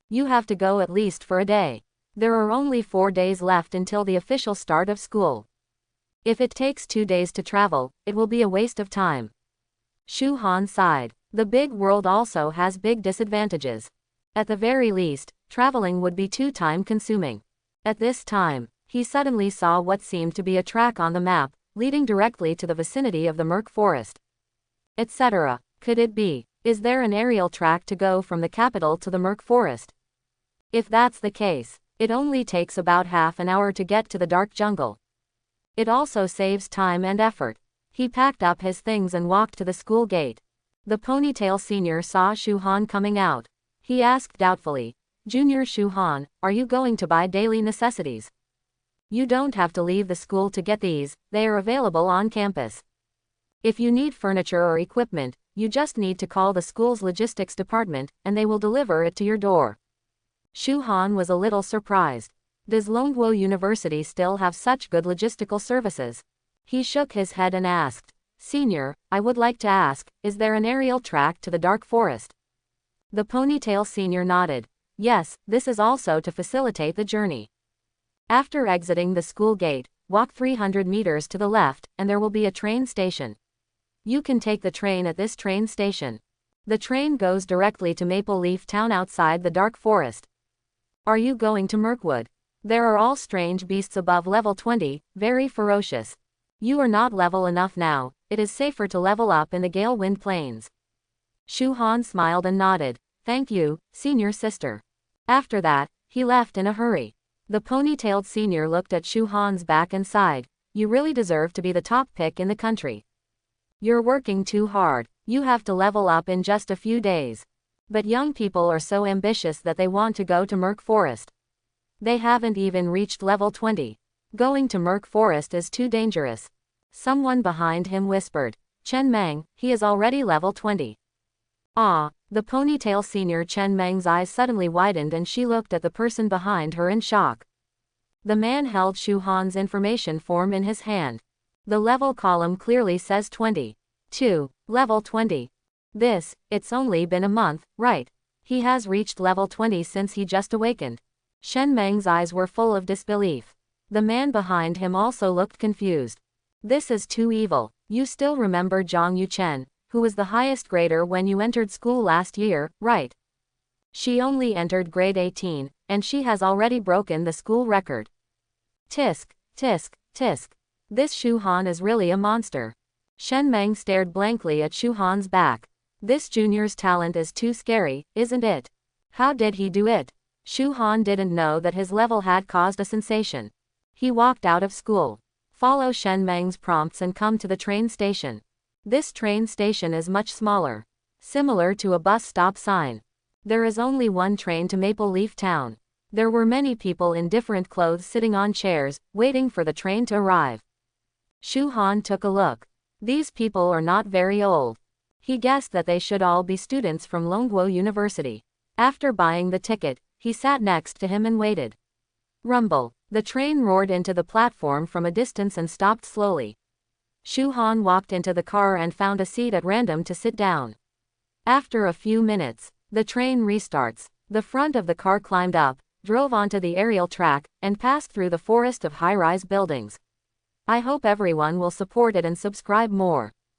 You have to go at least for a day. There are only 4 days left until the official start of school. If it takes 2 days to travel, it will be a waste of time. Shu Han sighed. The big world also has big disadvantages. At the very least, traveling would be too time-consuming. At this time, he suddenly saw what seemed to be a track on the map, leading directly to the vicinity of the Mirk Forest. Etc. Could it be? Is there an aerial track to go from the capital to the Mirk Forest? If that's the case, it only takes about half an hour to get to the dark jungle. It also saves time and effort. He packed up his things and walked to the school gate. The ponytail senior saw Shu Han coming out. He asked doubtfully, "Junior Shu Han, are you going to buy daily necessities? You don't have to leave the school to get these, they are available on campus. If you need furniture or equipment, you just need to call the school's logistics department, and they will deliver it to your door." Shu Han was a little surprised. Does Longguo University still have such good logistical services? He shook his head and asked, "Senior, I would like to ask, is there an aerial track to the Dark Forest?" The ponytail senior nodded. Yes, this is also to facilitate the journey. After exiting the school gate, walk 300 meters to the left, and there will be a train station. You can take the train at this train station. The train goes directly to Maple Leaf Town outside the Dark Forest. Are you going to Mirkwood? There are all strange beasts above level 20, very ferocious. You are not level enough now, it is safer to level up in the Gale Wind Plains. Shu Han smiled and nodded. Thank you, senior sister. After that, he left in a hurry. The ponytailed senior looked at Shu Han's back and sighed. You really deserve to be the top pick in the country. You're working too hard. You have to level up in just a few days. But young people are so ambitious that they want to go to Mirk Forest. They haven't even reached level 20. Going to Mirk Forest is too dangerous. Someone behind him whispered. Chen Meng, he is already level 20. Ah, the ponytail senior Chen Meng's eyes suddenly widened and she looked at the person behind her in shock. The man held Shu Han's information form in his hand. The level column clearly says 20. 2. Level 20. It's only been a month, right? He has reached level 20 since he just awakened. Shen Meng's eyes were full of disbelief. The man behind him also looked confused. This is too evil. You still remember Zhang Yuchen, who was the highest grader when you entered school last year, right? She only entered grade 18, and she has already broken the school record. Tisk, tisk, tisk. This Shu Han is really a monster. Shen Meng stared blankly at Shu Han's back. This junior's talent is too scary, isn't it? How did he do it? Shu Han didn't know that his level had caused a sensation. He walked out of school. Follow Shen Meng's prompts and come to the train station. This train station is much smaller, similar to a bus stop sign. There is only one train to Maple Leaf Town. There were many people in different clothes sitting on chairs, waiting for the train to arrive. Shu Han took a look. These people are not very old. He guessed that they should all be students from Longguo University. After buying the ticket, he sat next to him and waited. Rumble. The train roared into the platform from a distance and stopped slowly. Shu Han walked into the car and found a seat at random to sit down. After a few minutes, the train restarts. The front of the car climbed up, drove onto the aerial track, and passed through the forest of high-rise buildings. I hope everyone will support it and subscribe more.